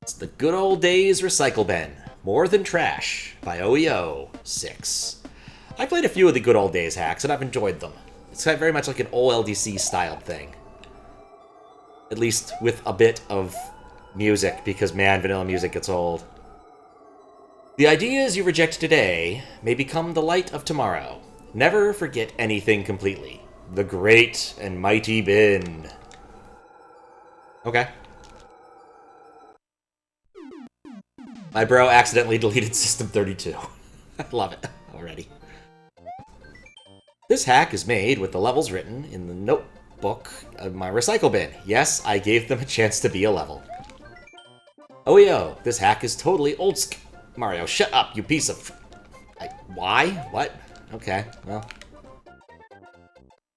It's the Good Old Days Recycle Bin. More Than Trash by OEO6. I played a few of the Good Old Days hacks, and I've enjoyed them. It's very much like an OLDC styled thing. At least with a bit of music, because man, vanilla music gets old. The ideas you reject today may become the light of tomorrow. Never forget anything completely. The Great and Mighty Bin. Okay. My bro accidentally deleted System 32. I love it already. This hack is made with the levels written in the notebook of my recycle bin. Yes, I gave them a chance to be a level. OEO, this hack is totally old Mario, shut up, you piece of... Why? What? Okay, well...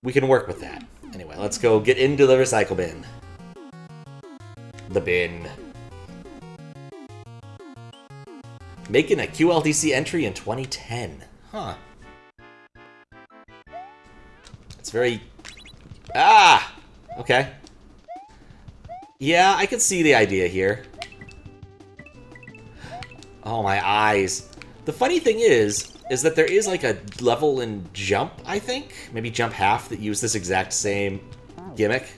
we can work with that. Anyway, let's go get into the recycle bin. The bin. Making a QLDC entry in 2010. Huh. It's very... Ah! Okay. Yeah, I can see the idea here. Oh, my eyes. The funny thing is that there is like a level in Jump, I think? Maybe Jump Half that use this exact same gimmick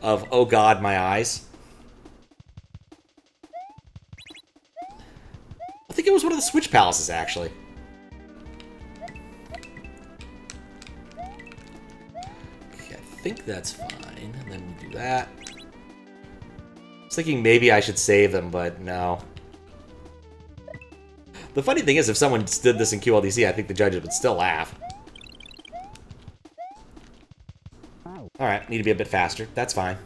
of, oh god, my eyes. I think it was one of the Switch Palaces, actually. Okay, I think that's fine. And then we do that. I was thinking maybe I should save them, but no. The funny thing is, if someone did this in QLDC, I think the judges would still laugh. Alright, need to be a bit faster. That's fine.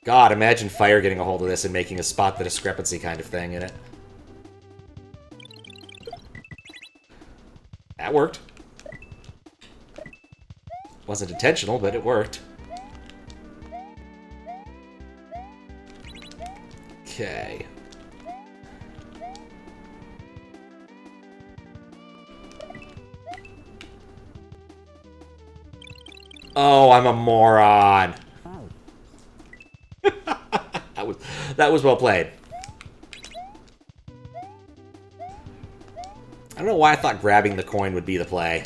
God, imagine Fire getting a hold of this and making a spot the discrepancy kind of thing in it. That worked. Wasn't intentional, but it worked. Okay. Oh, I'm a moron. That was well played. I don't know why I thought grabbing the coin would be the play.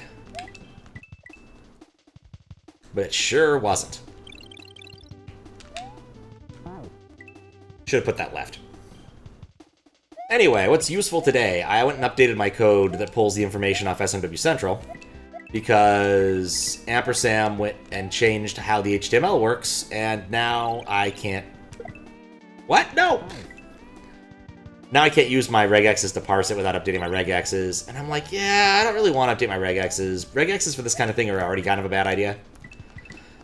But it sure wasn't. Should have put that left. Anyway, what's useful today? I went and updated my code that pulls the information off SMW Central because Ampersand went and changed how the HTML works, and now I can't... What? No! Now I can't use my regexes to parse it without updating my regexes, and I'm like, yeah, I don't really want to update my regexes. Regexes for this kind of thing are already kind of a bad idea.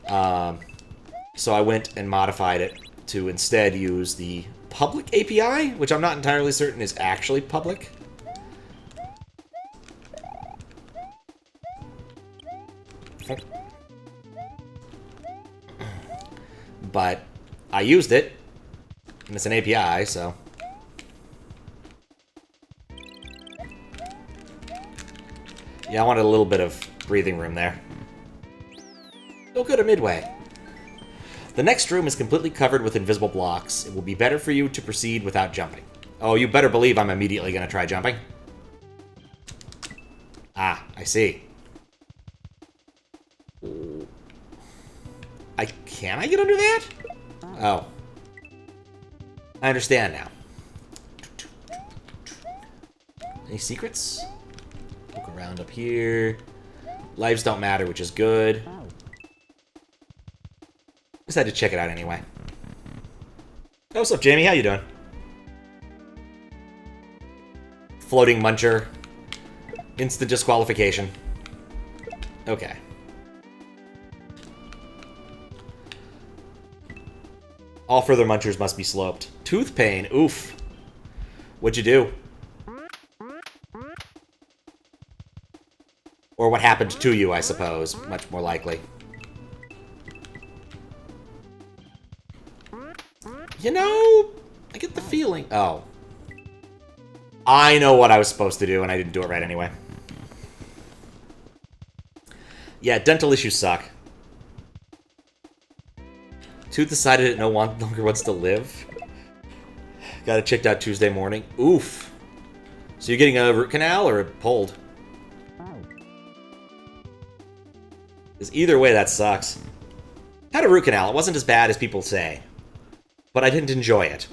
So I went and modified it to instead use the public API, which I'm not entirely certain is actually public. But I used it, and it's an API, so... Yeah, I wanted a little bit of breathing room there. Go go to Midway. The next room is completely covered with invisible blocks. It will be better for you to proceed without jumping. Oh, you better believe I'm immediately going to try jumping. Ah, I see. Can I get under that? Oh. I understand now. Any secrets? Look around up here. Lives don't matter, which is good. Just had to check it out anyway. Oh, what's up, Jamie? How you doing? Floating muncher. Instant disqualification. Okay. All further munchers must be sloped. Tooth pain. Oof. What'd you do? Or what happened to you, I suppose. Much more likely. You know, I get the feeling... Oh. I know what I was supposed to do, and I didn't do it right anyway. Yeah, dental issues suck. Tooth decided it no longer wants to live. Got it checked out Tuesday morning. Oof. So you're getting a root canal or pulled? Because either way, that sucks. Had a root canal. It wasn't as bad as people say. But I didn't enjoy it.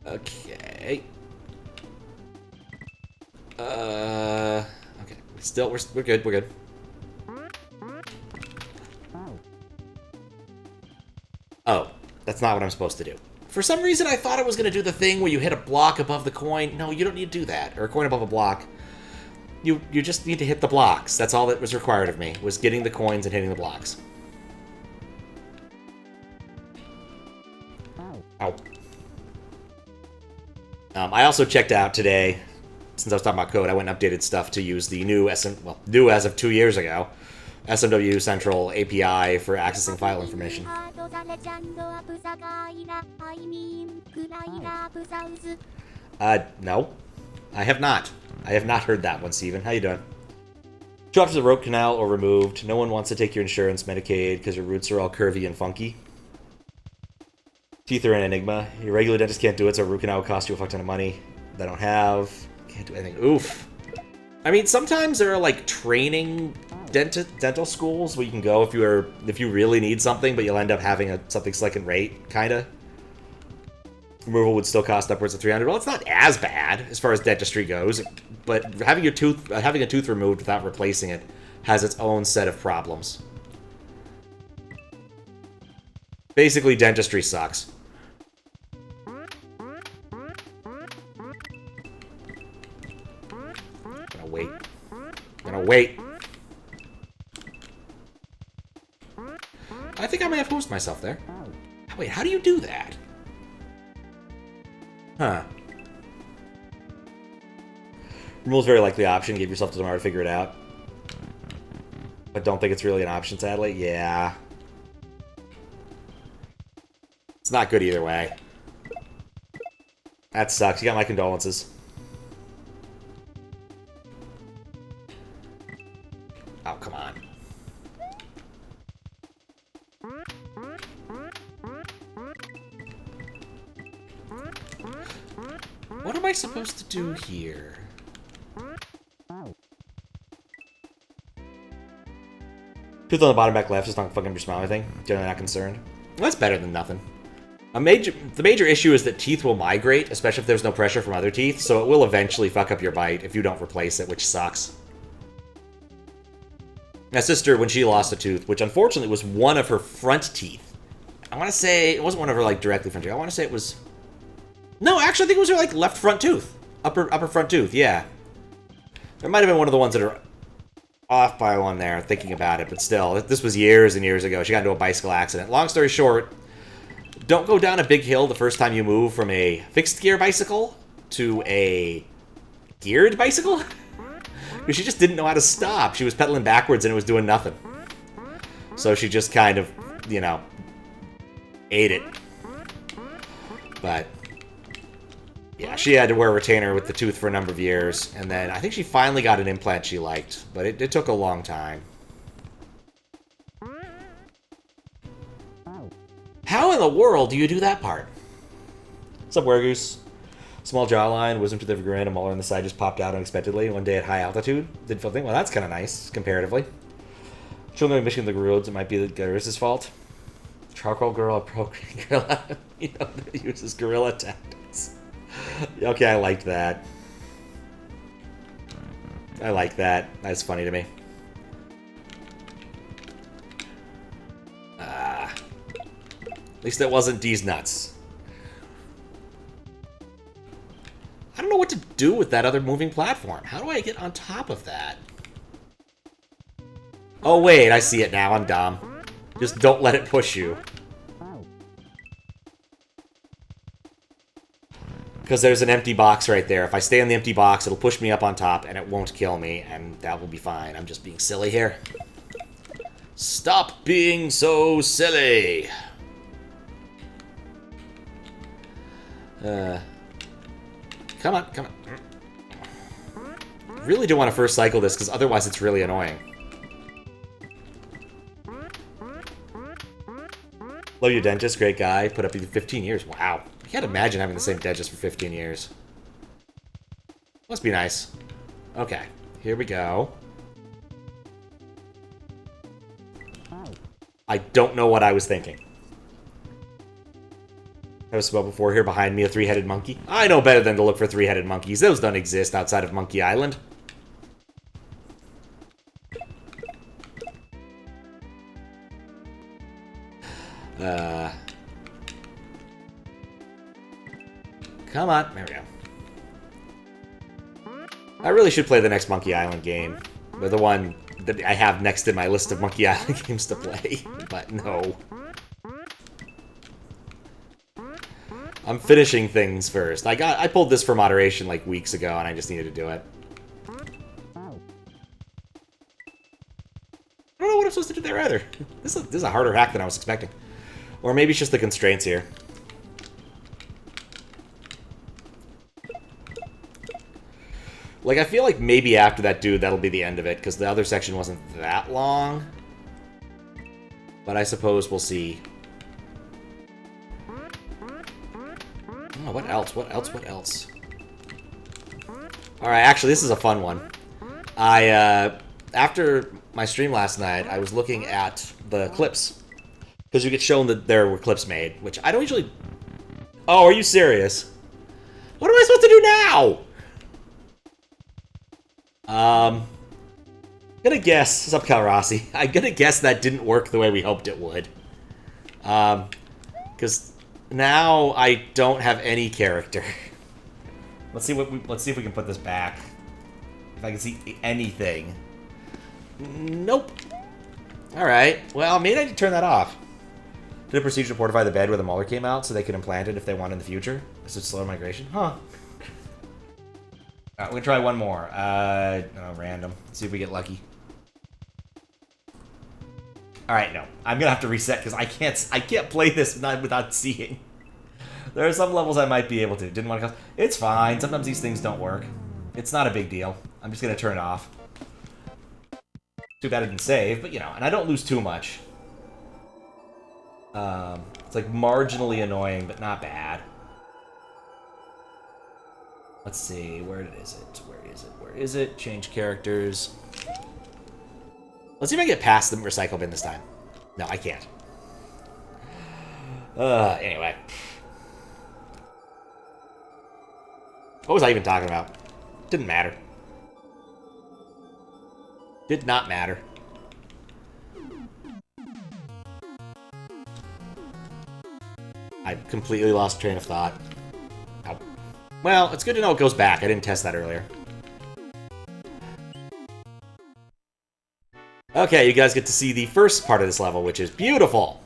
Okay. Okay. Still, we're good. We're good. Oh, that's not what I'm supposed to do. For some reason, I thought it was going to do the thing where you hit a block above the coin. No, you don't need to do that. Or a coin above a block. You just need to hit the blocks. That's all that was required of me, was getting the coins and hitting the blocks. Ow. I also checked out today, since I was talking about code, I went and updated stuff to use the new new as of 2 years ago, SMW Central API for accessing file information. No. I have not. I have not heard that one, Steven. How you doing? Dropped to the root canal or removed. No one wants to take your insurance, Medicaid, because your roots are all curvy and funky. Teeth are an enigma. Your regular dentist can't do it, so a root canal will cost you a fuck ton of money. They don't have. Can't do anything. Oof. I mean, sometimes there are, like, training dental schools where you can go if you really need something, but you'll end up having something second rate, kinda. Removal would still cost upwards of $300. Well, it's not as bad as far as dentistry goes, but having a tooth removed without replacing it has its own set of problems. Basically, dentistry sucks. Gonna wait. I think I may have hosed myself there. Wait, how do you do that? Huh. Removal's very likely option. Give yourself tomorrow to figure it out. But don't think it's really an option, sadly. Yeah. It's not good either way. That sucks. You got my condolences. Oh, come on. What am I supposed to do here? Tooth on the bottom back left is not fucking your smile thing. Generally not concerned. Well, that's better than nothing. The major issue is that teeth will migrate, especially if there's no pressure from other teeth, so it will eventually fuck up your bite if you don't replace it, which sucks. My sister, when she lost a tooth, which unfortunately was one of her front teeth, I want to say, it wasn't one of her, like, directly front teeth. I want to say it was... No, actually, I think it was her, like, left front tooth. Upper front tooth, yeah. There might have been one of the ones that are off by one there, thinking about it, but still, this was years and years ago. She got into a bicycle accident. Long story short, don't go down a big hill the first time you move from a fixed gear bicycle to a geared bicycle. Because she just didn't know how to stop. She was pedaling backwards and it was doing nothing. So she just kind of, you know, ate it. But yeah, she had to wear a retainer with the tooth for a number of years, and then I think she finally got an implant she liked, but it took a long time. How in the world do you do that part? What's up, Wergoose? Small jawline, wisdom tooth of a grin, a molar on the side just popped out unexpectedly one day at high altitude. Didn't feel thing. Well, that's kind of nice, comparatively. Children of Michigan the roads, it might be the Garris's fault. Charcoal girl, pro gorilla, you know, that uses gorilla tactics. Okay, I liked that. I like that. That's funny to me. At least it wasn't D's nuts. I don't know what to do with that other moving platform. How do I get on top of that? Oh, wait, I see it now. I'm dumb. Just don't let it push you. Because there's an empty box right there. If I stay on the empty box, it'll push me up on top, and it won't kill me, and that will be fine. I'm just being silly here. Stop being so silly! Come on, come on. really do want to first cycle this, because otherwise it's really annoying. Love your dentist, great guy. Put up with you 15 years. Wow. I can't imagine having the same dentist for 15 years. Must be nice. Okay, here we go. I don't know what I was thinking. I was spelled before here behind me, a three-headed monkey. I know better than to look for three-headed monkeys. Those don't exist outside of Monkey Island. Come on. There we go. I really should play the next Monkey Island game. Or the one that I have next in my list of Monkey Island games to play. But no. I'm finishing things first. I pulled this for moderation like weeks ago, and I just needed to do it. I don't know what I'm supposed to do there either. This is a harder hack than I was expecting. Or maybe it's just the constraints here. Like, I feel like maybe after that dude, that'll be the end of it, because the other section wasn't that long. But I suppose we'll see. Oh, what else? What else? What else? Alright, actually, this is a fun one. After my stream last night, I was looking at the clips. Because you get shown that there were clips made, which I don't usually... Oh, are you serious? What am I supposed to do now? Gonna guess, what's up, Calrossi? I'm gonna guess that didn't work the way we hoped it would. Because now I don't have any character. Let's see if we can put this back. If I can see anything. Nope. Alright, well, maybe I need to turn that off. Did a procedure to fortify the bed where the molar came out so they could implant it if they want in the future? Is it slower migration? Huh. Alright, we're gonna try one more. Random. Let's see if we get lucky. Alright, no. I'm gonna have to reset because I can't play this without seeing. There are some levels I might be able to. Didn't want to... It's fine. Sometimes these things don't work. It's not a big deal. I'm just gonna turn it off. Too bad I didn't save, but you know, and I don't lose too much. It's like marginally annoying, but not bad. Let's see, where is it? Where is it? Where is it? Change characters. Let's see if I get past the recycle bin this time. No, I can't. Anyway. What was I even talking about? Didn't matter. Did not matter. I completely lost train of thought. Ow. Well, it's good to know it goes back. I didn't test that earlier. Okay, you guys get to see the first part of this level, which is beautiful.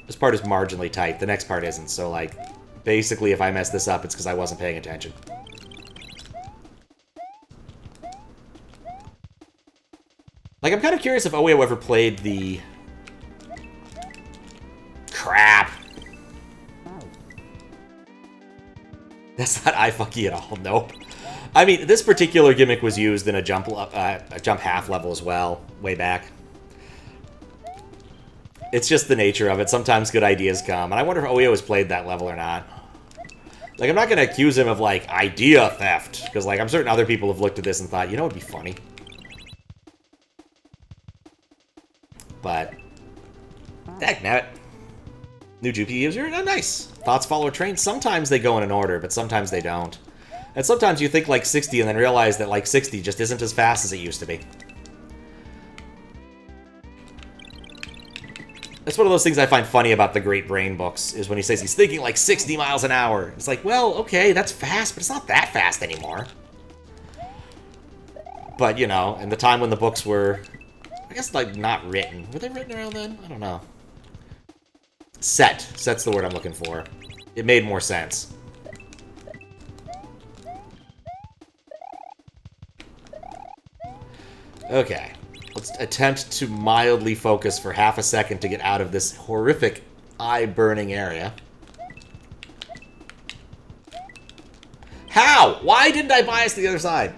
This part is marginally tight. The next part isn't, so, like, basically, if I mess this up, it's because I wasn't paying attention. Like, I'm kind of curious if Oeo ever played the... Crap! That's not iFucky at all, nope. I mean, this particular gimmick was used in a jump half level as well, way back. It's just the nature of it. Sometimes good ideas come. And I wonder if Oeo has played that level or not. Like, I'm not going to accuse him of, like, idea theft. Because, like, I'm certain other people have looked at this and thought, you know what would be funny? But, dagnabbit. New GPU user? Oh, nice. Thoughts follow a train. Sometimes they go in an order, but sometimes they don't. And sometimes you think, like, 60 and then realize that, like, 60 just isn't as fast as it used to be. That's one of those things I find funny about the Great Brain books, is when he says he's thinking like 60 miles an hour. It's like, well, okay, that's fast, but it's not that fast anymore. But, you know, in the time when the books were, I guess, like, not written. Were they written around then? I don't know. Set. Set's the word I'm looking for. It made more sense. Okay. Let's attempt to mildly focus for half a second to get out of this horrific eye-burning area. How? Why didn't I bias to the other side?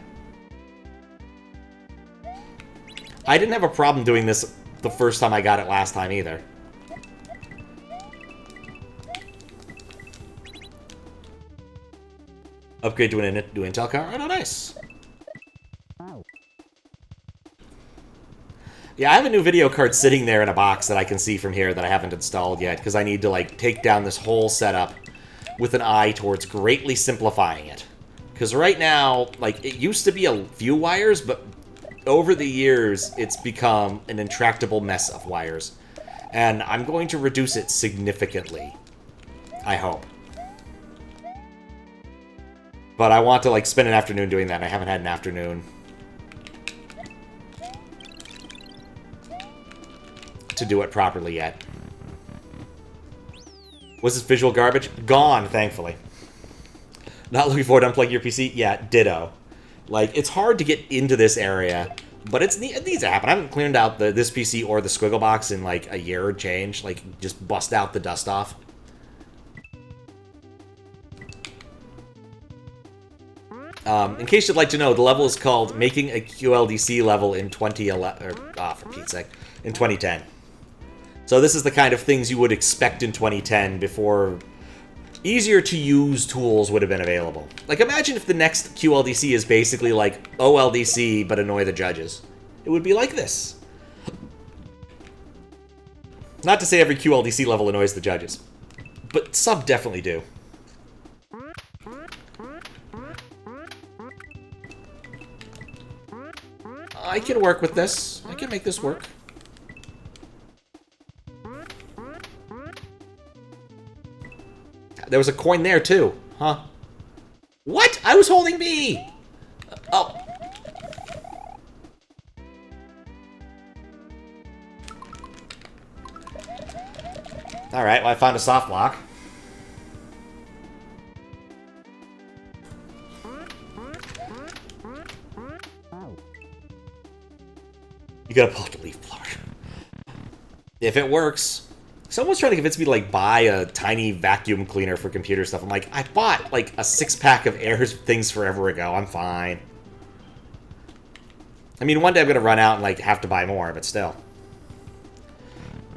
I didn't have a problem doing this the first time I got it last time either. Upgrade to a new Intel card? Oh, nice. Yeah, I have a new video card sitting there in a box that I can see from here that I haven't installed yet, because I need to, like, take down this whole setup with an eye towards greatly simplifying it. Because right now, like, it used to be a few wires, but over the years, it's become an intractable mess of wires. And I'm going to reduce it significantly. I hope. But I want to, like, spend an afternoon doing that. I haven't had an afternoon to do it properly yet. Was this visual garbage? Gone, thankfully. Not looking forward to unplugging your PC? Yeah, ditto. Like, it's hard to get into this area, but it needs to happen. I haven't cleaned out this PC or the squiggle box in, like, a year or change. Like, just bust out the dust off. In case you'd like to know, the level is called Making a QLDC Level in 2011, or, for Pete's sake, in 2010. So this is the kind of things you would expect in 2010 before easier-to-use tools would have been available. Like, imagine if the next QLDC is basically like OLDC, but annoy the judges. It would be like this. Not to say every QLDC level annoys the judges, but some definitely do. I can work with this. I can make this work. There was a coin there, too. Huh? What? I was holding B! Oh. Alright, well, I found a soft block. You gotta pull out the leaf blower. If it works. Someone's trying to convince me to, like, buy a tiny vacuum cleaner for computer stuff. I'm like, I bought, like, a 6-pack of air things forever ago. I'm fine. I mean, one day I'm gonna run out and, like, have to buy more, but still.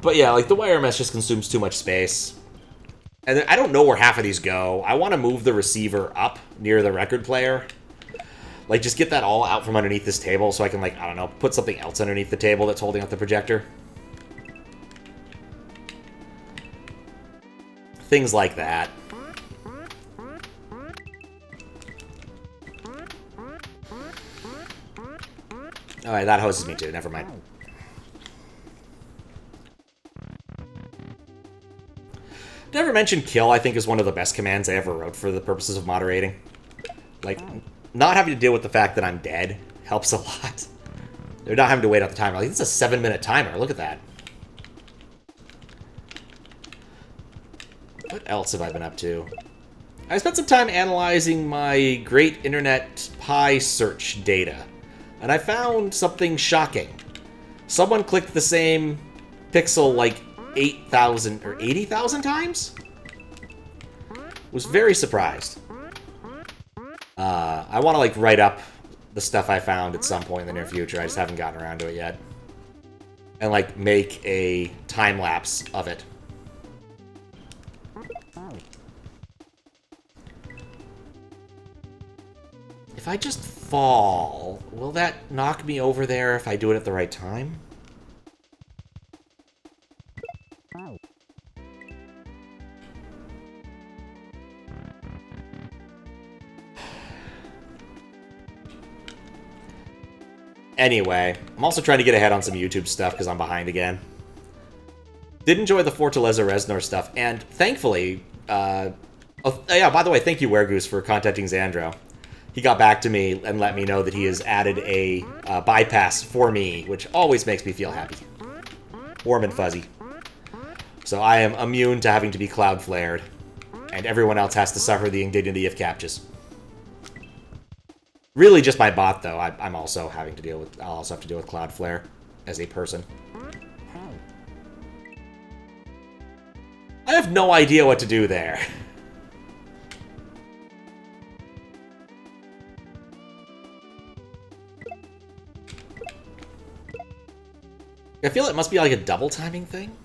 But yeah, like, the wire mesh just consumes too much space. And I don't know where half of these go. I want to move the receiver up near the record player. Like, just get that all out from underneath this table so I can, like, I don't know, put something else underneath the table that's holding up the projector. Things like that. Alright, that hoses me too. Never mind. Never mention kill, I think, is one of the best commands I ever wrote for the purposes of moderating. Like, not having to deal with the fact that I'm dead helps a lot. They're not having to wait out the timer. Like, this is a 7-minute timer. Look at that. What else have I been up to? I spent some time analyzing my Great Internet Pi search data, and I found something shocking. Someone clicked the same pixel like 8,000 or 80,000 times? Was very surprised. I want to, like, write up the stuff I found at some point in the near future. I just haven't gotten around to it yet. And, like, make a time-lapse of it. If I just fall, will that knock me over there if I do it at the right time? Anyway, I'm also trying to get ahead on some YouTube stuff because I'm behind again. Did enjoy the Fortaleza Reznor stuff, and thankfully, oh yeah, by the way, thank you, Weregoose, for contacting Xandro. He got back to me and let me know that he has added a bypass for me, which always makes me feel happy. Warm and fuzzy. So I am immune to having to be cloud flared, and everyone else has to suffer the indignity of captchas. Really just my bot, though. I'm also having to deal with... I'll also have to deal with Cloudflare. as a person. I have no idea what to do there. I feel it must be like a double timing thing.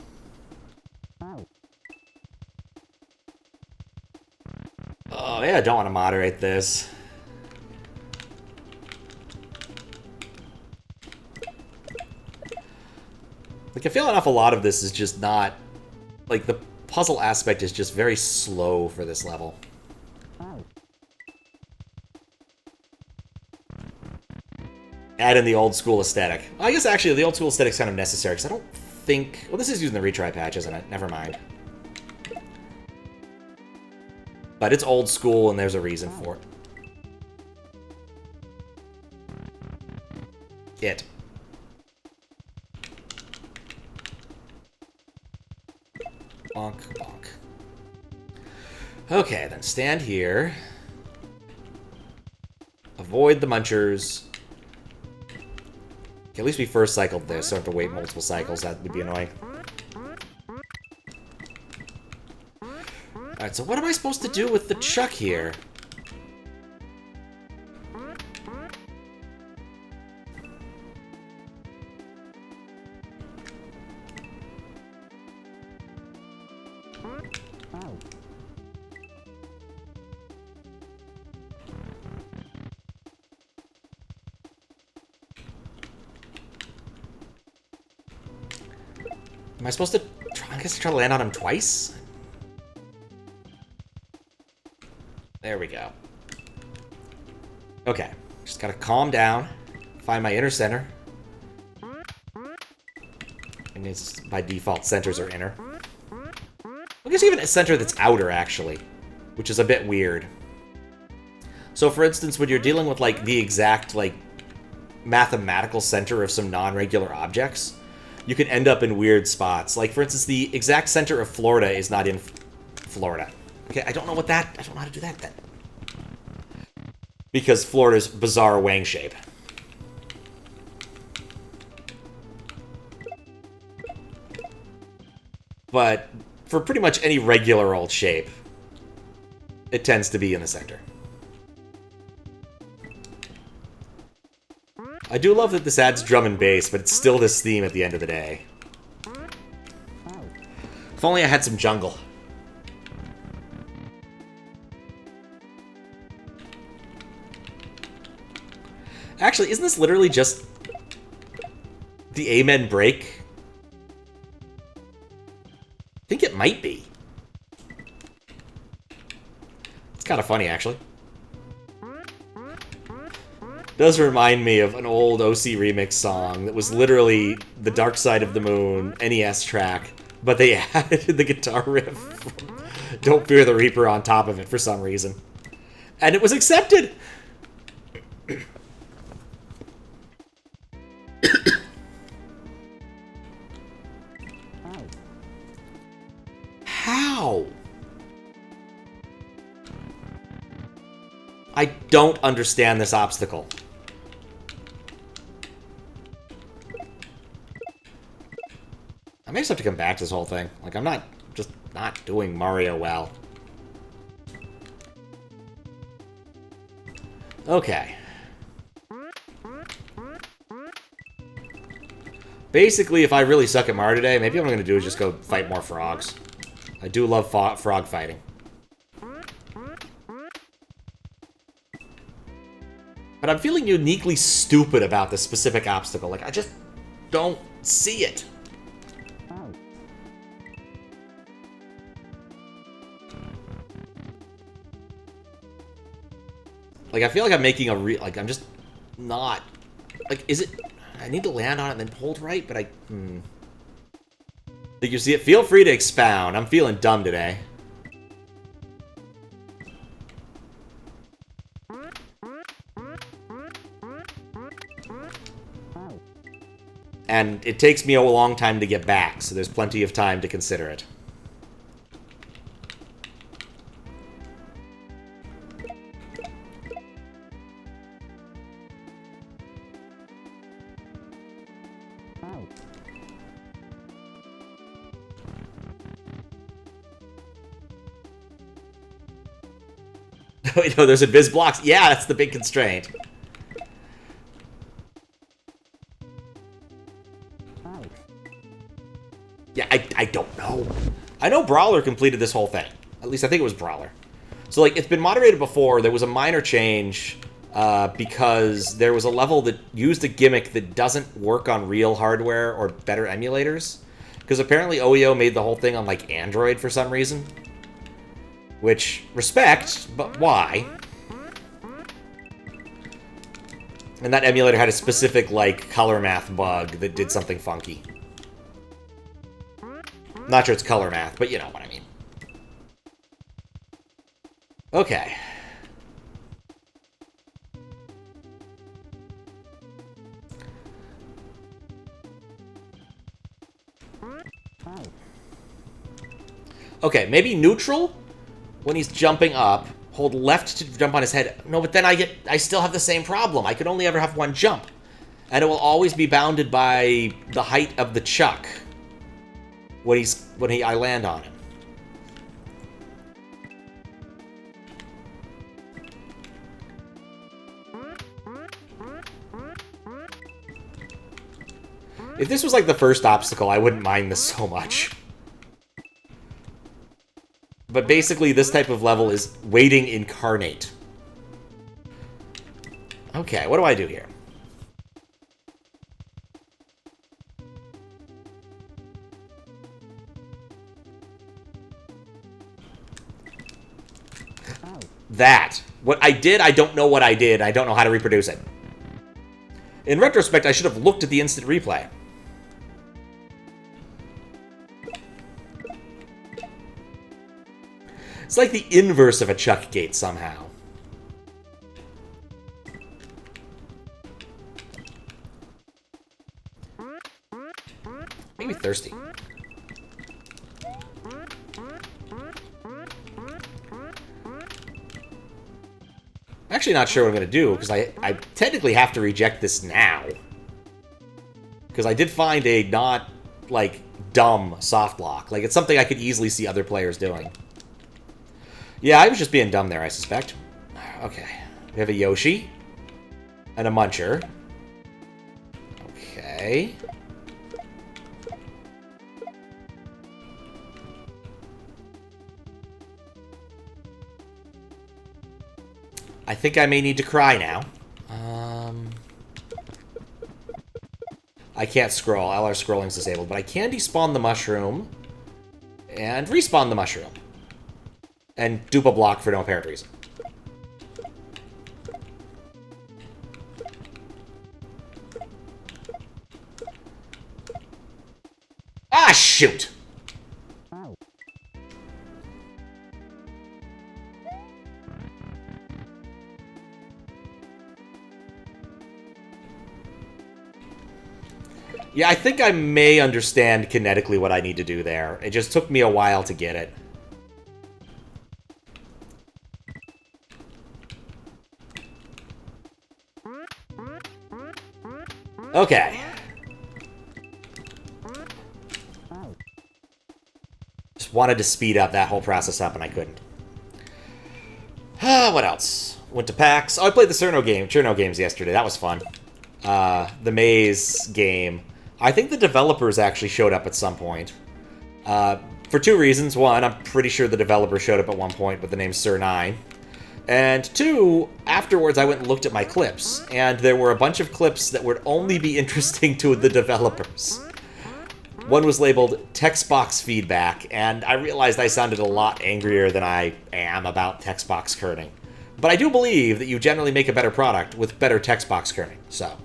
Oh, yeah, I don't want to moderate this. Like, I feel an awful lot of this is just not... Like, the puzzle aspect is just very slow for this level. Add in the old school aesthetic. Well, I guess actually the old school aesthetic's kind of necessary, because I don't think... Well, this is using the retry patch, isn't it? Never mind. But it's old school, and there's a reason for it. Bonk, bonk. Okay, then stand here. Avoid the munchers. Okay, at least we first cycled this, so I have to wait multiple cycles. That would be annoying. Alright, so what am I supposed to do with the chuck here? Am I supposed to try, I guess try to land on him twice? There we go. Okay. Just gotta calm down. Find my inner center. And it's by default centers are inner. I guess even a center that's outer, actually. Which is a bit weird. So for instance, when you're dealing with like the exact like mathematical center of some non-regular objects, you can end up in weird spots. Like for instance, the exact center of Florida is not in Florida. Okay, I don't know what that... I don't know how to do that, then. Because Florida's bizarre wang shape. But for pretty much any regular old shape, it tends to be in the center. I do love that this adds drum and bass, but it's still this theme at the end of the day. If only I had some jungle. Actually, isn't this literally just the Amen break? I think it might be. It's kind of funny, actually. Does remind me of an old OC remix song that was literally the Dark Side of the Moon NES track, but they added the guitar riff from Don't Fear the Reaper on top of it for some reason. And it was accepted! How? I don't understand this obstacle. I may just have to come back to this whole thing. Like, I'm just not doing Mario well. Okay. Basically, if I really suck at Mario today, maybe what I'm going to do is just go fight more frogs. I do love frog fighting. But I'm feeling uniquely stupid about this specific obstacle. Like, I just don't see it. Like, I feel like I'm making a like, I'm just not... Like, is it... I need to land on it and then hold right, but I... Think you see it? Feel free to expound. I'm feeling dumb today. And it takes me a long time to get back, so there's plenty of time to consider it. You know, there's invis blocks. Yeah, that's the big constraint. Yeah, I don't know. I know Brawler completed this whole thing. At least I think it was Brawler. So, like, it's been moderated before. There was a minor change because there was a level that used a gimmick that doesn't work on real hardware or better emulators. Because apparently OEO made the whole thing on, like, Android for some reason. Which, respect, but why? And that emulator had a specific, like, color math bug that did something funky. Not sure it's color math, but you know what I mean. Okay. Okay, maybe neutral? When he's jumping up, hold left to jump on his head. No, but then I still have the same problem. I could only ever have one jump. And it will always be bounded by the height of the chuck when I land on him. If this was like the first obstacle, I wouldn't mind this so much. But basically, this type of level is waiting incarnate. Okay, what do I do here? That. What I did, I don't know what I did. I don't know how to reproduce it. In retrospect, I should have looked at the instant replay. It's like the inverse of a chuck gate somehow. Maybe thirsty. I'm actually not sure what I'm going to do, because I technically have to reject this now. Because I did find a not, like, dumb soft lock. Like, it's something I could easily see other players doing. Yeah, I was just being dumb there, I suspect. Okay. We have a Yoshi. And a Muncher. Okay. I think I may need to cry now. I can't scroll. LR scrolling's disabled, but I can despawn the mushroom and respawn the mushroom. And dupe a block for no apparent reason. Ah, shoot! Yeah, I think I may understand kinetically what I need to do there. It just took me a while to get it. Okay. Just wanted to speed up that whole process up, and I couldn't. What else? Went to PAX. Oh, I played the Cherno games yesterday. That was fun. The maze game. I think the developers actually showed up at some point. For two reasons. One, I'm pretty sure the developer showed up at one point with the name Sir9. And two, afterwards I went and looked at my clips, and there were a bunch of clips that would only be interesting to the developers. One was labeled text box feedback, and I realized I sounded a lot angrier than I am about text box kerning. But I do believe that you generally make a better product with better text box kerning, so.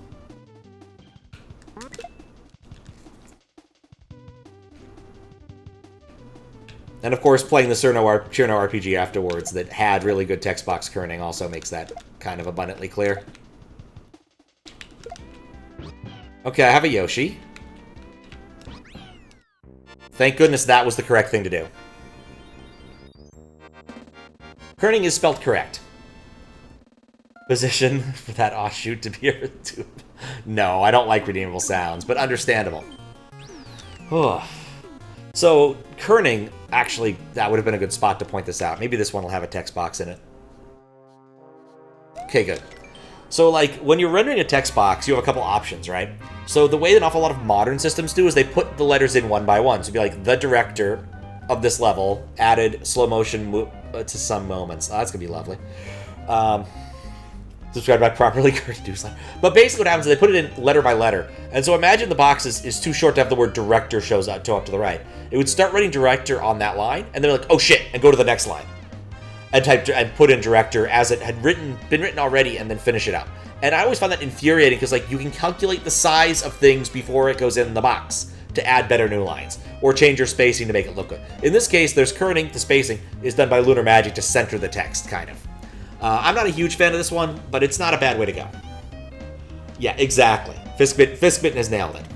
And of course, playing the Cherno RPG afterwards that had really good text box kerning also makes that kind of abundantly clear. Okay, I have a Yoshi. Thank goodness that was the correct thing to do. Kerning is spelled correct. Position for that offshoot to be able to... No, I don't like redeemable sounds, but understandable. So, kerning, actually, that would have been a good spot to point this out. Maybe this one will have a text box in it. Okay, good. So, like, when you're rendering a text box, you have a couple options, right? So the way that an awful lot of modern systems do is they put the letters in one by one. So it'd be like, the director of this level added slow motion to some moments. Oh, that's going to be lovely. Subscribe back properly. But basically what happens is they put it in letter by letter. And so imagine the box is too short to have the word director shows up to the right. It would start writing director on that line, and then like, oh shit, and go to the next line. And type and put in director as it had been written already, and then finish it out. And I always find that infuriating because like you can calculate the size of things before it goes in the box to add better new lines, or change your spacing to make it look good. In this case, there's kerning. The spacing is done by lunar magic to center the text, kind of. I'm not a huge fan of this one, but it's not a bad way to go. Yeah, exactly. Fiskbitten has nailed it.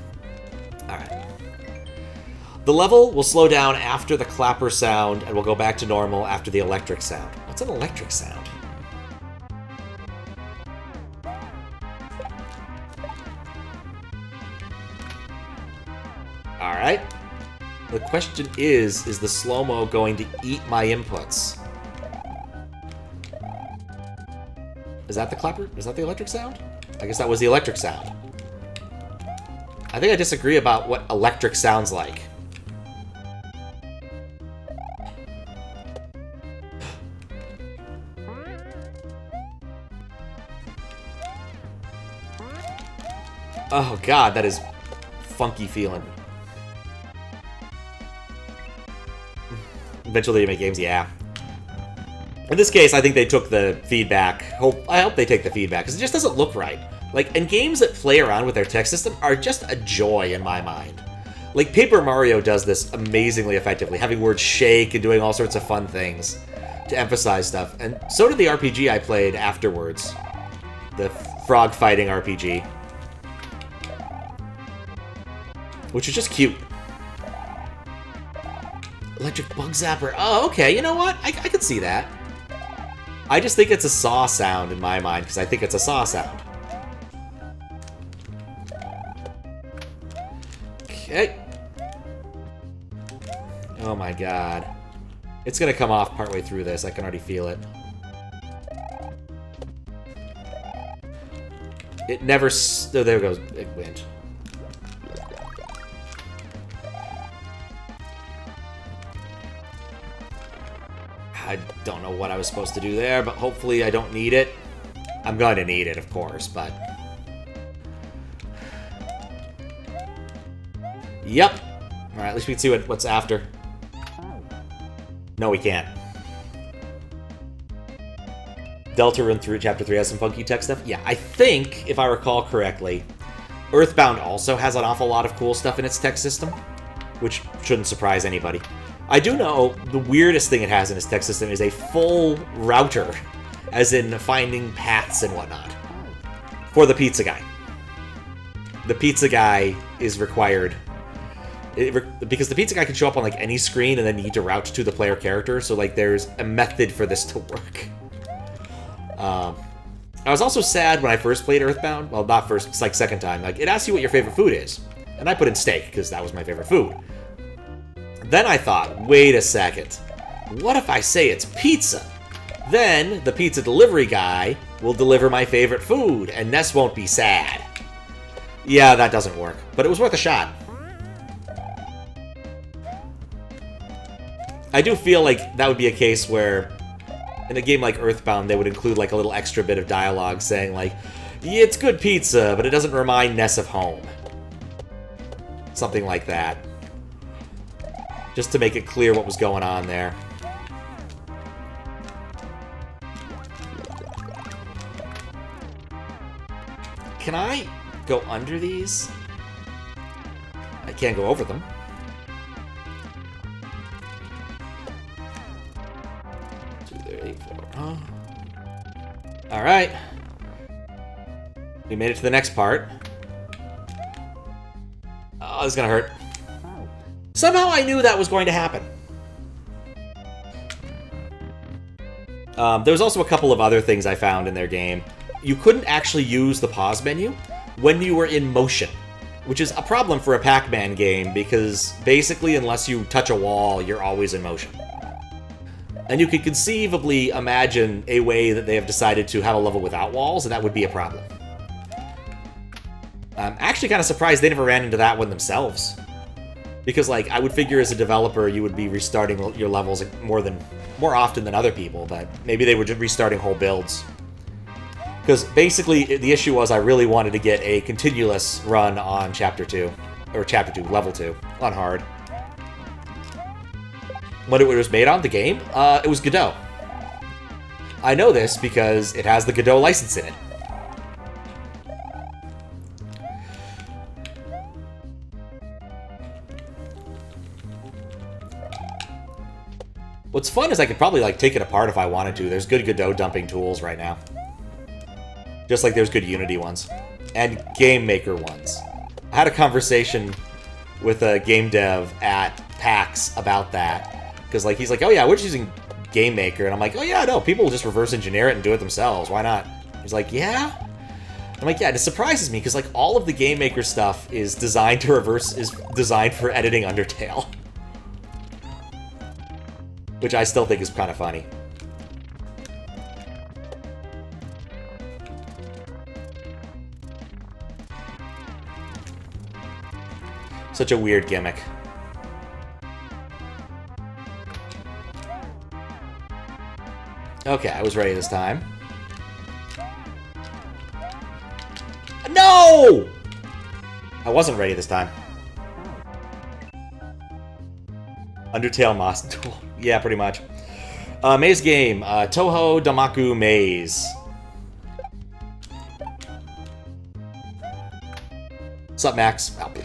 All right. The level will slow down after the clapper sound, and will go back to normal after the electric sound. What's an electric sound? All right. The question is the slow-mo going to eat my inputs? Is that the clapper? Is that the electric sound? I guess that was the electric sound. I think I disagree about what electric sounds like. Oh god, that is funky feeling. Eventually they make games, yeah. In this case, I think they took the feedback. I hope they take the feedback, because it just doesn't look right. Like, and games that play around with their text system are just a joy in my mind. Like, Paper Mario does this amazingly effectively, having words shake and doing all sorts of fun things to emphasize stuff. And so did the RPG I played afterwards. The frog fighting RPG. Which is just cute. Electric bug zapper. Oh, okay, you know what? I could see that. I just think it's a saw sound in my mind, because I think it's a saw sound. Okay. Oh my god. It's gonna come off partway through this. I can already feel it. It never... Oh, there it goes. It went. I don't know what I was supposed to do there, but hopefully I don't need it. I'm going to need it, of course, but... Yep. Alright, at least we can see what's after. No, we can't. Delta Run through Chapter 3 has some funky tech stuff. Yeah, I think, if I recall correctly, Earthbound also has an awful lot of cool stuff in its tech system, which shouldn't surprise anybody. I do know the weirdest thing it has in its tech system is a full router, as in finding paths and whatnot, for the pizza guy. The pizza guy is required, because the pizza guy can show up on like any screen and then need to route to the player character, so like there's a method for this to work. I was also sad when I first played Earthbound. Well, not first, it's like second time. Like, it asks you what your favorite food is. And I put in steak, because that was my favorite food. Then I thought, wait a second. What if I say it's pizza? Then the pizza delivery guy will deliver my favorite food, and Ness won't be sad. Yeah, that doesn't work, but it was worth a shot. I do feel like that would be a case where, in a game like Earthbound, they would include like a little extra bit of dialogue saying like, yeah, it's good pizza, but it doesn't remind Ness of home. Something like that. Just to make it clear what was going on there. Can I go under these? I can't go over them. Huh? Alright. We made it to the next part. Oh, this is gonna hurt. Somehow I knew that was going to happen. There was also a couple of other things I found in their game. You couldn't actually use the pause menu, when you were in motion, which is a problem for a Pac-Man game because basically unless you touch a wall, you're always in motion. And you could conceivably imagine a way that they have decided to have a level without walls, and that would be a problem. I'm actually kind of surprised they never ran into that one themselves. Because, like, I would figure as a developer you would be restarting your levels more often than other people, but maybe they were just restarting whole builds. Because basically the issue was I really wanted to get a continuous run on Chapter 2, or Chapter 2, Level 2, on hard. What it was made on, the game? It was Godot. I know this because it has the Godot license in it. What's fun is I could probably, like, take it apart if I wanted to. There's good Godot dumping tools right now. Just like there's good Unity ones. And Game Maker ones. I had a conversation with a game dev at PAX about that. Because, like, he's like, oh yeah, we're just using Game Maker. And I'm like, oh yeah, no, people will just reverse engineer it and do it themselves. Why not? He's like, yeah? I'm like, yeah, it surprises me, because, like, all of the Game Maker stuff is designed to is designed for editing Undertale. Which I still think is kind of funny. Such a weird gimmick. Okay, I was ready this time. No! I wasn't ready this time. Undertale Moss Tool. Yeah, pretty much. Maze game. Toho Damaku Maze. What's up, Max? Alpy.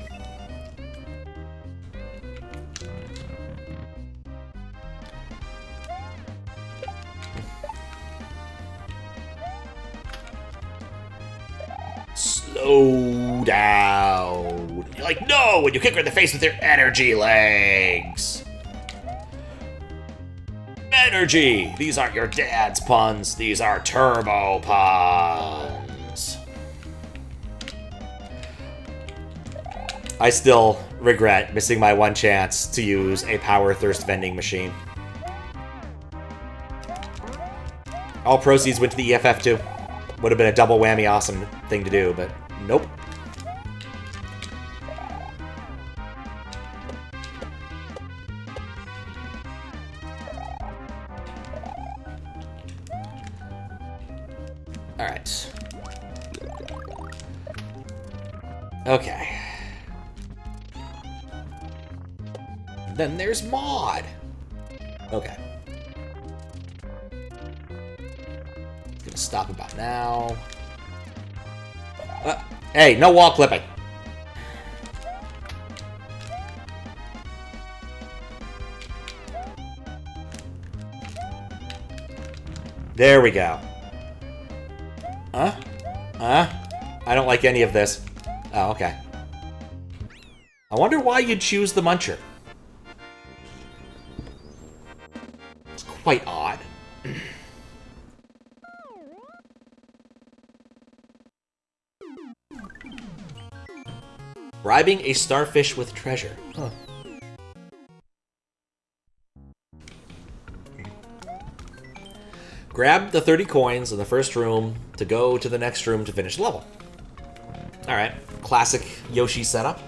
Slow down. You're like, no, when you kick her in the face with your energy legs. Energy! These aren't your dad's puns, these are turbo puns. I still regret missing my one chance to use a power thirst vending machine. All proceeds went to the EFF too. Would have been a double whammy awesome thing to do, but nope. Alright. Okay. Then there's Mod. Okay. Gonna stop about now. Hey, no wall clipping. There we go. I don't like any of this. Oh, okay. I wonder why you'd choose the Muncher. It's quite odd. Bribing a starfish with treasure. Huh. Grab the 30 coins in the first room to go to the next room to finish the level. Alright, classic Yoshi setup.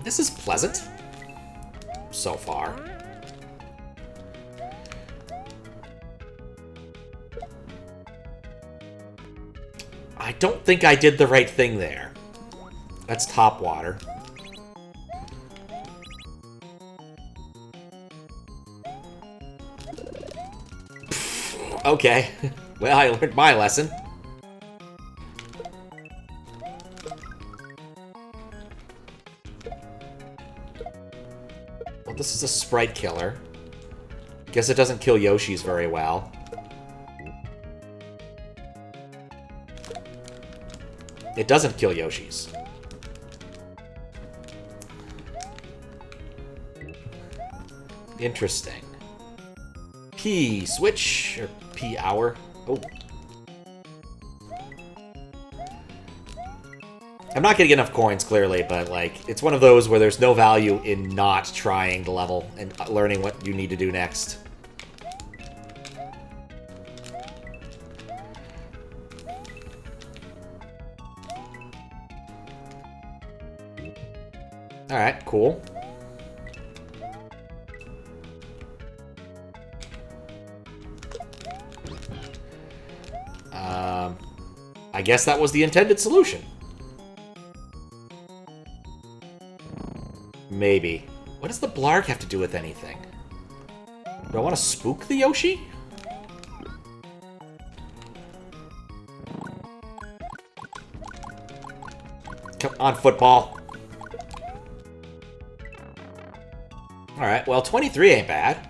This is pleasant. So far. I don't think I did the right thing there. That's top water. Okay. Well, I learned my lesson. Well, this is a sprite killer. Guess it doesn't kill Yoshis very well. It doesn't kill Yoshis. Interesting. P switch, or p hour. Oh. I'm not getting enough coins, clearly, but, like, it's one of those where there's no value in not trying the level and learning what you need to do next. Alright, cool. I guess that was the intended solution. Maybe. What does the blarg have to do with anything? Do I want to spook the Yoshi? Come on, football. Alright, well, 23 ain't bad.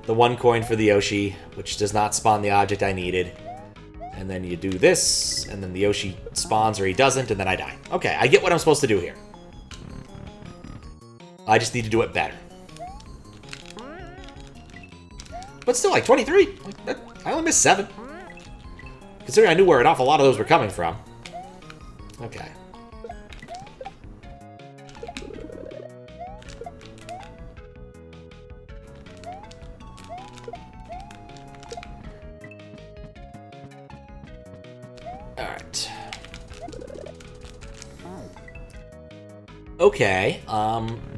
The 1 coin for the Yoshi, which does not spawn the object I needed. And then you do this, and then the Yoshi spawns or he doesn't, and then I die. Okay, I get what I'm supposed to do here. I just need to do it better. But still, like, 23? I only missed 7. Considering I knew where an awful lot of those were coming from. Okay. Okay,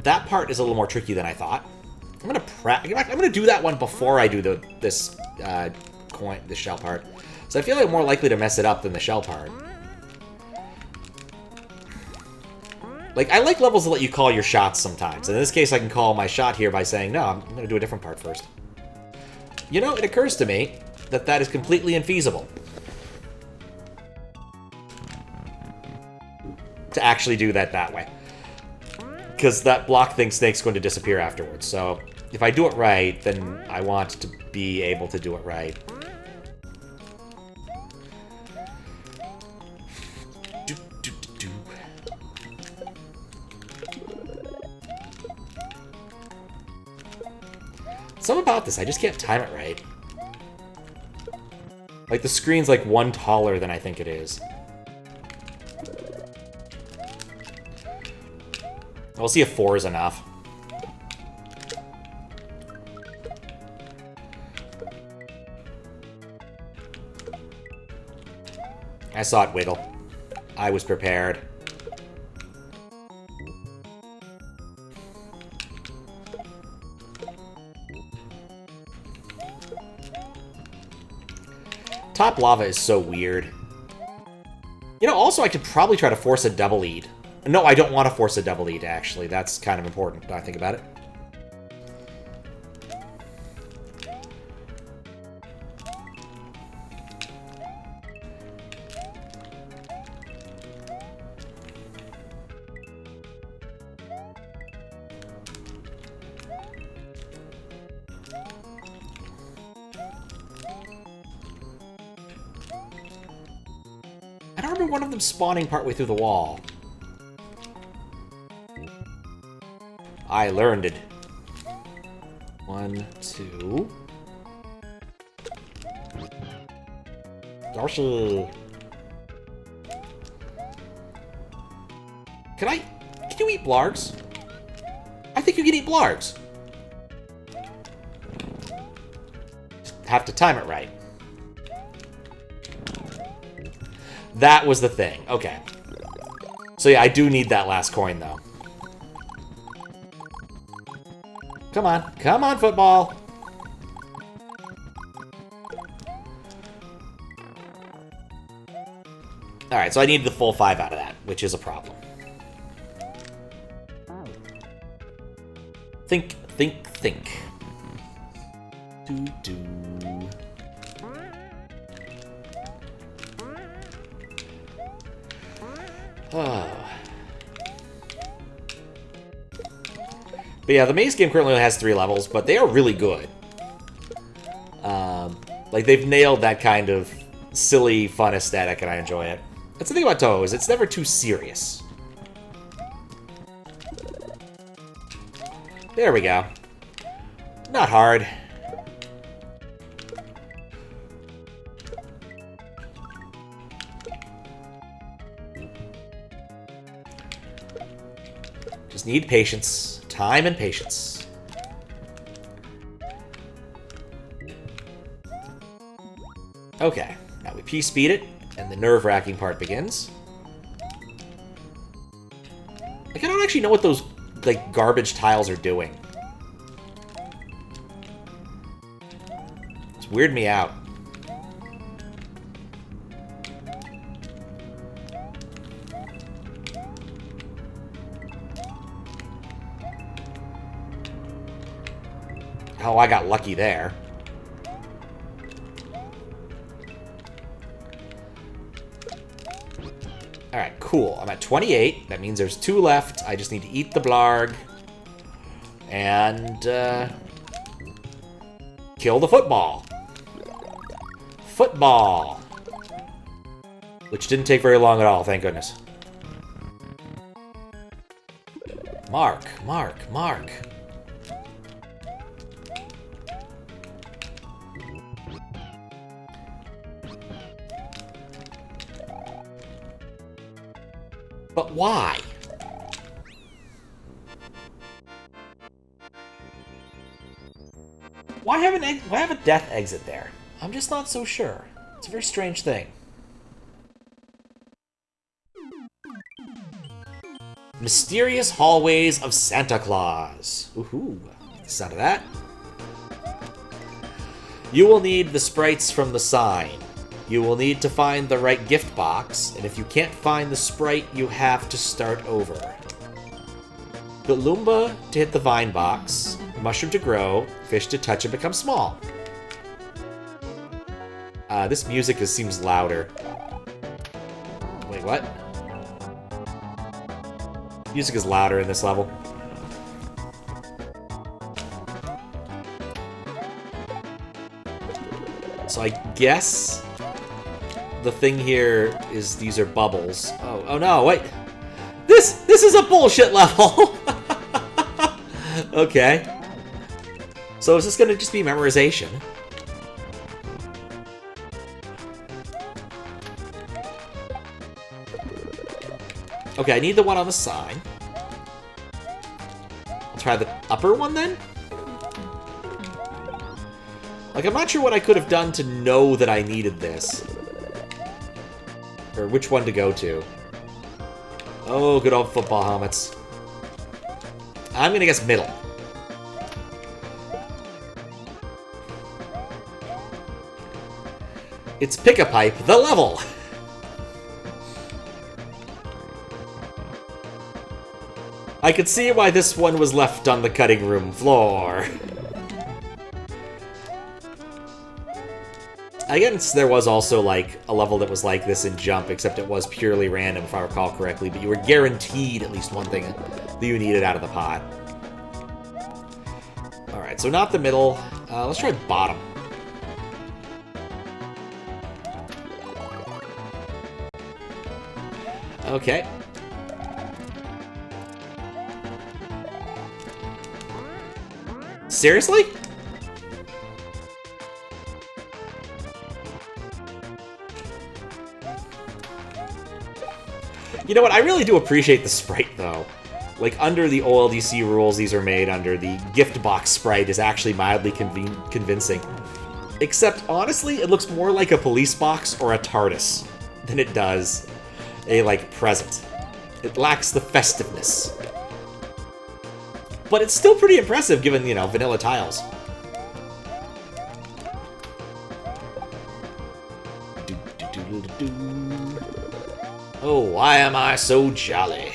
that part is a little more tricky than I thought. I'm gonna do that one before I do this shell part. So I feel like I'm more likely to mess it up than the shell part. Like, I like levels that let you call your shots sometimes. In this case, I can call my shot here by saying, no, I'm gonna do a different part first. You know, it occurs to me that that is completely infeasible. To actually do that way. Because that block thing snake's going to disappear afterwards. So if I do it right, then I want to be able to do it right. Something about this, I just can't time it right. Like, the screen's like 1 taller than I think it is. We'll see if 4 is enough. I saw it wiggle. I was prepared. Top lava is so weird. You know, also I could probably try to force a double lead. No, I don't want to force a double lead, actually. That's kind of important, when I think about it. I don't remember one of them spawning partway through the wall. I learned it. 1, 2. Yoshi. Can you eat blargs? I think you can eat blargs. Just have to time it right. That was the thing. Okay. So yeah, I do need that last coin, though. Come on. Come on, football. Alright, so I need the full 5 out of that, which is a problem. Think, think, think. Do. Oh. But yeah, the maze game currently only has 3 levels, but they are really good. Like, they've nailed that kind of silly, fun aesthetic, and I enjoy it. That's the thing about Toho, is it's never too serious. There we go. Not hard. Just need patience. Time and patience. Okay, now we P-speed it, and the nerve-wracking part begins. Like, I don't actually know what those, like, garbage tiles are doing. It's weirding me out. Oh, I got lucky there. Alright, cool. I'm at 28. That means there's 2 left. I just need to eat the blarg. And, kill the football. Football. Which didn't take very long at all, thank goodness. Mark, mark, mark. But why? Why have a death exit there? I'm just not so sure. It's a very strange thing. Mysterious hallways of Santa Claus. Woohoo! The sound of that. You will need the sprites from the sign. You will need to find the right gift box, and if you can't find the sprite, you have to start over. The Loomba to hit the vine box, mushroom to grow, fish to touch and become small. This music seems louder. Wait, what? Music is louder in this level. So I guess the thing here is these are bubbles. Oh no, wait. This is a bullshit level. Okay. So is this gonna just be memorization? Okay, I need the one on the side. I'll try the upper one then? Like, I'm not sure what I could have done to know that I needed this. Or which one to go to. Oh, good old football helmets. I'm gonna guess middle. It's Pick-a-Pipe, the level! I could see why this one was left on the cutting room floor. I guess there was also, like, a level that was like this in Jump, except it was purely random, if I recall correctly, but you were guaranteed at least one thing that you needed out of the pot. Alright, so not the middle. Let's try bottom. Okay. Seriously? You know what? I really do appreciate the sprite, though. Like, under the OLDC rules these are made under, the gift box sprite is actually mildly convincing. Except, honestly, it looks more like a police box or a TARDIS than it does a, like, present. It lacks the festiveness. But it's still pretty impressive given, you know, vanilla tiles. Oh, why am I so jolly?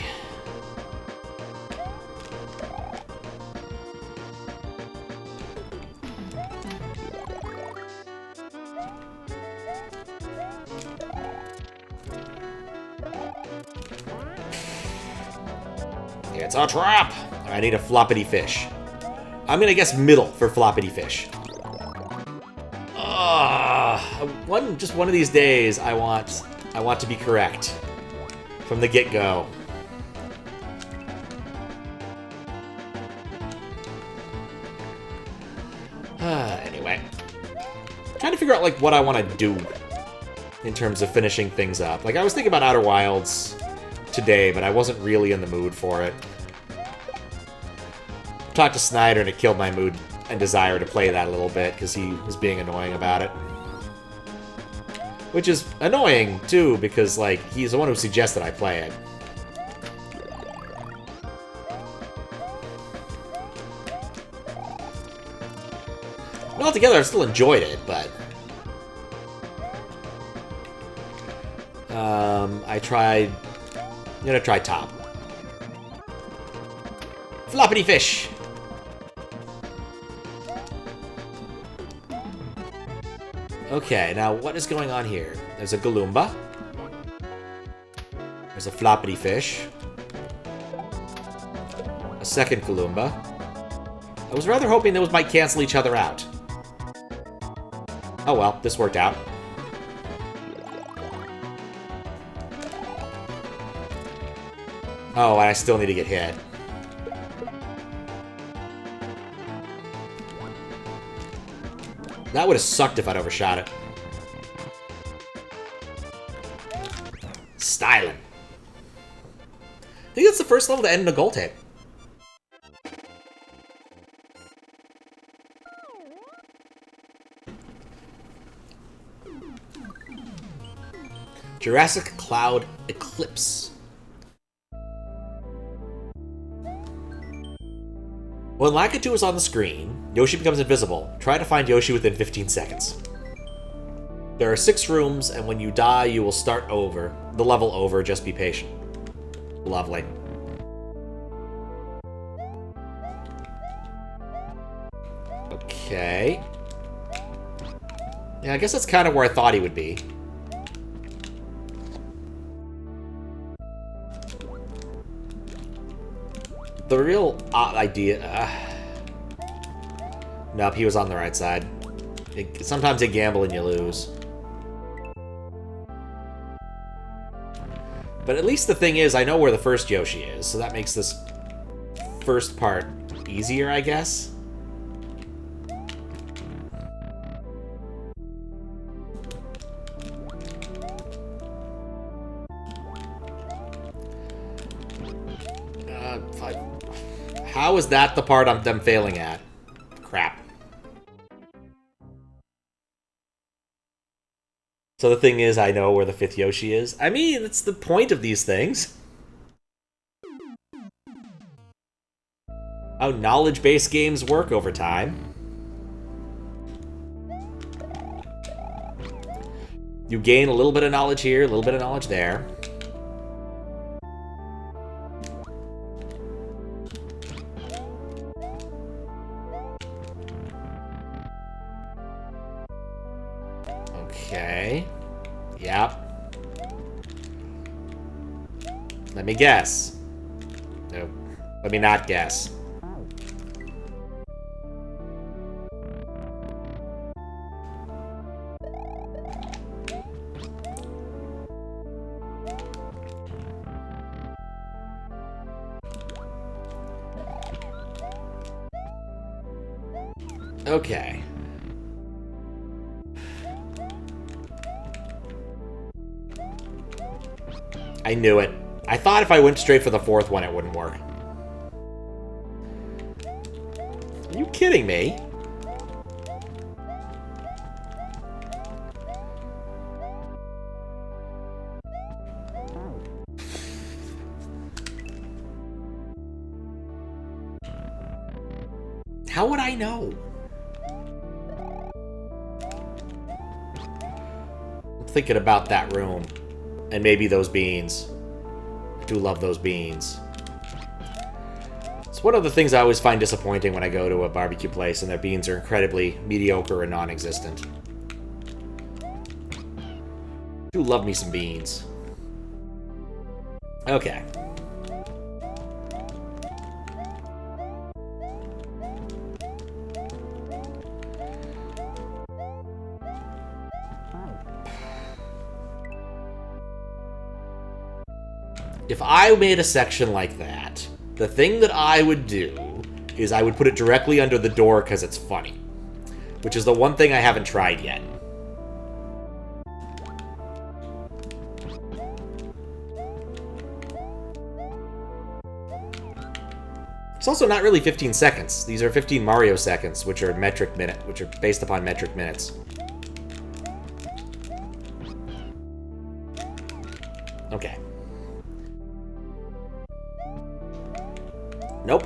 It's a trap! I need a floppity fish. I'm gonna guess middle for floppity fish. Just one of these days, I want to be correct from the get-go. figure out, like, what I want to do in terms of finishing things up. Like, I was thinking about Outer Wilds today, but I wasn't really in the mood for it. Talked to Snyder and it killed my mood and desire to play that a little bit because he was being annoying about it. Which is annoying, too, because, like, he's the one who suggested I play it. Well, altogether, I've still enjoyed it, but... I tried... I'm gonna try top. Floppity fish! Okay, now what is going on here? There's a Galoomba. There's a floppity fish. A second Galoomba. I was rather hoping those might cancel each other out. Oh well, this worked out. Oh, and I still need to get hit. That would have sucked if I'd overshot it. Styling. I think that's the first level to end in a gold hit. Jurassic Cloud Eclipse. When Lakitu is on the screen, Yoshi becomes invisible. Try to find Yoshi within 15 seconds. There are 6 rooms, and when you die, you will start over. The level over, just be patient. Lovely. Okay. Yeah, I guess that's kind of where I thought he would be. The real idea... Nope, he was on the right side. Sometimes you gamble and you lose. But at least the thing is, I know where the first Yoshi is, so that makes this first part easier, I guess. How is that the part I'm failing at? Crap. So the thing is, I know where the 5th Yoshi is. I mean, it's the point of these things. How knowledge-based games work over time. You gain a little bit of knowledge here, a little bit of knowledge there. Okay. Yep. Let me guess. Nope. Let me not guess. Okay. I knew it. I thought if I went straight for the 4th one, it wouldn't work. Are you kidding me? How would I know? I'm thinking about that room. And maybe those beans. I do love those beans. It's one of the things I always find disappointing when I go to a barbecue place and their beans are incredibly mediocre and non-existent. Do love me some beans. Okay. If I made a section like that, the thing that I would do is I would put it directly under the door because it's funny. Which is the one thing I haven't tried yet. It's also not really 15 seconds. These are 15 Mario seconds, which are based upon metric minutes. Okay. Nope.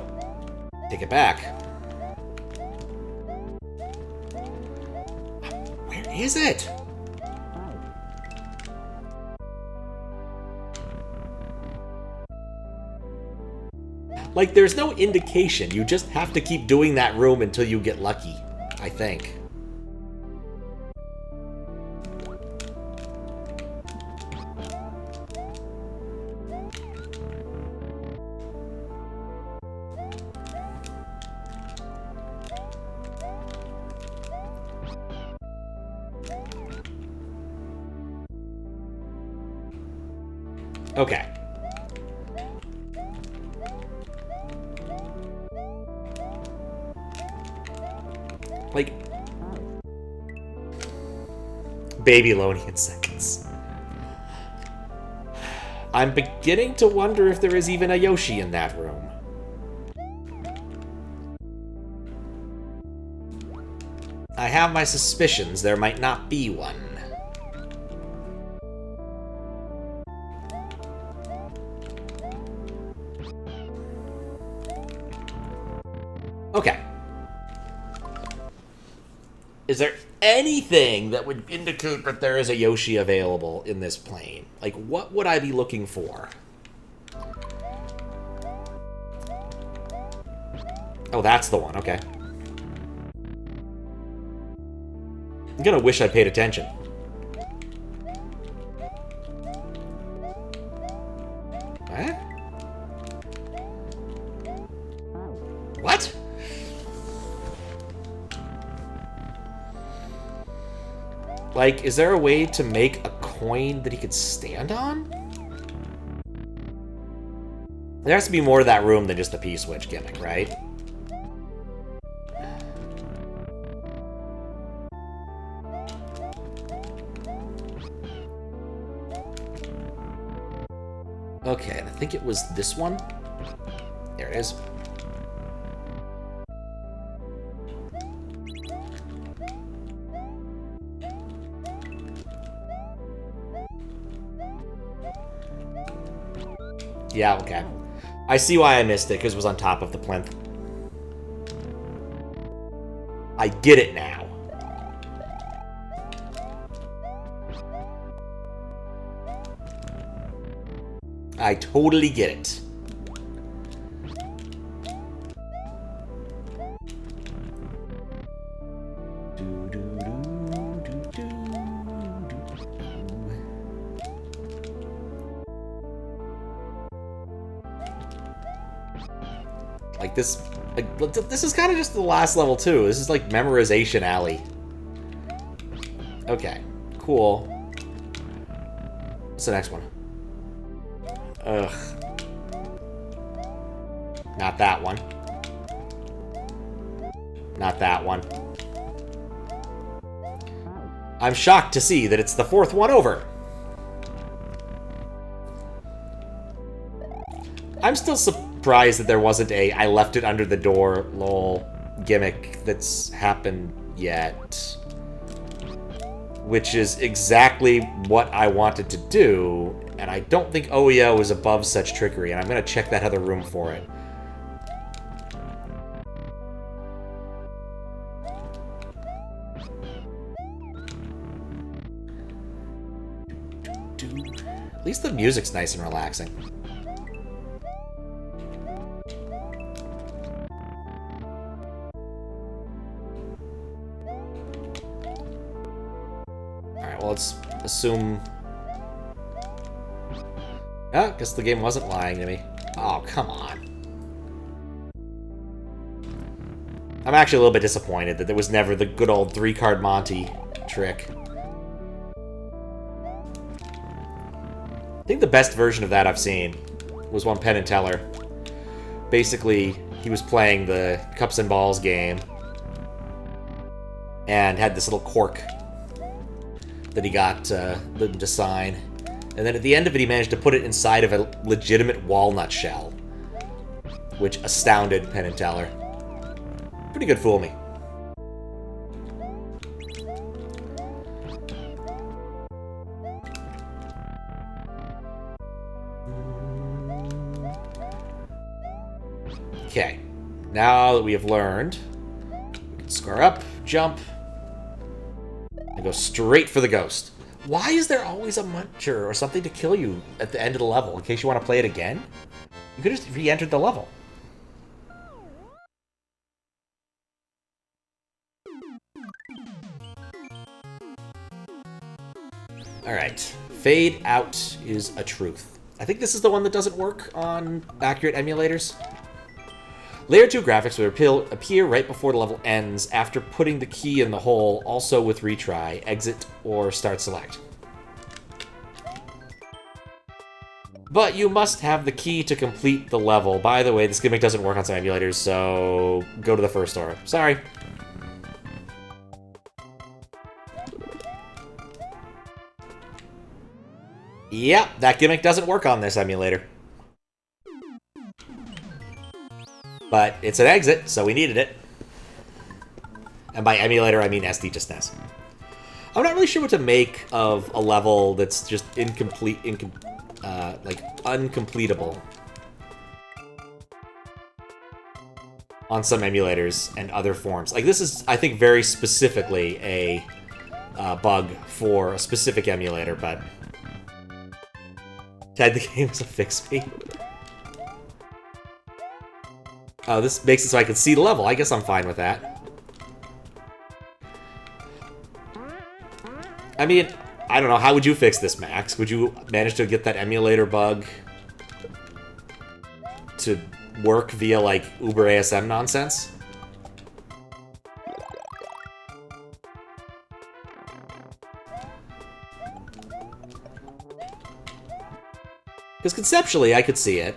Take it back. Where is it? Like, there's no indication. You just have to keep doing that room until you get lucky, I think. Okay. Like, Babylonian seconds. I'm beginning to wonder if there is even a Yoshi in that room. I have my suspicions there might not be one. Okay. Is there anything that would indicate that there is a Yoshi available in this plane? Like, what would I be looking for? Oh, that's the one. Okay. I'm gonna wish I paid attention. What? What? Like, is there a way to make a coin that he could stand on? There has to be more to that room than just a P-switch gimmick, right? Okay, and I think it was this one. There it is. Yeah, okay. I see why I missed it, because it was on top of the plinth. I get it now. I totally get it. Like this is kind of just the last level too. This is like memorization alley. Okay, cool. What's the next one? Ugh. Not that one. Not that one. I'm shocked to see that it's the fourth one over. I'm still surprised that there wasn't a I left it under the door lol gimmick that's happened yet. Which is exactly what I wanted to do, and I don't think OEO is above such trickery, and I'm going to check that other room for it. At least the music's nice and relaxing. Alright, well, let's assume... Oh, guess the game wasn't lying to me. Oh, come on. I'm actually a little bit disappointed that there was never the good old 3-card Monty trick. I think the best version of that I've seen was one Penn and Teller. Basically, he was playing the Cups and Balls game and had this little cork that he got them to sign. And then at the end of it, he managed to put it inside of a legitimate walnut shell. which astounded Penn and Teller. Pretty good fool me. Okay, now that we have learned, we can scar up, jump, and go straight for the ghost. Why is there always a muncher or something to kill you at the end of the level in case you want to play it again? You could just re-entered the level. Alright, fade out is a truth. I think this is the one that doesn't work on accurate emulators. Layer 2 graphics will appear right before the level ends after putting the key in the hole, also with retry, exit, or start select. But you must have the key to complete the level. By the way, this gimmick doesn't work on some emulators, so go to the first store. Sorry. Yep, that gimmick doesn't work on this emulator. But it's an exit, so we needed it. And by emulator, I mean SD to SNES. I'm not really sure what to make of a level that's just incomplete, like uncompletable on some emulators and other forms. Like this is, I think, very specifically a bug for a specific emulator, but tied the game as a fix me. Oh, this makes it so I can see the level. I guess I'm fine with that. I mean, I don't know. How would you fix this, Max? Would you manage to get that emulator bug to work via, like, Uber ASM nonsense? Because conceptually, I could see it.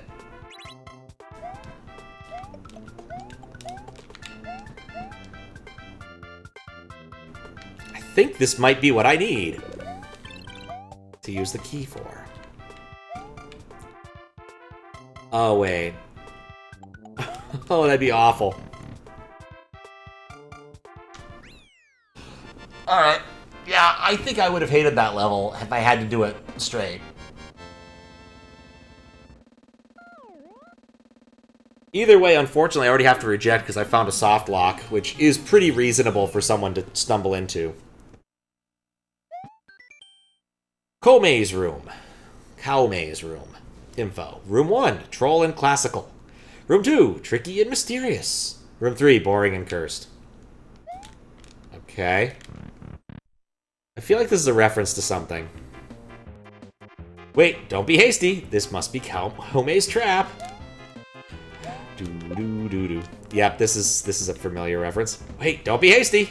I think this might be what I need to use the key for. Oh, wait. Oh, that'd be awful. Alright. Yeah, I think I would have hated that level if I had to do it straight. Either way, unfortunately, I already have to reject because I found a soft lock, which is pretty reasonable for someone to stumble into. Cow Maze Room. Cow Maze Room. Info. Room 1, Troll and Classical. Room 2, Tricky and Mysterious. Room 3, Boring and Cursed. Okay. I feel like this is a reference to something. Wait, don't be hasty. This must be Cow Maze Trap. Doo-doo-doo-doo. Yep, this is a familiar reference. Wait, don't be hasty.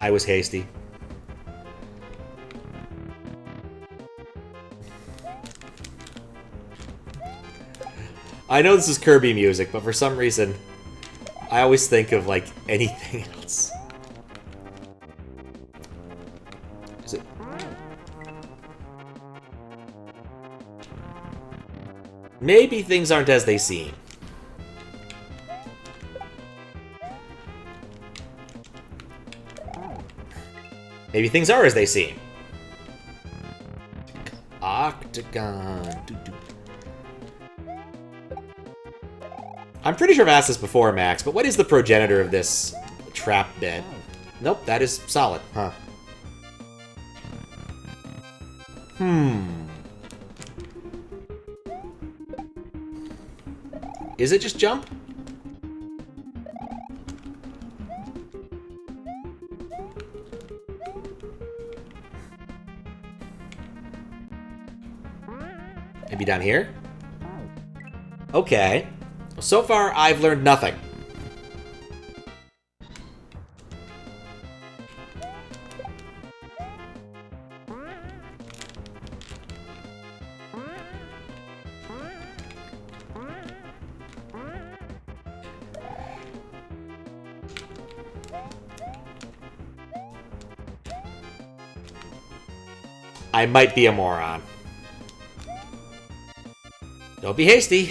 I was hasty. I know this is Kirby music, but for some reason, I always think of, like, anything else. Is it... Maybe things aren't as they seem. Maybe things are as they seem. Octagon. Doo-doo. I'm pretty sure I've asked this before, Max, but what is the progenitor of this trap bed? Nope, that is solid, huh? Is it just jump? Maybe down here? Okay. So far, I've learned nothing. I might be a moron. Don't be hasty.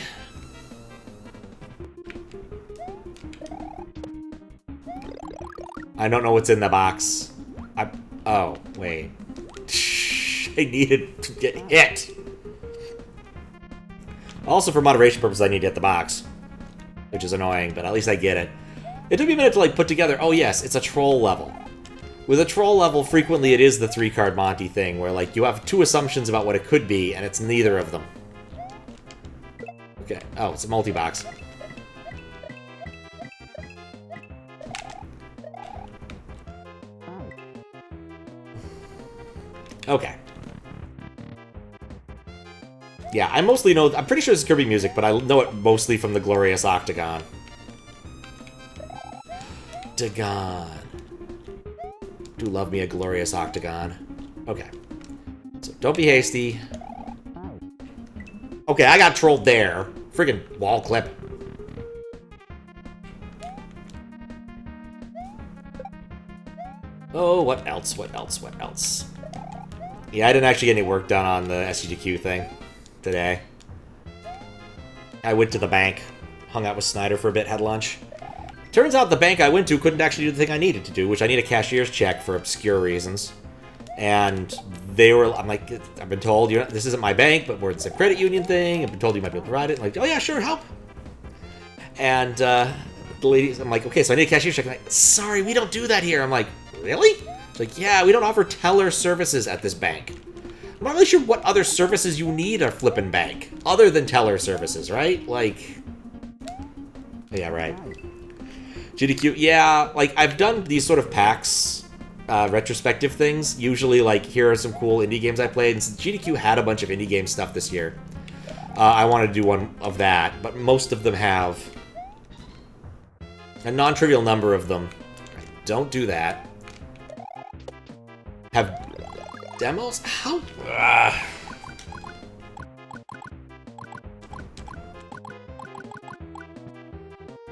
I don't know what's in the box. Oh, wait. I needed to get hit. Also, for moderation purposes, I need to hit the box. Which is annoying, but at least I get it. It took me a minute to, like, put together... Oh, yes, it's a troll level. With a troll level, frequently it is the 3-card Monty thing, where, like, you have 2 assumptions about what it could be, and it's neither of them. Okay. Oh, it's a multi-box. Okay. Yeah, I mostly know... I'm pretty sure it's Kirby music, but I know it mostly from the Glorious Octagon. Octagon. Do love me a Glorious Octagon. Okay. So don't be hasty. Okay, I got trolled there. Friggin' wall clip. Oh, what else? What else? What else? Yeah, I didn't actually get any work done on the SGDQ thing today. I went to the bank, hung out with Snyder for a bit, had lunch. Turns out the bank I went to couldn't actually do the thing I needed to do, which I need a cashier's check for obscure reasons. And they were, I'm like, I've been told, this isn't my bank, but it's a credit union thing. I've been told you might be able to provide it. I'm like, oh yeah, sure, help. And the ladies, I'm like, okay, so I need a cashier's check. I'm like, sorry, we don't do that here. I'm like, really? It's like, yeah, we don't offer teller services at this bank. I'm not really sure what other services you need a flippin' bank, other than teller services, right? Like, yeah, right. GDQ, yeah, like, I've done these sort of PAX retrospective things. Usually, like, here are some cool indie games I played, and since GDQ had a bunch of indie game stuff this year, I wanted to do one of that, but most of them have a non-trivial number of them. Don't do that. Have demos? How?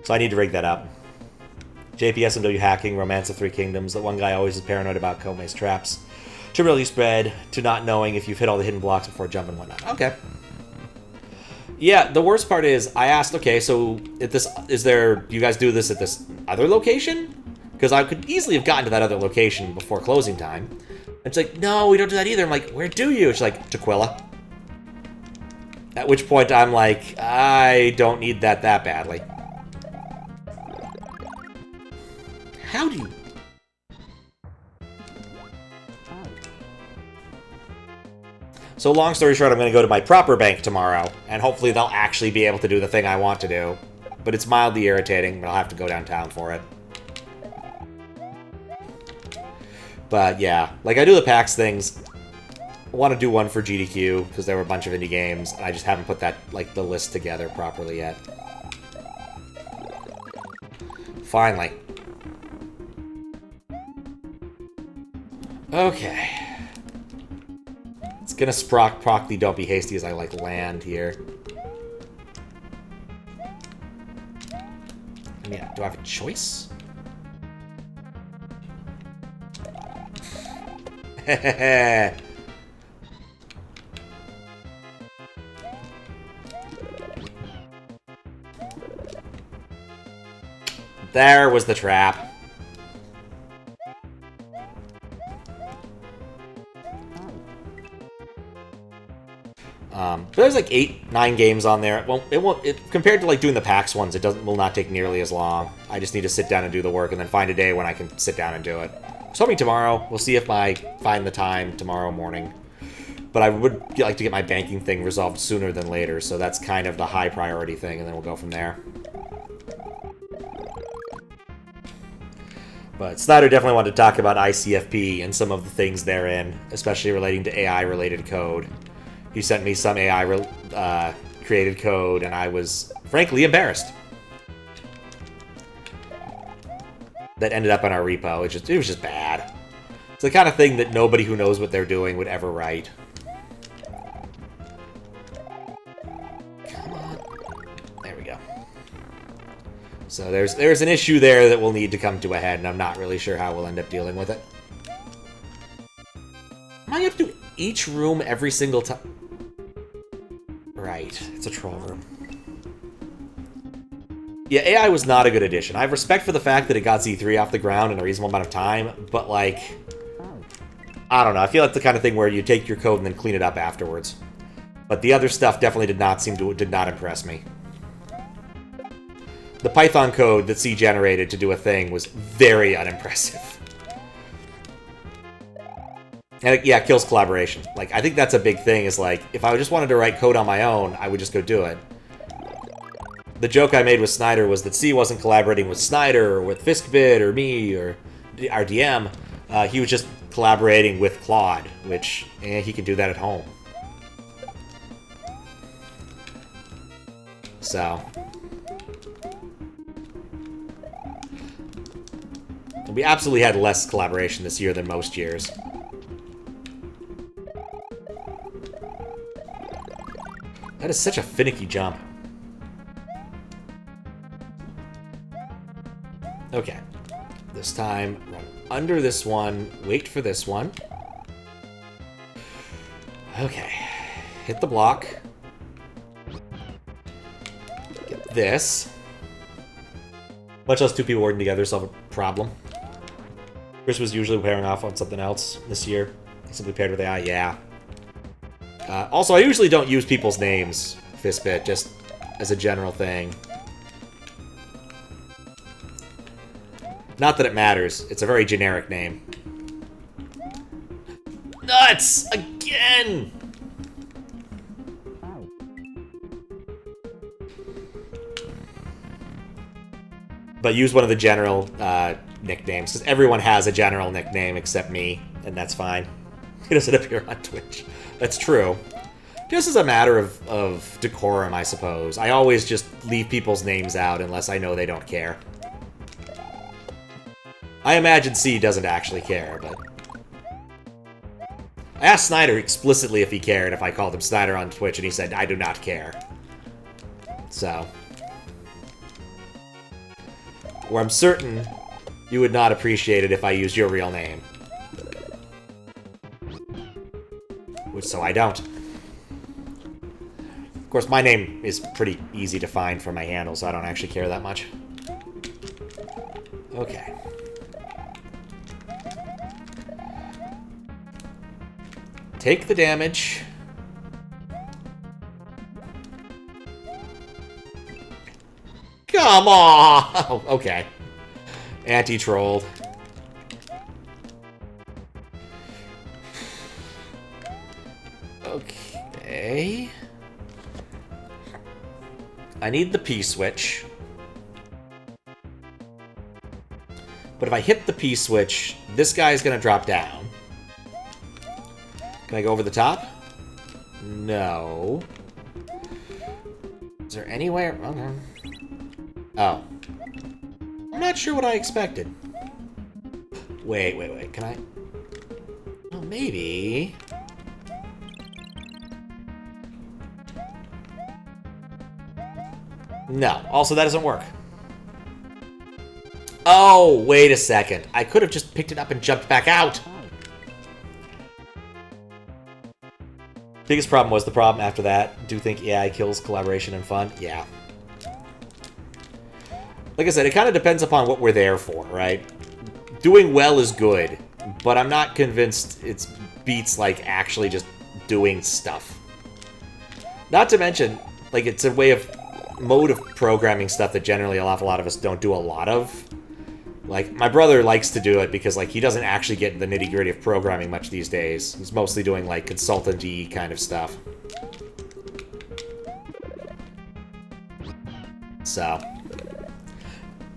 So I need to rig that up. JP SMW hacking, Romance of Three Kingdoms. The one guy always is paranoid about Kome's traps. To really spread, to not knowing if you've hit all the hidden blocks before jumping and whatnot. Okay. Yeah, the worst part is, I asked, okay, so do you guys do this at this other location? Because I could easily have gotten to that other location before closing time. And it's like, no, we don't do that either. I'm like, where do you? She's like, Tequila. At which point I'm like, I don't need that badly. How do you... So long story short, I'm going to go to my proper bank tomorrow, and hopefully they'll actually be able to do the thing I want to do. But it's mildly irritating, but I'll have to go downtown for it. But yeah, like I do the PAX things. I want to do one for GDQ, because there were a bunch of indie games, and I just haven't put that, like, the list together properly yet. Finally. Okay. It's gonna proc the don't be hasty as I, like, land here. I mean, do I have a choice? There was the trap. But there's like 8-9 games on there. Compared to like doing the PAX ones, will not take nearly as long. I just need to sit down and do the work and then find a day when I can sit down and do it. So hoping tomorrow. We'll see if I find the time tomorrow morning. But I would like to get my banking thing resolved sooner than later, so that's kind of the high priority thing, and then we'll go from there. But Snyder definitely wanted to talk about ICFP and some of the things therein, especially relating to AI-related code. He sent me some AI-created code, and I was, frankly, embarrassed. That ended up in our repo. It was just bad. It's the kind of thing that nobody who knows what they're doing would ever write. Come on. There we go. So there's an issue there that will need to come to a head, and I'm not really sure how we'll end up dealing with it. Am I going to have to do each room every single time? Or Right, it's a troll room. Yeah, AI was not a good addition. I have respect for the fact that it got Z3 off the ground in a reasonable amount of time, but, like, I don't know. I feel like the kind of thing where you take your code and then clean it up afterwards. But the other stuff definitely did not impress me. The Python code that C generated to do a thing was very unimpressive. And yeah, it kills collaboration. Like, I think that's a big thing, is like, if I just wanted to write code on my own, I would just go do it. The joke I made with Snyder was that C wasn't collaborating with Snyder, or with Fiskbit, or me, or our DM. He was just collaborating with Claude, which, he can do that at home. So. We absolutely had less collaboration this year than most years. That is such a finicky jump. Okay. This time, run under this one, wait for this one. Okay. Hit the block. Get this. Much less two people working together solve a problem. Chris was usually pairing off on something else this year. Simply paired with AI, yeah. Also, I usually don't use people's names, Fistbit, just as a general thing. Not that it matters. It's a very generic name. Nuts! Again! But use one of the general nicknames, because everyone has a general nickname except me, and that's fine. He doesn't appear on Twitch. That's true. Just as a matter of decorum, I suppose. I always just leave people's names out unless I know they don't care. I imagine C doesn't actually care, but... I asked Snyder explicitly if he cared if I called him Snyder on Twitch, and he said, I do not care. So... Where I'm certain you would not appreciate it if I used your real name. Which, so I don't. Of course, my name is pretty easy to find for my handle, so I don't actually care that much. Okay. Take the damage. Come on! Oh, okay. Anti-trolled. Okay. I need the P-switch. But if I hit the P-switch, this guy's gonna drop down. Can I go over the top? No. Is there anywhere? Okay. Oh. I'm not sure what I expected. Wait. Can I? Oh, maybe. No. Also, that doesn't work. Oh, wait a second. I could have just picked it up and jumped back out. Biggest problem was the problem after that. Do you think AI kills collaboration and fun? Yeah. Like I said, it kind of depends upon what we're there for, right? Doing well is good, but I'm not convinced it beats, like, actually just doing stuff. Not to mention, like, it's a mode of programming stuff that generally an awful lot of us don't do a lot of. Like, my brother likes to do it because, like, he doesn't actually get the nitty-gritty of programming much these days. He's mostly doing, like, consultant-y kind of stuff. So...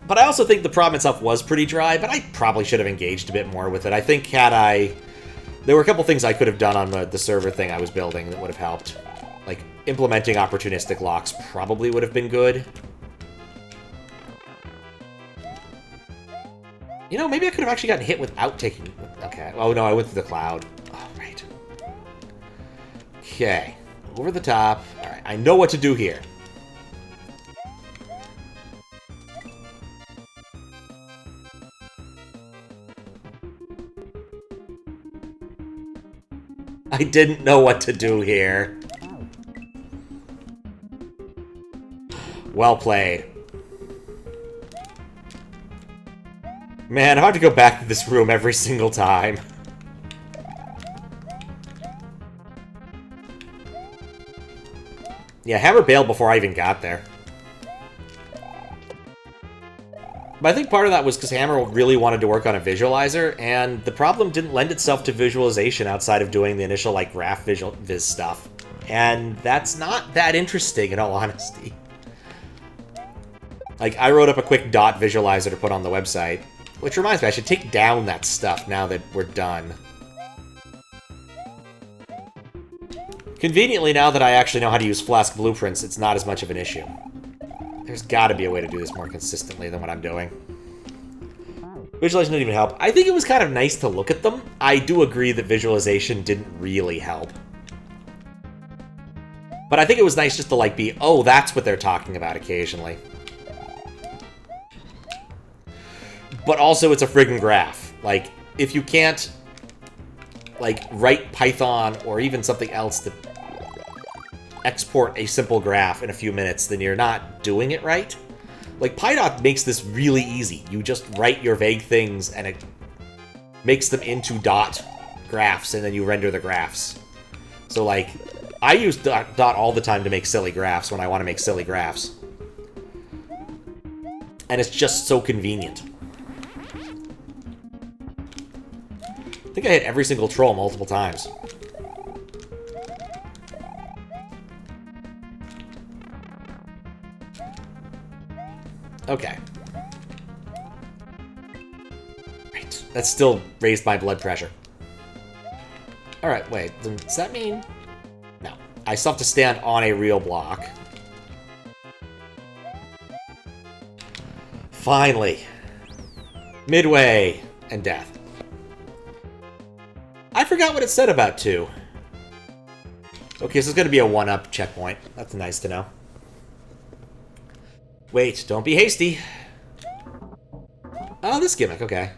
But I also think the problem itself was pretty dry, but I probably should have engaged a bit more with it. I think there were a couple things I could have done on the server thing I was building that would have helped. Like, implementing opportunistic locks probably would have been good. You know, maybe I could have actually gotten hit without taking... Okay. Oh, no, I went through the cloud. Oh, right. Okay. Over the top. All right, I know what to do here. I didn't know what to do here. Well played. Man, I have to go back to this room every single time. Yeah, Hammer bailed before I even got there. But I think part of that was because Hammer really wanted to work on a visualizer, and the problem didn't lend itself to visualization outside of doing the initial, like, graph viz stuff. And that's not that interesting, in all honesty. Like, I wrote up a quick dot visualizer to put on the website, which reminds me, I should take down that stuff now that we're done. Conveniently, now that I actually know how to use Flask blueprints, it's not as much of an issue. There's gotta be a way to do this more consistently than what I'm doing. Visualization didn't even help. I think it was kind of nice to look at them. I do agree that visualization didn't really help. But I think it was nice just to, like, be, oh, that's what they're talking about occasionally. But also, it's a friggin' graph. Like, if you can't, like, write Python or even something else to export a simple graph in a few minutes, then you're not doing it right. Like, PyDoc makes this really easy. You just write your vague things, and it makes them into dot graphs, and then you render the graphs. So, like, I use dot all the time to make silly graphs when I want to make silly graphs. And it's just so convenient. I think I hit every single troll multiple times. Okay. Right. That still raised my blood pressure. Alright, wait. Does that mean... No. I still have to stand on a real block. Finally. Midway. And death. I forgot what it said about 2. Okay, so it's going to be a 1-up checkpoint. That's nice to know. Wait, don't be hasty. Oh, this gimmick, okay.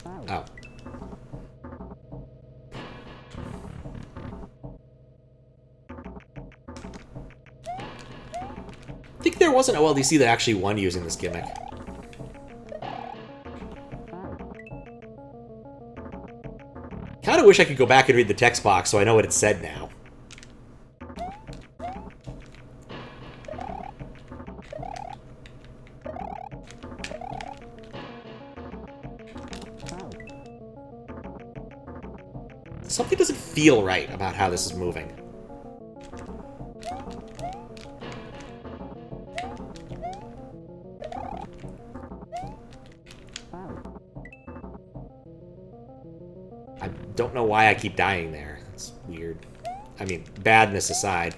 Oh. I think there was an OLDC that actually won using this gimmick. Kinda wish I could go back and read the text box so I know what it said now. Something doesn't feel right about how this is moving. I don't know why I keep dying there. It's weird. I mean, badness aside.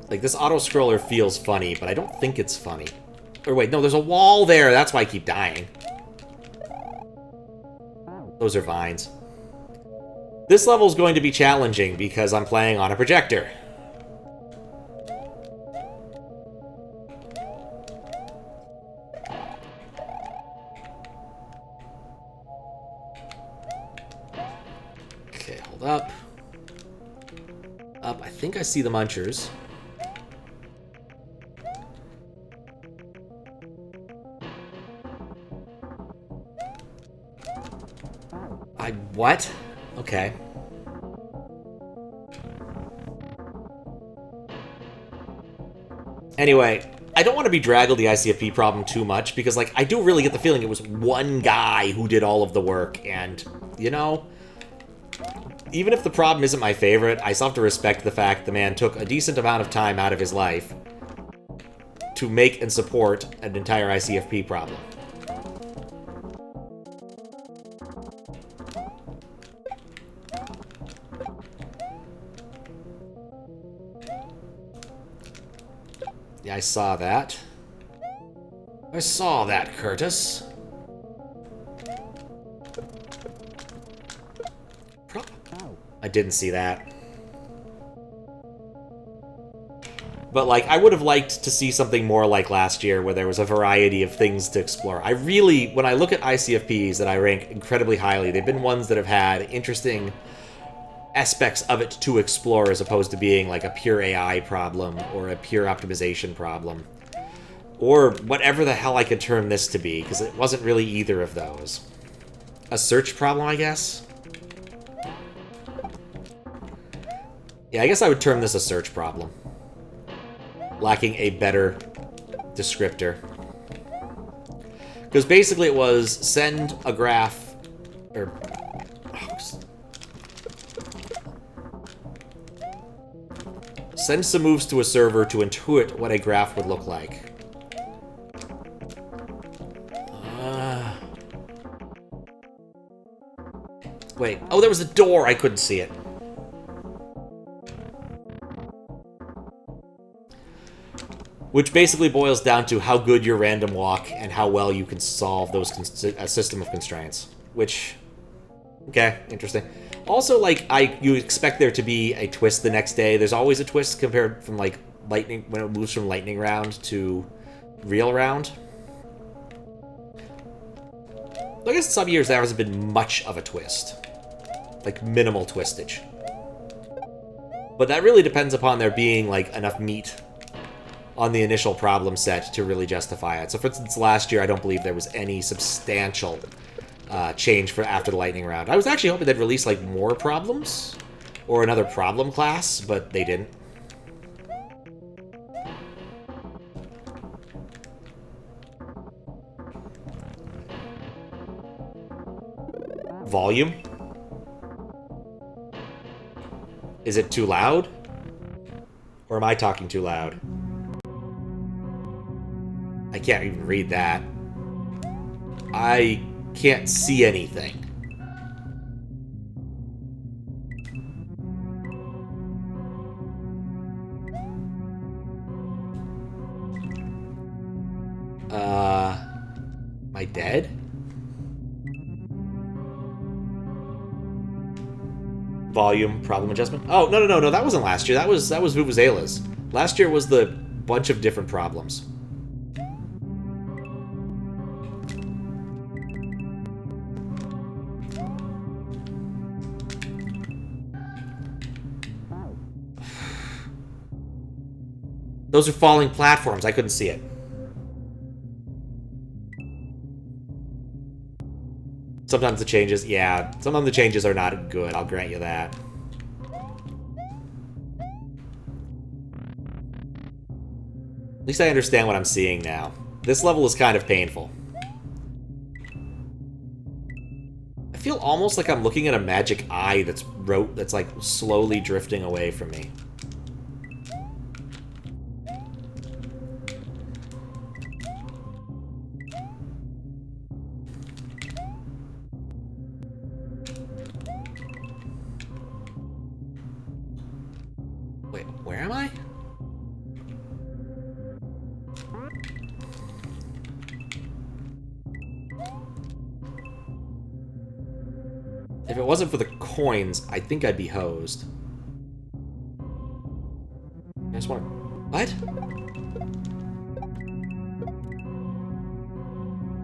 Like, this auto-scroller feels funny, but I don't think it's funny. Or wait, no, there's a wall there. That's why I keep dying. Those are vines. This level is going to be challenging because I'm playing on a projector. Okay, hold up. Up, I think I see the munchers. What? Okay. Anyway, I don't want to bedraggle the ICFP problem too much, because, like, I do really get the feeling it was one guy who did all of the work, and, you know, even if the problem isn't my favorite, I still have to respect the fact the man took a decent amount of time out of his life to make and support an entire ICFP problem. Yeah, I saw that. I saw that, Curtis. I didn't see that. But, like, I would have liked to see something more like last year, where there was a variety of things to explore. I really, when I look at ICFPs that I rank incredibly highly, they've been ones that have had interesting aspects of it to explore as opposed to being like a pure AI problem or a pure optimization problem. Or whatever the hell I could term this to be, because it wasn't really either of those. A search problem, I guess? Yeah, I guess I would term this a search problem. Lacking a better descriptor. Because basically it was send a graph, or... send some moves to a server to intuit what a graph would look like. Wait. Oh, there was a door. I couldn't see it. Which basically boils down to how good your random walk and how well you can solve those a system of constraints. Which, okay, interesting. Also, like, you expect there to be a twist the next day. There's always a twist compared from, like, lightning, when it moves from lightning round to real round. I guess in some years there hasn't been much of a twist. Like, minimal twistage. But that really depends upon there being, like, enough meat on the initial problem set to really justify it. So, for instance, last year I don't believe there was any substantial change for after the lightning round. I was actually hoping they'd release, like, more problems or another problem class, but they didn't. Volume? Is it too loud? Or am I talking too loud? I can't even read that. I can't see anything. Am I dead? Volume, problem adjustment. Oh, no, that wasn't last year. That was Vuvuzela's. Last year was the bunch of different problems. Those are falling platforms. I couldn't see it. Sometimes the changes, yeah, some of the changes are not good, I'll grant you that. At least I understand what I'm seeing now. This level is kind of painful. I feel almost like I'm looking at a magic eye that's like slowly drifting away from me. Wait, where am I? If it wasn't for the coins, I think I'd be hosed. I just want to... What?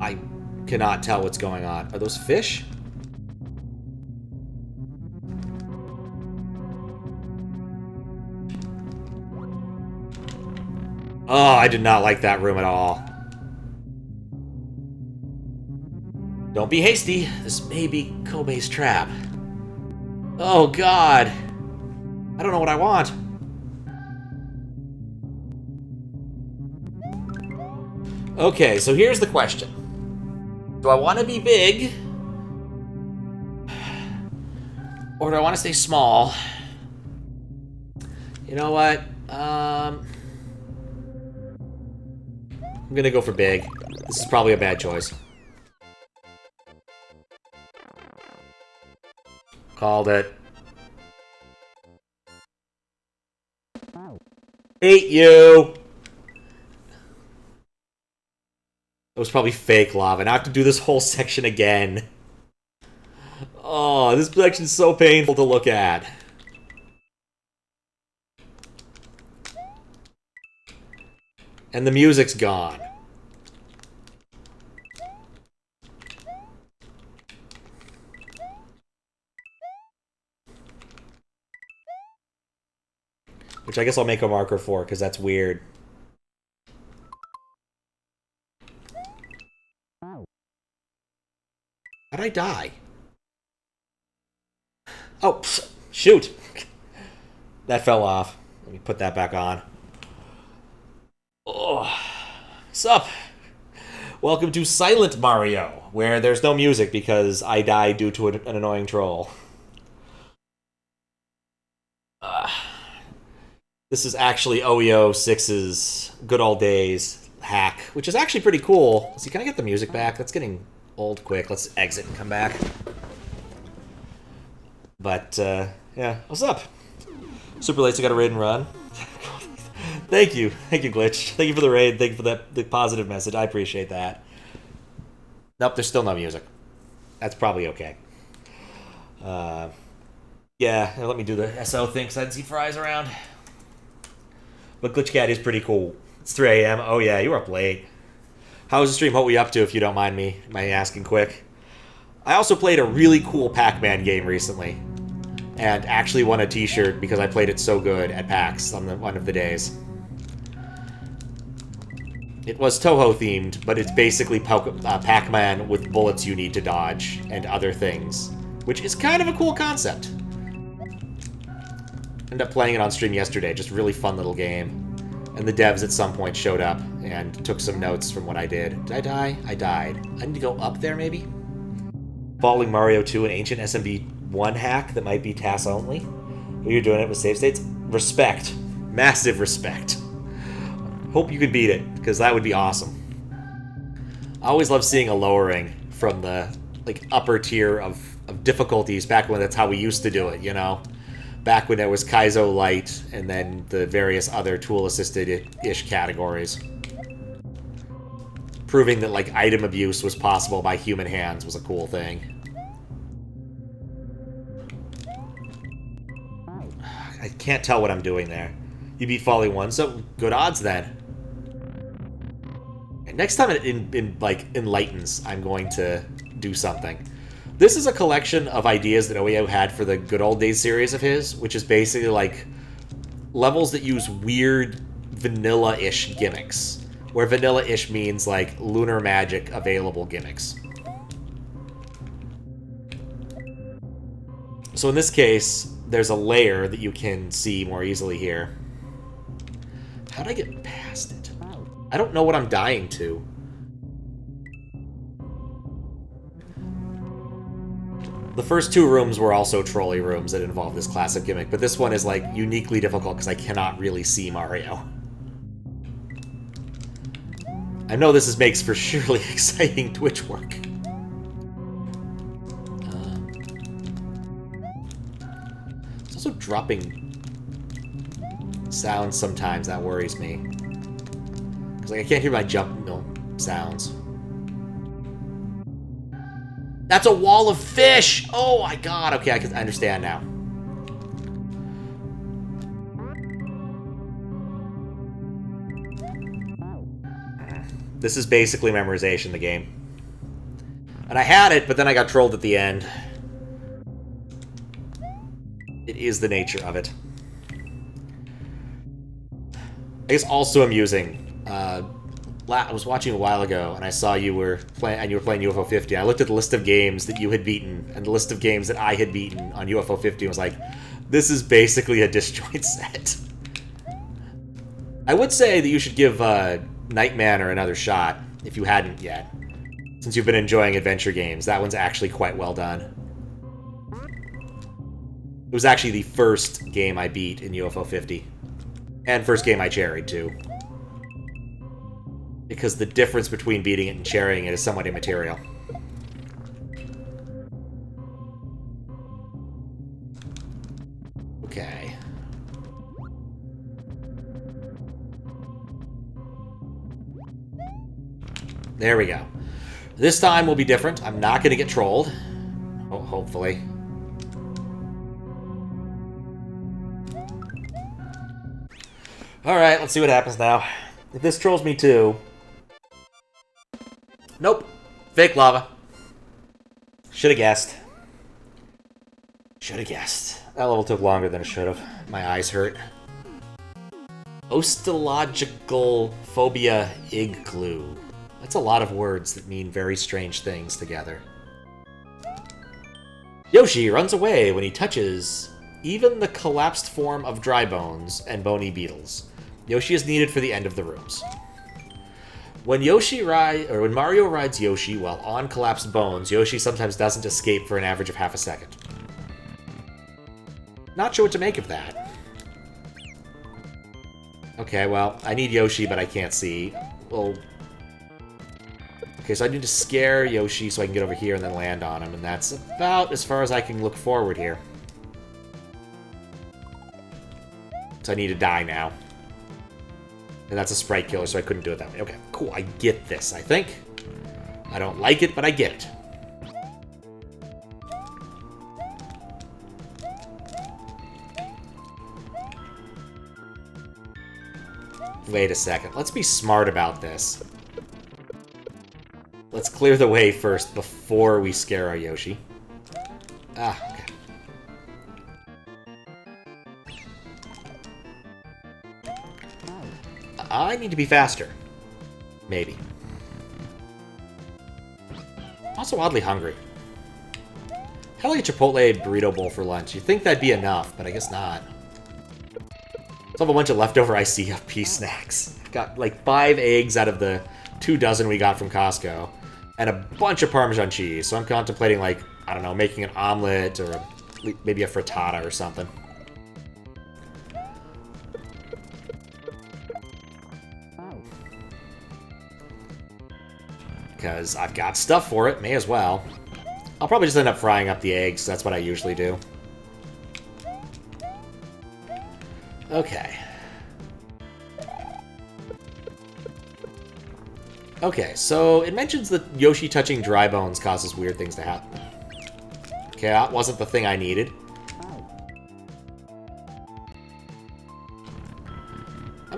I cannot tell what's going on. Are those fish? Oh, I did not like that room at all. Don't be hasty. This may be Kobe's trap. Oh, God. I don't know what I want. Okay, so here's the question. Do I want to be big? Or do I want to stay small? You know what? I'm gonna go for big. This is probably a bad choice. Called it. Hate you! It was probably fake lava, and I have to do this whole section again. Oh, this section is so painful to look at. And the music's gone. Which I guess I'll make a marker for, because that's weird. How'd I die? Oh, shoot! That fell off. Let me put that back on. Oh, sup? Welcome to Silent Mario, where there's no music because I died due to an annoying troll. This is actually OEO 6's Good Old Days hack, which is actually pretty cool. See, can I get the music back? That's getting old quick. Let's exit and come back. But, yeah. What's up? Super late, so got a raid and run. Thank you. Thank you, Glitch. Thank you for the raid. Thank you for the positive message. I appreciate that. Nope, there's still no music. That's probably okay. Yeah, let me do the SO thing because I didn't see Fries around. But Glitch Cat is pretty cool. It's 3 a.m. Oh, yeah, you were up late. How was the stream? What were you up to, if you don't mind me asking quick? I also played a really cool Pac-Man game recently. And actually won a t-shirt because I played it so good at PAX on one of the days. It was Toho-themed, but it's basically Pac-Man with bullets you need to dodge and other things. Which is kind of a cool concept. Ended up playing it on stream yesterday. Just a really fun little game. And the devs at some point showed up and took some notes from what I did. Did I die? I died. I need to go up there, maybe? Falling Mario 2, an ancient SMB1 hack that might be TAS only. You're doing it with save states? Respect. Massive respect. Hope you can beat it, because that would be awesome. I always love seeing a lowering from the upper tier of difficulties back when that's how we used to do it, you know? Back when there was Kaizo Light and then the various other tool-assisted-ish categories. Proving that, item abuse was possible by human hands was a cool thing. I can't tell what I'm doing there. You beat Folly 1, so good odds then. And next time it enlightens, I'm going to do something. This is a collection of ideas that OEO had for the Good Old Days series of his, which is basically levels that use weird vanilla-ish gimmicks. Where vanilla-ish means lunar magic available gimmicks. So in this case, there's a layer that you can see more easily here. How'd I get past it? I don't know what I'm dying to. The first two rooms were also trolley rooms that involve this classic gimmick, but this one is uniquely difficult because I cannot really see Mario. I know this makes for surely exciting Twitch work. It's also dropping sounds sometimes. That worries me. Because I can't hear my jump sounds. That's a wall of fish! Oh my god, okay, I understand now. This is basically memorization, the game. And I had it, but then I got trolled at the end. It is the nature of it. I guess also amusing. I was watching a while ago, and I saw you were playing UFO 50. I looked at the list of games that you had beaten, and the list of games that I had beaten on UFO 50, and was like, this is basically a disjoint set. I would say that you should give Nightmanor another shot, if you hadn't yet. Since you've been enjoying adventure games, that one's actually quite well done. It was actually the first game I beat in UFO 50. And first game I cherried, too. Because the difference between beating it and cherrying it is somewhat immaterial. Okay. There we go. This time will be different. I'm not going to get trolled. Oh, hopefully. Alright, let's see what happens now. If this trolls me too... Nope. Fake lava. Should've guessed. Should've guessed. That level took longer than it should've. My eyes hurt. Osteological Phobia Igloo. That's a lot of words that mean very strange things together. Yoshi runs away when he touches even the collapsed form of dry bones and bony beetles. Yoshi is needed for the end of the rooms. When Mario rides Yoshi while on collapsed bones, Yoshi sometimes doesn't escape for an average of half a second. Not sure what to make of that. Okay, well, I need Yoshi, but I can't see. Well, okay, so I need to scare Yoshi so I can get over here and then land on him, and that's about as far as I can look forward here. So I need to die now. And that's a sprite killer, so I couldn't do it that way. Okay, cool, I get this, I think. I don't like it, but I get it. Wait a second, let's be smart about this. Let's clear the way first before we scare our Yoshi. Ah, okay. I need to be faster. Maybe. Also oddly hungry. Had like a Chipotle burrito bowl for lunch. You'd think that'd be enough, but I guess not. Still have a bunch of leftover ICFP snacks. Got like 5 eggs out of the 2 dozen we got from Costco. And a bunch of Parmesan cheese. So I'm contemplating like, I don't know, making an omelet or maybe a frittata or something. Because I've got stuff for it, may as well. I'll probably just end up frying up the eggs, that's what I usually do. Okay. Okay, so it mentions that Yoshi touching dry bones causes weird things to happen. Okay, that wasn't the thing I needed.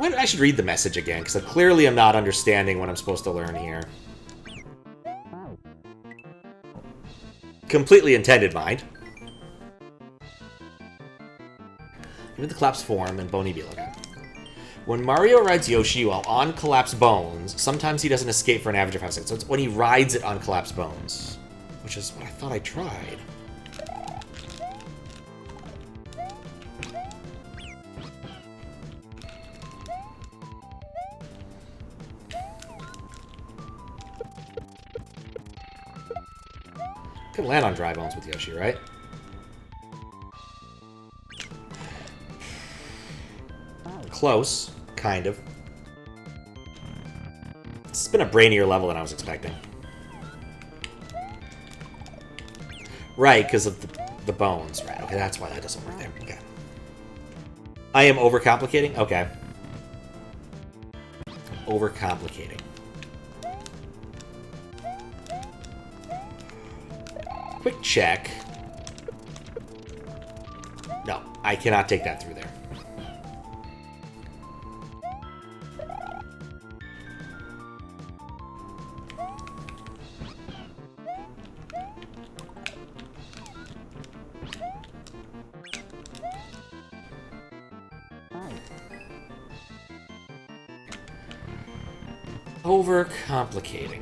I should read the message again, because I clearly am not understanding what I'm supposed to learn here. Completely intended, mind. Even the collapsed form and bony beetle. Okay. When Mario rides Yoshi while on collapsed bones, sometimes he doesn't escape for an average of 5 seconds. So it's when he rides it on collapsed bones, which is what I thought I tried. Can land on dry bones with Yoshi, right? Close, kind of. It's been a brainier level than I was expecting. Right, because of the bones. Right, okay, that's why that doesn't work there. Okay. I am overcomplicating? Okay. Overcomplicating. Quick check. No, I cannot take that through there. Overcomplicating.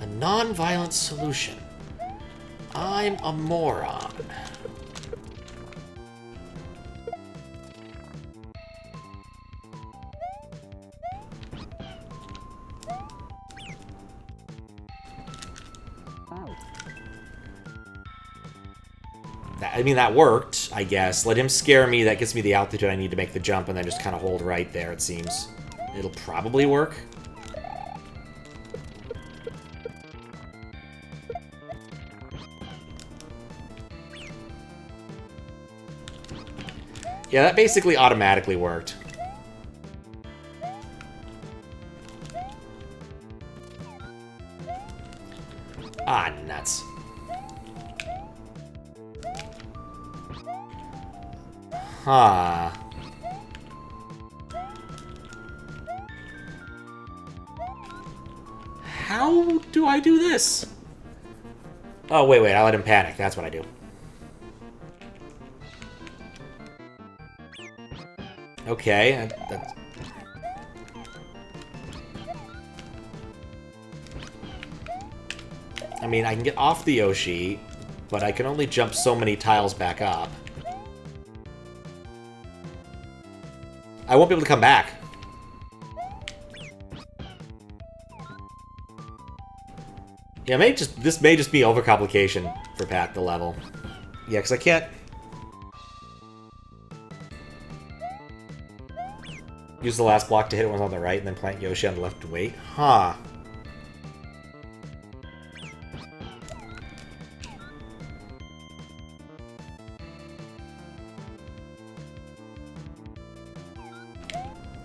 A non-violent solution. I'm a moron. I mean, that worked, I guess. Let him scare me, that gets me the altitude I need to make the jump, and then just kind of hold right there, it seems. It'll probably work. Yeah, that basically automatically worked. Ah, nuts. Huh. How do I do this? Oh, wait, I let him panic. That's what I do. Okay. I mean, I can get off the Yoshi, but I can only jump so many tiles back up. I won't be able to come back. Yeah, this may just be overcomplication for Pat, the level. Yeah, because I can't... use the last block to hit one on the right and then plant Yoshi on the left to wait. Huh.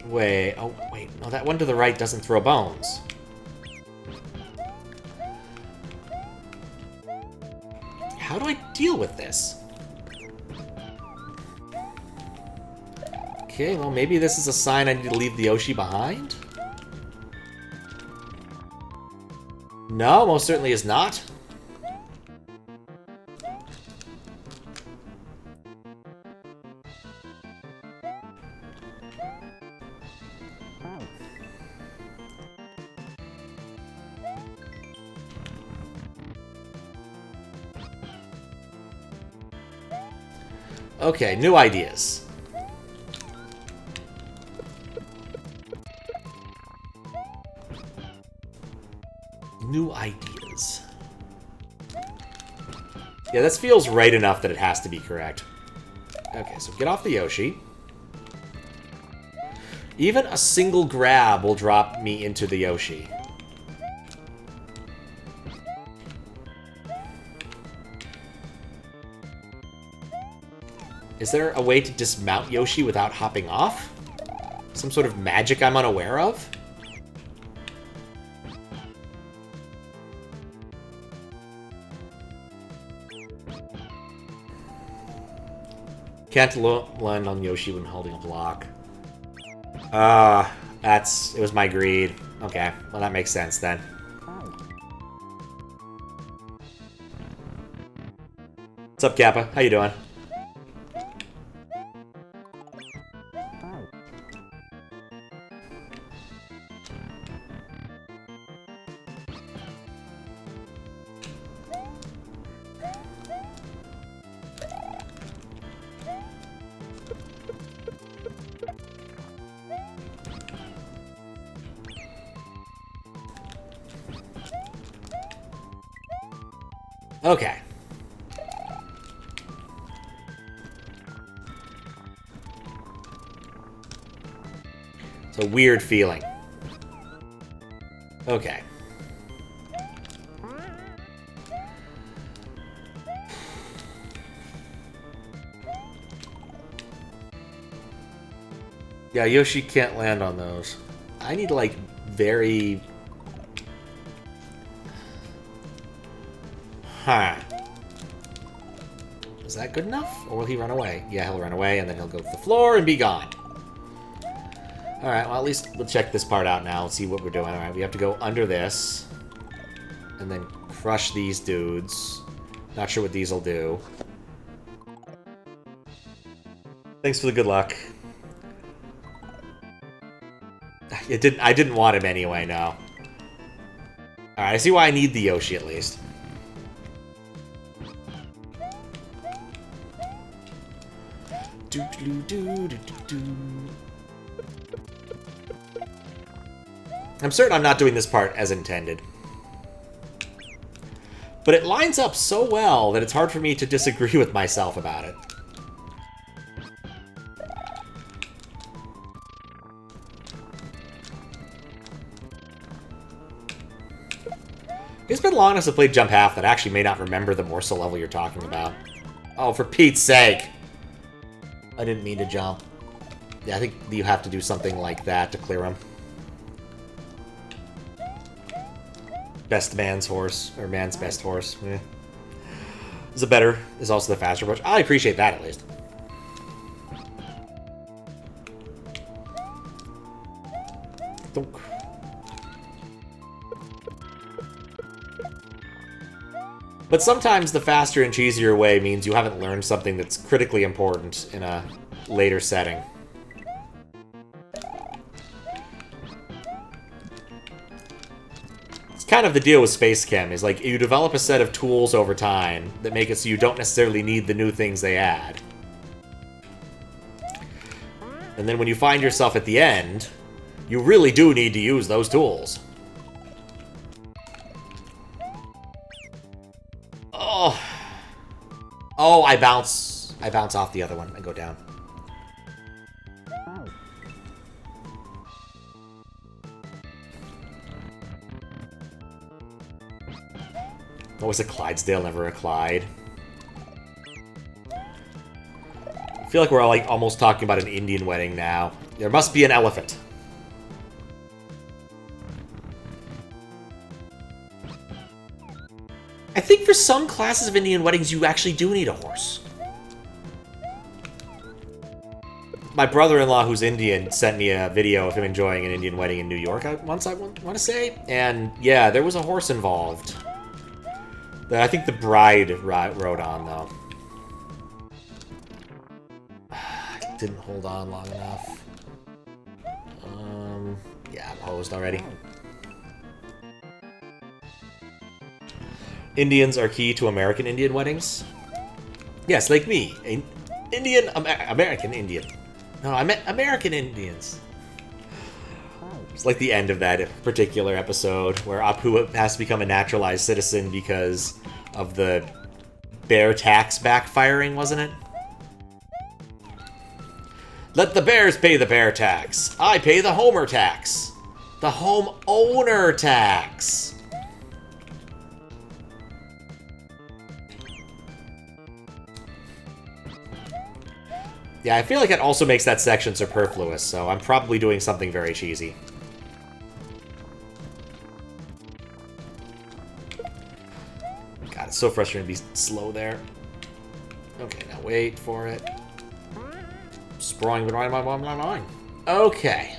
Wait, oh, wait, no, that one to the right doesn't throw bones. How do I deal with this? Okay, well, maybe this is a sign I need to leave the Yoshi behind? No, most certainly is not. Okay, new ideas. New ideas. Yeah, this feels right enough that it has to be correct. Okay, so get off the Yoshi. Even a single grab will drop me into the Yoshi. Is there a way to dismount Yoshi without hopping off? Some sort of magic I'm unaware of? Can't land on Yoshi when holding a block. It was my greed. Okay, well that makes sense then. What's up, Kappa? How you doing? Okay. It's a weird feeling. Okay. Yeah, Yoshi can't land on those. I need, like, very... Huh. Is that good enough? Or will he run away? Yeah, he'll run away, and then he'll go to the floor and be gone. Alright, well, at least we'll check this part out now and see what we're doing. Alright, we have to go under this. And then crush these dudes. Not sure what these will do. Thanks for the good luck. I didn't want him anyway, no. Alright, I see why I need the Yoshi at least. I'm certain I'm not doing this part as intended. But it lines up so well that it's hard for me to disagree with myself about it. It's been long enough to play Jump Half that I actually may not remember the morsel level you're talking about. Oh, for Pete's sake! I didn't mean to jump. Yeah, I think you have to do something like that to clear him. Best man's horse, or man's best horse. Eh. Is also the faster approach. I appreciate that, at least. Thunk. But sometimes the faster and cheesier way means you haven't learned something that's critically important in a later setting. kind of the deal with Space Chem, is like you develop a set of tools over time that make it so you don't necessarily need the new things they add. And then when you find yourself at the end, you really do need to use those tools. Oh. Oh, I bounce off the other one and go down. What was a Clydesdale, never a Clyde? I feel like we're all, like, almost talking about an Indian wedding now. There must be an elephant. I think for some classes of Indian weddings, you actually do need a horse. My brother-in-law, who's Indian, sent me a video of him enjoying an Indian wedding in New York once, I want to say. And, yeah, there was a horse involved. That I think the bride rode on, though. Didn't hold on long enough. Yeah, I'm hosed already. Indians are key to American Indian weddings? Yes, like me. American Indian. No, I meant American Indians. It's like the end of that particular episode where Apu has to become a naturalized citizen because of the bear tax backfiring, wasn't it? Let the bears pay the bear tax. I pay the homer tax. The homeowner tax. Yeah, I feel like it also makes that section superfluous, so I'm probably doing something very cheesy. God, it's so frustrating to be slow there. Okay, now wait for it. Sprawling right in my mind. Okay.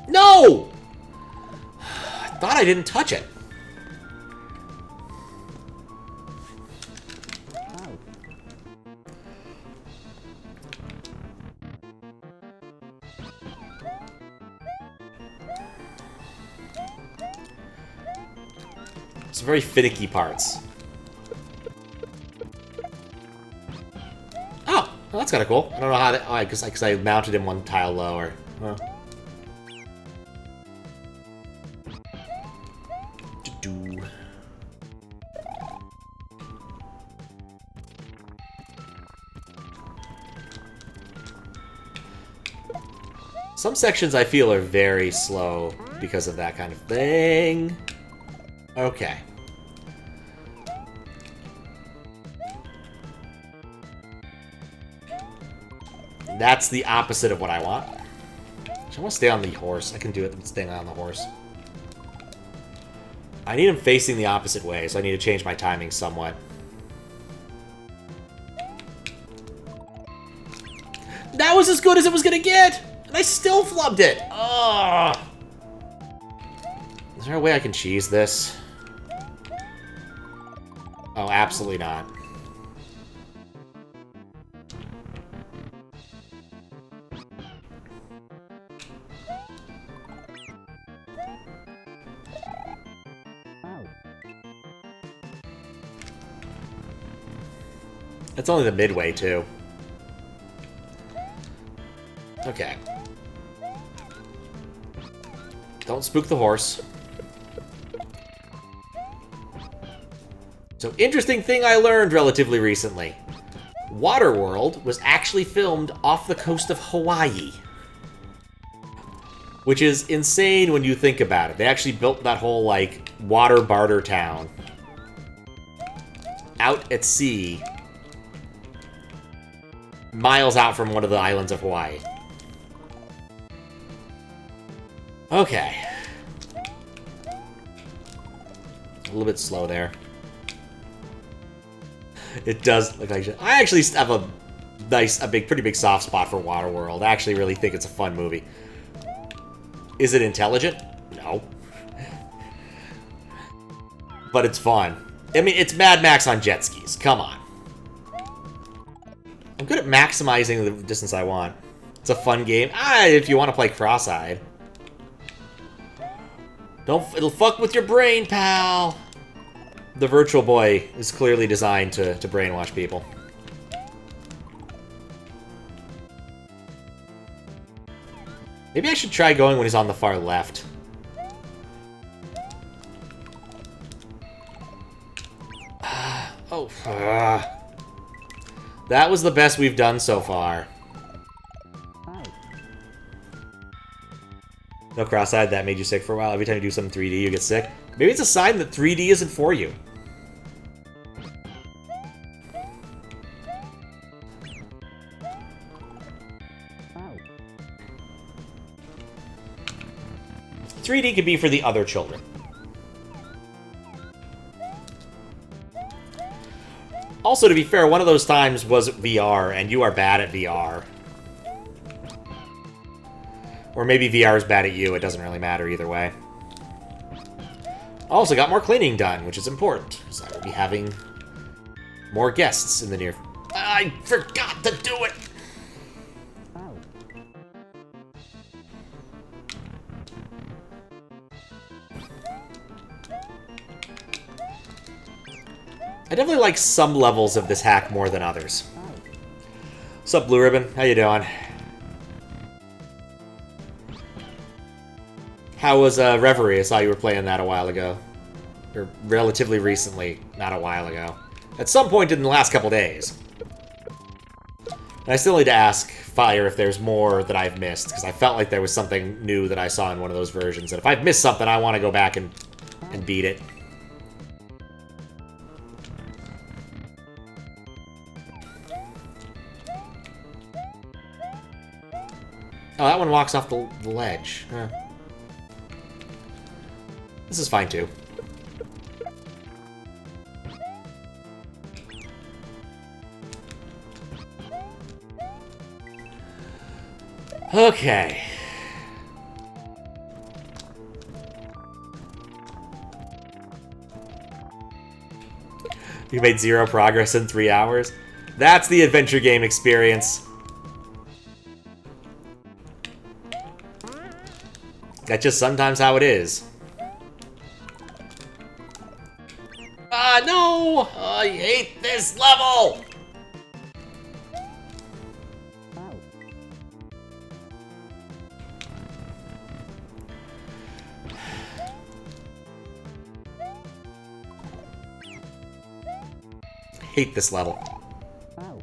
No! I thought I didn't touch it. Some very finicky parts. Oh, well, that's kind of cool. I don't know how that... Oh, because I mounted him one tile lower. Huh. Some sections I feel are very slow because of that kind of thing. Okay. That's the opposite of what I want. I want to stay on the horse. I can do it staying on the horse. I need him facing the opposite way, so I need to change my timing somewhat. That was as good as it was going to get! And I still flubbed it! Ugh. Is there a way I can cheese this? Oh, absolutely not. It's only the midway, too. Okay. Don't spook the horse. So, interesting thing I learned relatively recently. Waterworld was actually filmed off the coast of Hawaii. Which is insane when you think about it. They actually built that whole, like, water barter town out at sea, miles out from one of the islands of Hawaii. Okay. A little bit slow there. It does look like... I actually have a pretty big soft spot for Waterworld. I actually really think it's a fun movie. Is it intelligent? No. But it's fun. I mean, it's Mad Max on jet skis. Come on. I'm good at maximizing the distance I want. It's a fun game. If you want to play cross-eyed. It'll fuck with your brain, pal! The Virtual Boy is clearly designed to brainwash people. Maybe I should try going when he's on the far left. That was the best we've done so far. No, cross-eyed, that made you sick for a while. Every time you do something 3D, you get sick. Maybe it's a sign that 3D isn't for you. Ow. 3D could be for the other children. Also, to be fair, one of those times was VR, and you are bad at VR. Or maybe VR is bad at you, it doesn't really matter either way. Also got more cleaning done, which is important, because I will be having more guests in the near... I forgot to do it! Ow. I definitely like some levels of this hack more than others. What's up, Blue Ribbon? How you doing? How was Reverie? I saw you were playing that a while ago. Or relatively recently, not a while ago. At some point in the last couple days. And I still need to ask Fire if there's more that I've missed, because I felt like there was something new that I saw in one of those versions. And if I've missed something, I want to go back and beat it. Oh, that one walks off the ledge. Huh. This is fine, too. Okay. You made 0 progress in 3 hours? That's the adventure game experience. That's just sometimes how it is. Ah, no! I hate this level! Ow. Hate this level. Ow.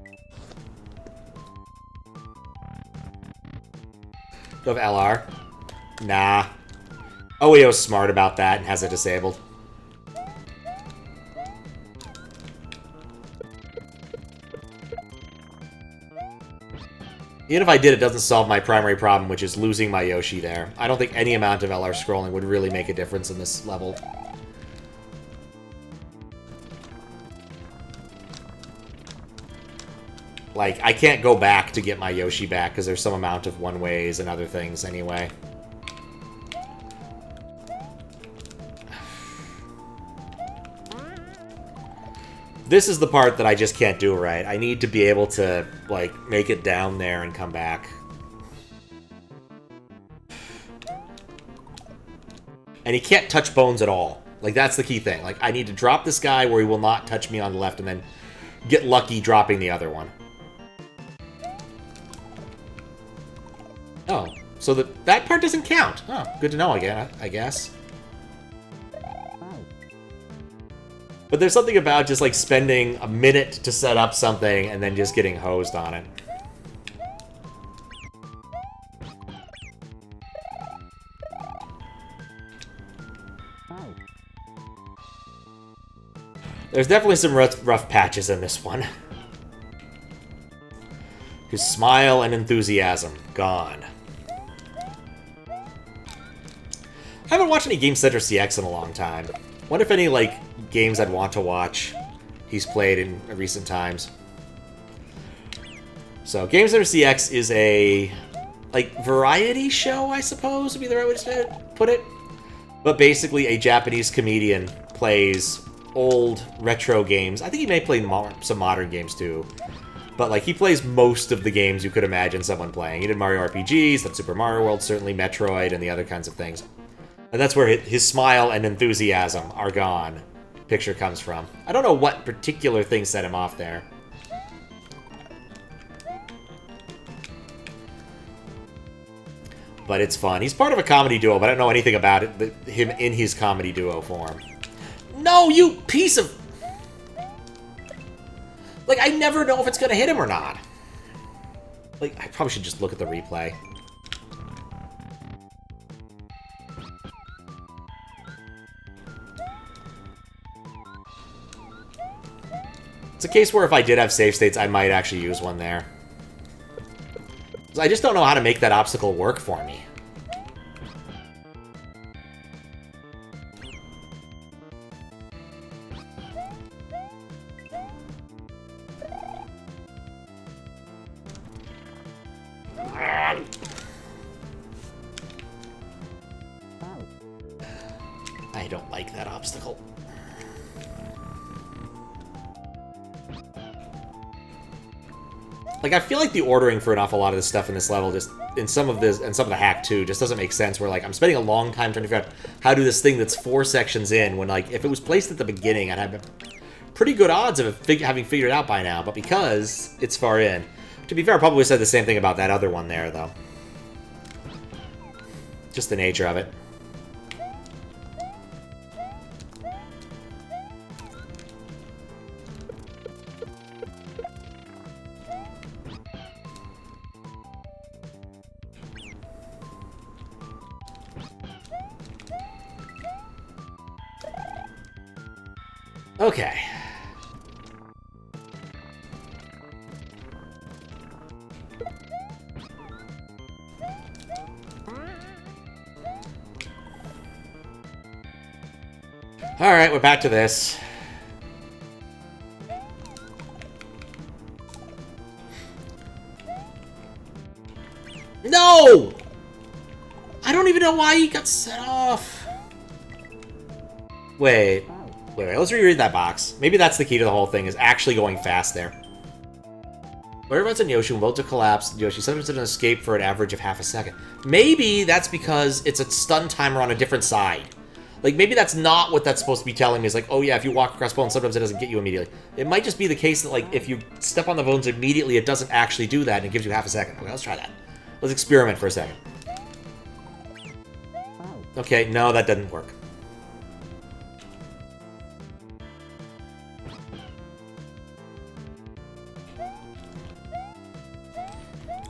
Do you have LR? Nah. OEO's smart about that and has it disabled. Even if I did, it doesn't solve my primary problem, which is losing my Yoshi there. I don't think any amount of LR scrolling would really make a difference in this level. Like, I can't go back to get my Yoshi back, because there's some amount of one-ways and other things anyway. This is the part that I just can't do right. I need to be able to, like, make it down there and come back. And he can't touch bones at all. Like, that's the key thing. Like, I need to drop this guy where he will not touch me on the left and then get lucky dropping the other one. Oh, so that part doesn't count. Oh, good to know again, I guess. But there's something about just, like, spending a minute to set up something and then just getting hosed on it. Ow. There's definitely some rough patches in this one. His smile and enthusiasm, gone. I haven't watched any Game Center CX in a long time. Wonder if any, like, games I'd want to watch he's played in recent times. So, Game Center CX is a, like, variety show, I suppose would be the right way to put it. But basically, a Japanese comedian plays old retro games. I think he may play some modern games, too. But, like, he plays most of the games you could imagine someone playing. He did Mario RPGs, then Super Mario World, certainly Metroid, and the other kinds of things. And that's where his smile and enthusiasm are gone. Picture comes from. I don't know what particular thing set him off there. But it's fun. He's part of a comedy duo, but I don't know anything about it, him in his comedy duo form. No, you piece of... Like, I never know if it's gonna hit him or not. Like, I probably should just look at the replay. It's a case where if I did have save states, I might actually use one there. I just don't know how to make that obstacle work for me. I don't like that obstacle. Like, I feel like the ordering for an awful lot of this stuff in this level, just in some of this, and some of the hack too, just doesn't make sense. Where, like, I'm spending a long time trying to figure out how to do this thing that's 4 sections in, when, like, if it was placed at the beginning, I'd have pretty good odds of having figured it out by now. But because it's far in, to be fair, I probably said the same thing about that other one there, though. Just the nature of it. Okay. Alright, we're back to this. No! I don't even know why he got set off. Wait, let's reread that box. Maybe that's the key to the whole thing, is actually going fast there. Whereabouts in Yoshi, when about to collapse, Yoshi sometimes doesn't escape for an average of half a second. Maybe that's because it's a stun timer on a different side. Like, maybe that's not what that's supposed to be telling me. It's like, oh yeah, if you walk across bones, sometimes it doesn't get you immediately. It might just be the case that, like, if you step on the bones immediately, it doesn't actually do that, and it gives you half a second. Okay, let's try that. Let's experiment for a second. Okay, no, that didn't work.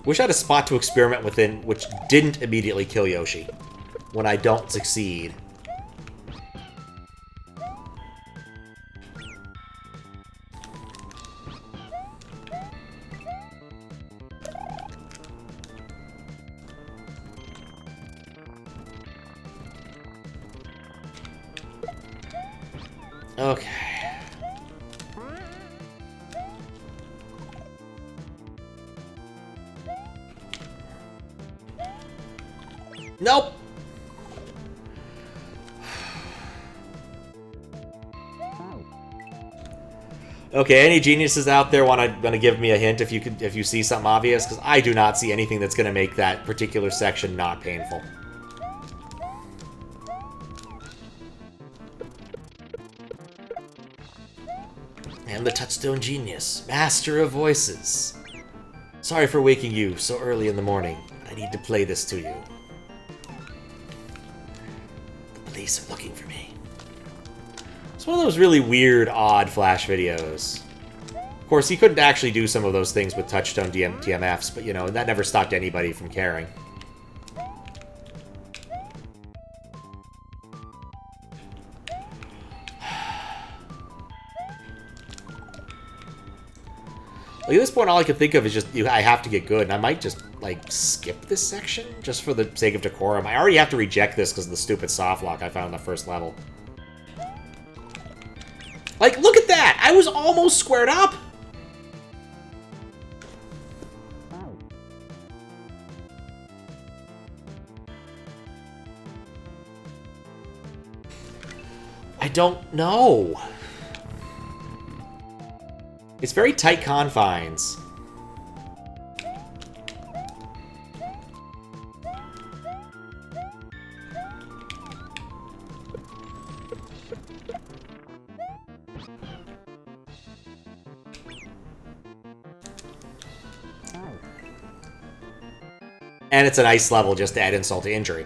Wish I had a spot to experiment within which didn't immediately kill Yoshi when I don't succeed. Okay. Nope. Okay, any geniuses out there want to give me a hint if you see something obvious? Because I do not see anything that's going to make that particular section not painful. I am the Touchstone Genius, master of voices. Sorry for waking you so early in the morning. I need to play this to you. The police are looking for me. It's one of those really weird, odd Flash videos. Of course, he couldn't actually do some of those things with Touchstone DMFs, but, you know, that never stopped anybody from caring. Like, at this point, all I can think of is just, I have to get good, and I might just, like, skip this section, just for the sake of decorum. I already have to reject this because of the stupid soft lock I found in the first level. Like, look at that! I was almost squared up! I don't know. It's very tight confines. Ow. And it's an ice level just to add insult to injury.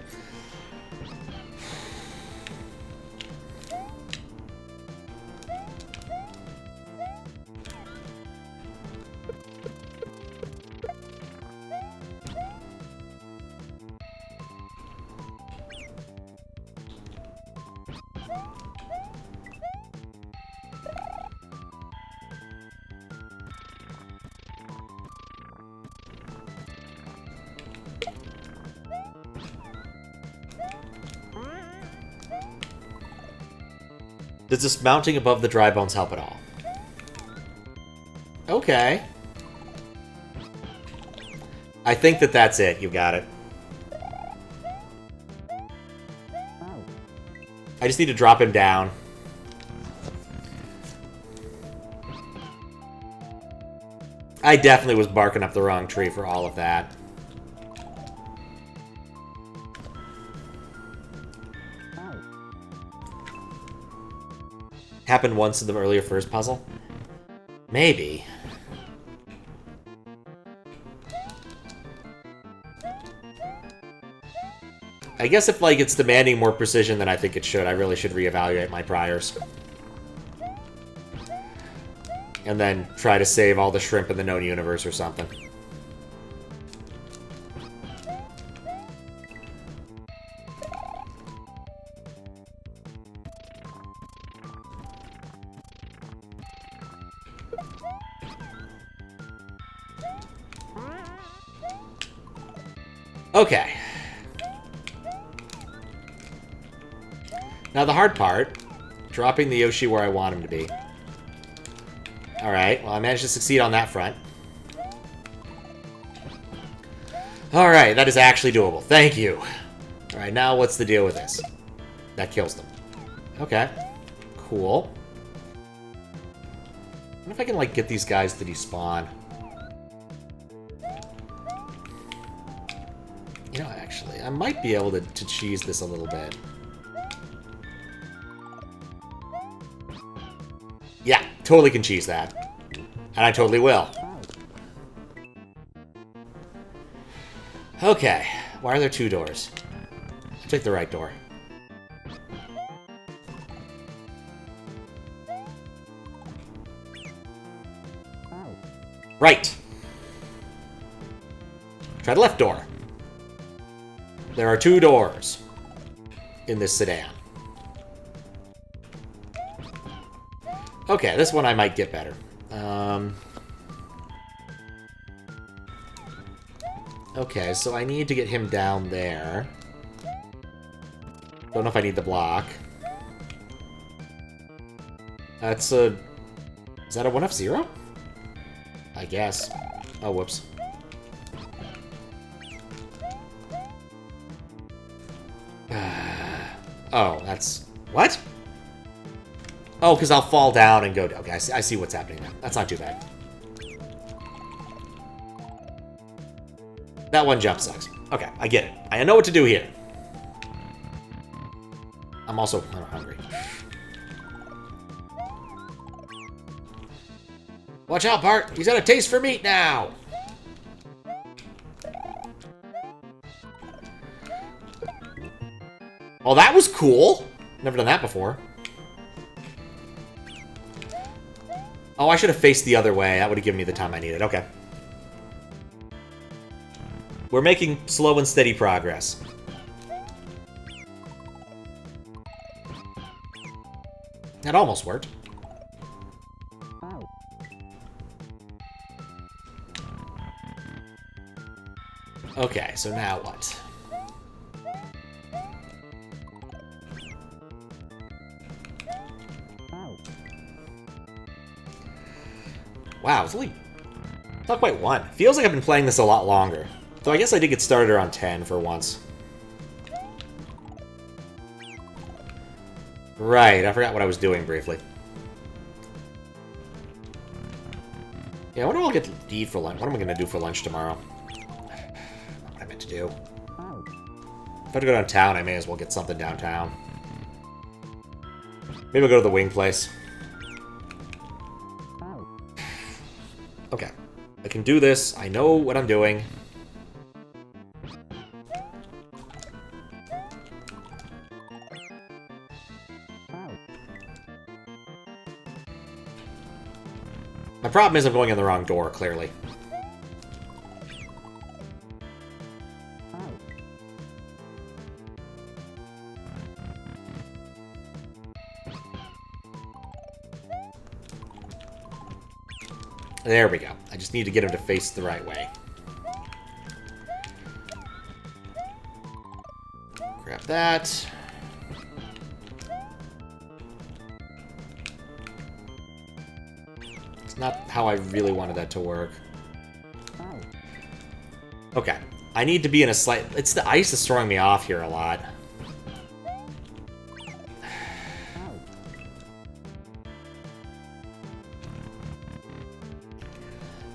Does this mounting above the dry bones help at all? Okay. I think that that's it. You got it. Ow. I just need to drop him down. I definitely was barking up the wrong tree for all of that. Ow. Happened once in the earlier first puzzle? Maybe. I guess if, like, it's demanding more precision than I think it should, I really should reevaluate my priors. And then try to save all the shrimp in the known universe or something. Okay. Now the hard part, dropping the Yoshi where I want him to be. Alright, well I managed to succeed on that front. Alright, that is actually doable. Thank you. Alright, now what's the deal with this? That kills them. Okay. Cool. I wonder if I can, like, get these guys to despawn. You know, actually, I might be able to cheese this a little bit. Yeah, totally can cheese that. And I totally will. Okay, why are there two doors? I'll take the right door. Ow. Right. Try the left door. There are two doors in this sedan. Okay, this one I might get better. Okay, so I need to get him down there. Don't know if I need the block. That's a... Is that a 1F0? I guess. Oh, whoops. Oh, that's... What? Oh, because I'll fall down and go... Okay, I see what's happening now. That's not too bad. That one jump sucks. Okay, I get it. I know what to do here. I'm also hungry. Watch out, Bart. He's got a taste for meat now. Oh, that was cool. Never done that before. Oh, I should have faced the other way. That would have given me the time I needed. Okay. We're making slow and steady progress. That almost worked. Ow. Okay, so now what? Ow. Wow, it's only not quite 1. Feels like I've been playing this a lot longer. Though I guess I did get started around 10 for once. Right, I forgot what I was doing briefly. Yeah, what do I get to eat for lunch? What am I going to do for lunch tomorrow? Not what I meant to do. Ow. If I have to go downtown, I may as well get something downtown. Maybe we'll go to the wing place. Out. Okay. I can do this. I know what I'm doing. Out. My problem is I'm going in the wrong door, clearly. Out. There we go. I just need to get him to face the right way. Grab that. It's not how I really wanted that to work. Out. Okay. I need to be in a slight... It's the ice that's throwing me off here a lot. Out.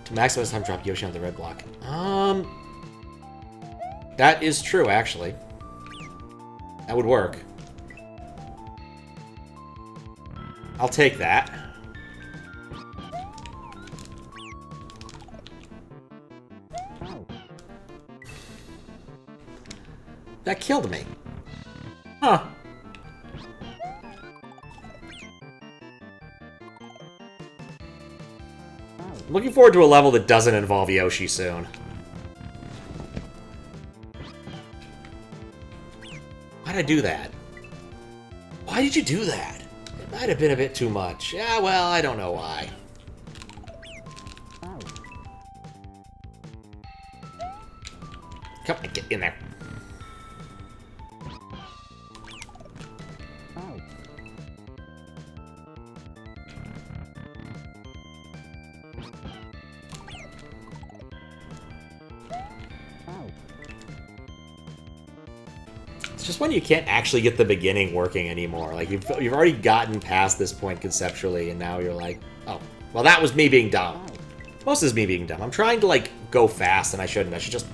To maximize time, drop Yoshi on the red block. That is true, actually. That would work. I'll take that. Out. That killed me. Huh. Out. I'm looking forward to a level that doesn't involve Yoshi soon. Why'd I do that? Why did you do that? It might have been a bit too much. Yeah, well, I don't know why. Out. Come on, get in there. Out. Out. It's just when you can't actually get the beginning working anymore. Like, you've already gotten past this point conceptually, and now you're like, oh, well, that was me being dumb. Out. Most is me being dumb. I'm trying to, like, go fast, and I shouldn't. I should just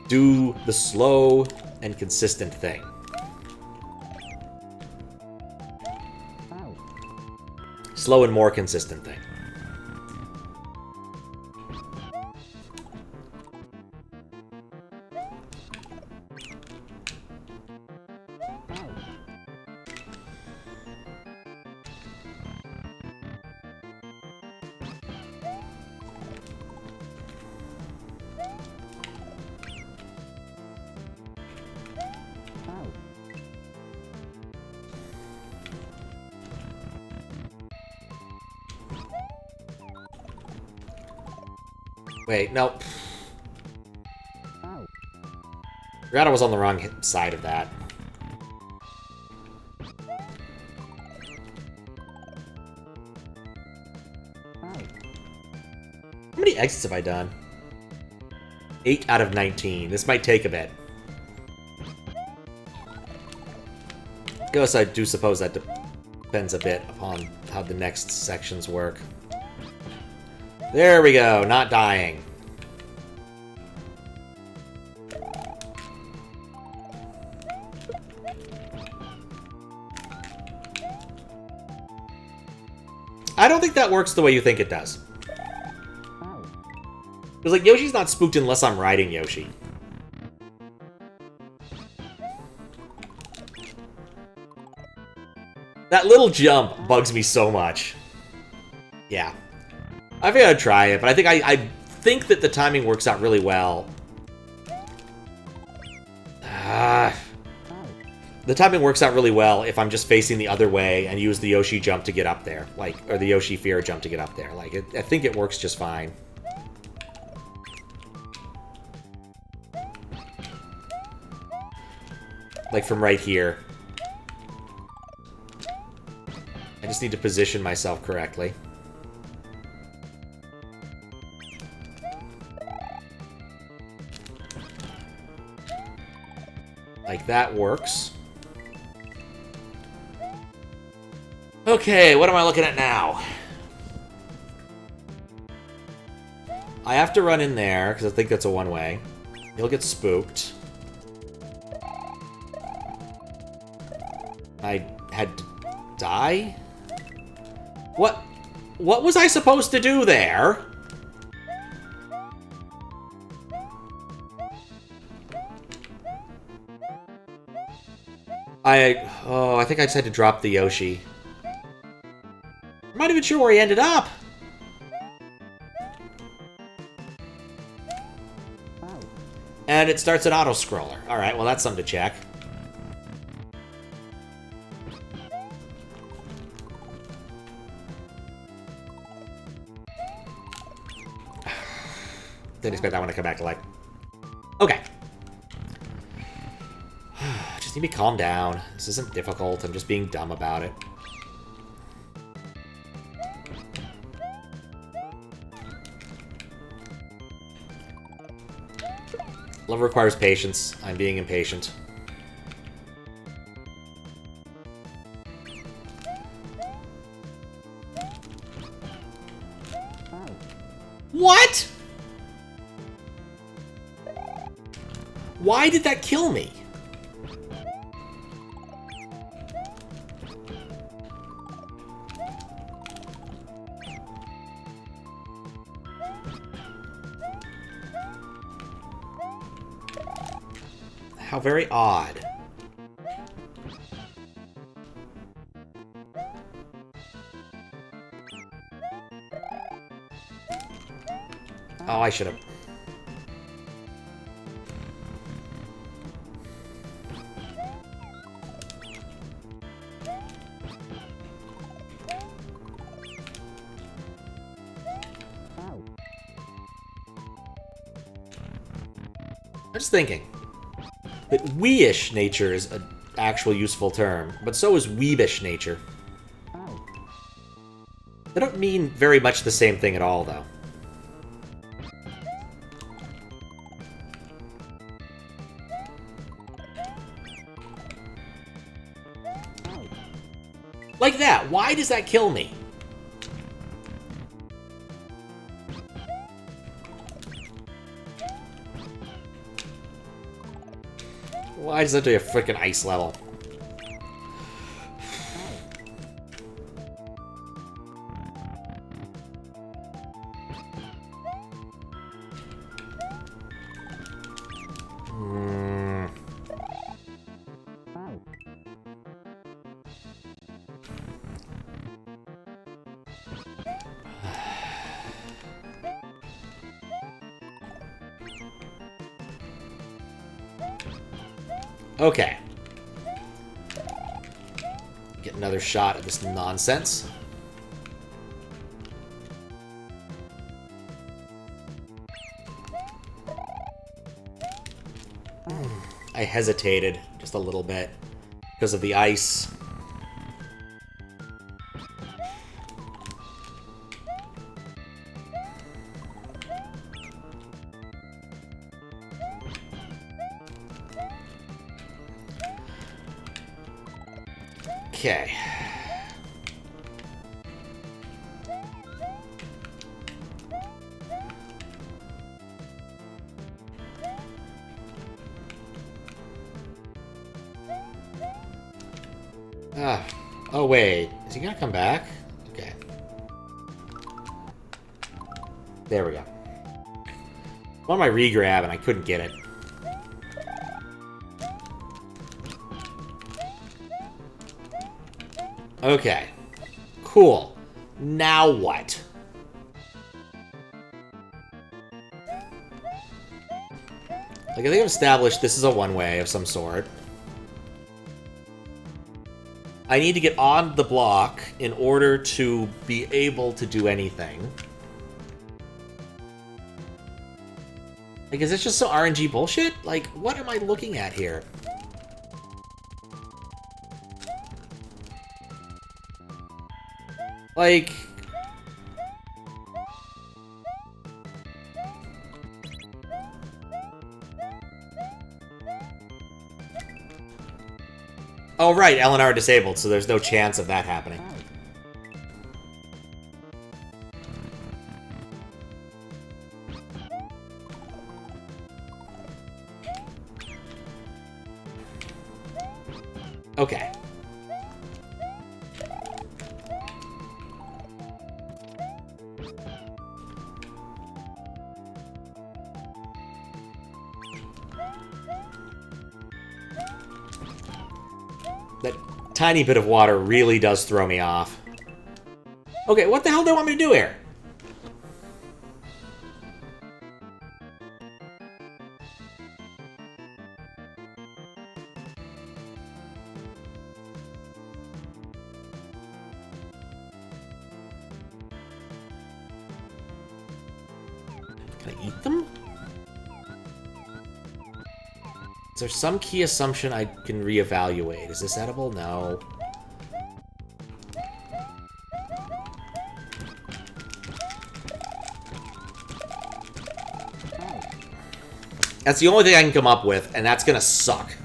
do the slow and consistent thing. Out. Slow and more consistent thing. Out. Out. Wait, no. Out. Forgot I was on the wrong side of that. Out. How many exits have I done? 8 out of 19. This might take a bit. Guess I do suppose that depends a bit upon how the next sections work. There we go, not dying. I don't think that works the way you think it does. Out. Because, like, Yoshi's not spooked unless I'm riding Yoshi. That little jump bugs me so much. Yeah. I think I'd try it, but I think that the timing works out really well. Out. The timing works out really well if I'm just facing the other way and use the Yoshi jump to get up there. Like, or the Yoshi fear jump to get up there. Like, I think it works just fine. Like, from right here. I just need to position myself correctly. Like, that works. Okay, what am I looking at now? I have to run in there, because I think that's a one-way. He'll get spooked. I had to Die? What was I supposed to do there? I think I just had to drop the Yoshi. I'm not even sure where he ended up. And it starts an auto-scroller. Alright, well that's something to check. Didn't expect that one to come back to life. Okay. Just need me to calm down. This isn't difficult. I'm just being dumb about it. Love requires patience. I'm being impatient. What? Why did that kill me? How very odd. Oh, I should have. I'm just thinking that wee-ish nature is an actual useful term, but so is weebish nature. They don't mean very much the same thing at all, though. Like that. Why does that kill me? Why does that do a freaking ice level? Okay. Get another shot at this nonsense. I hesitated just a little bit because of the ice. Okay. Oh wait, is he gonna come back? Okay. There we go. One my regrab and I couldn't get it. Okay. Cool. Now what? Like, I think I've established this is a one-way of some sort. I need to get on the block in order to be able to do anything. Like, is this just some RNG bullshit? Like, what am I looking at here? Like... Oh, right, LNR disabled, so there's no chance of that happening. Okay. That tiny bit of water really does throw me off. Okay, what the hell do they want me to do here? Can I eat them? Is there some key assumption I can reevaluate? Is this edible? No. That's the only thing I can come up with, and that's gonna suck.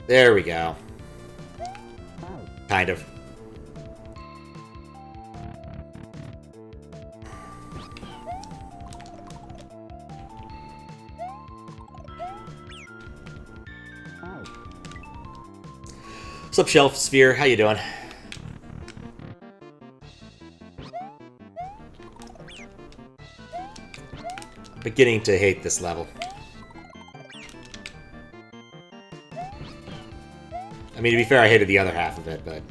There we go. Kind of. What's up, Shelf Sphere? How you doing? Beginning to hate this level. I mean, to be fair, I hated the other half of it, but...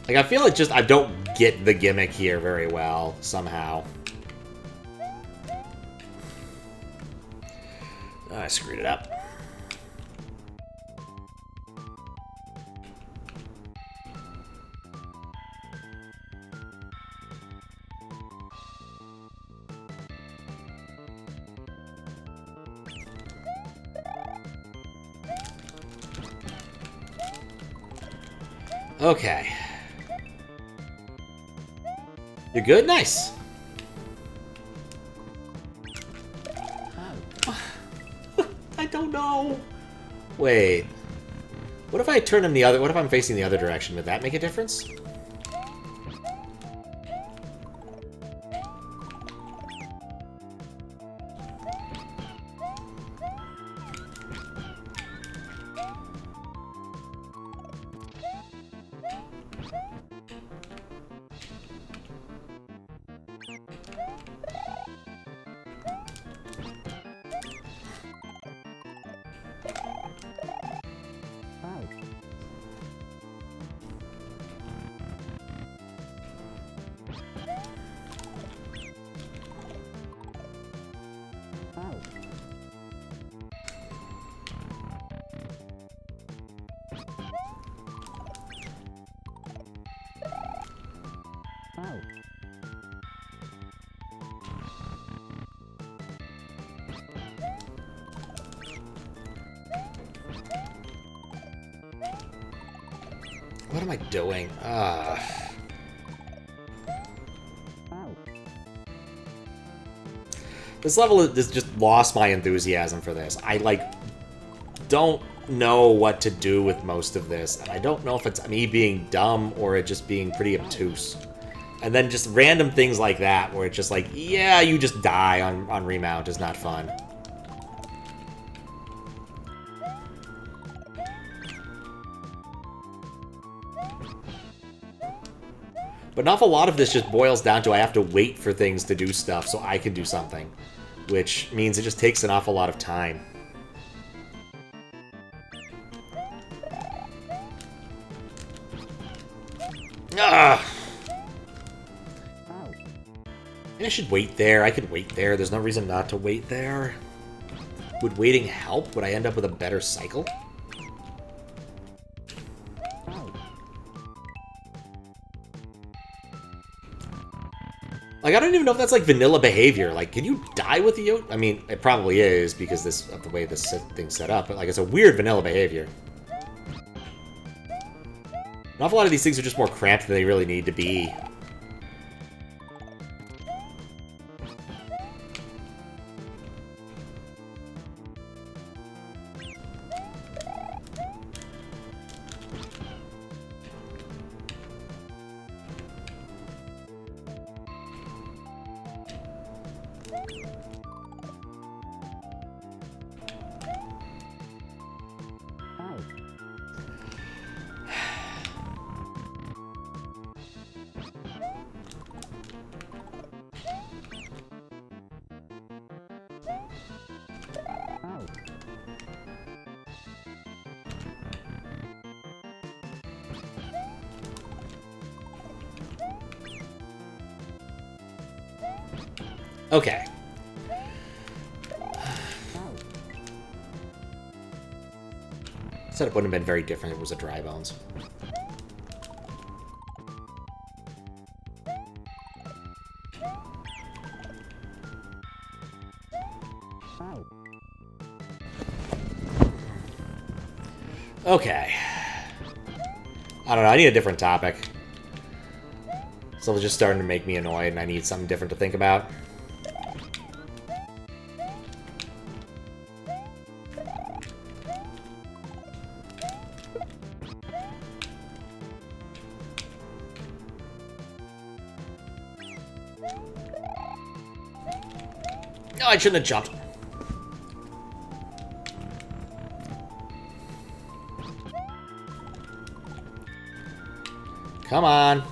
Like, I feel like just I don't get the gimmick here very well, somehow. Oh, I screwed it up. Okay. You're good? Nice. I don't know. Wait. What if I turn him the other... What if I'm facing the other direction? Would that make a difference? What am I doing? This level has just lost my enthusiasm for this. I, like, don't know what to do with most of this. And I don't know if it's me being dumb or it just being pretty obtuse. And then just random things like that where it's just like, yeah, you just die on remount is not fun. But an awful lot of this just boils down to I have to wait for things to do stuff so I can do something. Which means it just takes an awful lot of time. Ugh! I should wait there. I could wait there. There's no reason not to wait there. Would waiting help? Would I end up with a better cycle? Like, I don't even know if that's, like, vanilla behavior. Like, can you die with the yoke? I mean, it probably is because of the way this thing's set up. But, like, it's a weird vanilla behavior. An awful lot of these things are just more cramped than they really need to be. Okay. Setup wouldn't have been very different if it was a dry bones. Ow. Okay. I don't know, I need a different topic. So it's just starting to make me annoyed, and I need something different to think about. No, I shouldn't have jumped. Come on.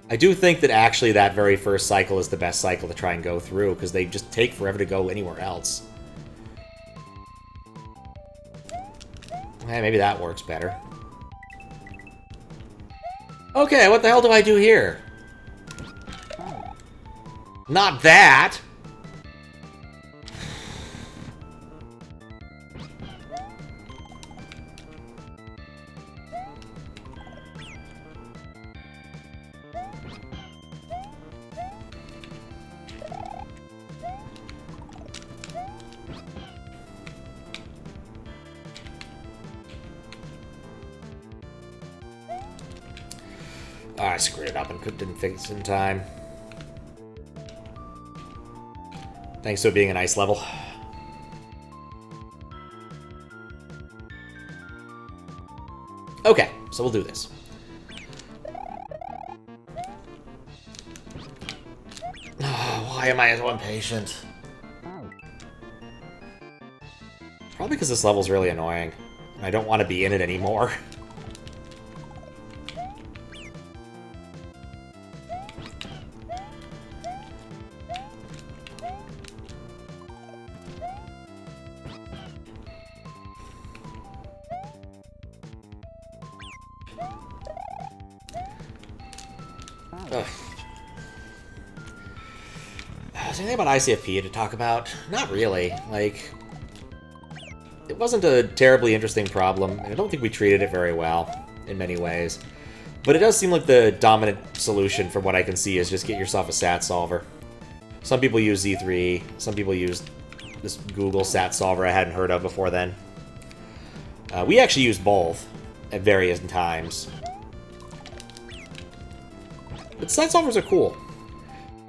I do think that actually that very first cycle is the best cycle to try and go through, because they just take forever to go anywhere else. Maybe that works better. Okay, what the hell do I do here? Not that! Oh, I screwed it up and didn't fix it in time. Thanks to it being a nice level. Okay, so we'll do this. Oh, why am I so impatient? Ow. Probably because this level's really annoying, and I don't want to be in it anymore. Ugh. Is there anything about ICFP to talk about? Not really. Like, it wasn't a terribly interesting problem, and I don't think we treated it very well in many ways. But it does seem like the dominant solution, from what I can see, is just get yourself a sat solver. Some people use Z3, some people use this Google sat solver I hadn't heard of before then. We actually used both at various times. But sat solvers are cool.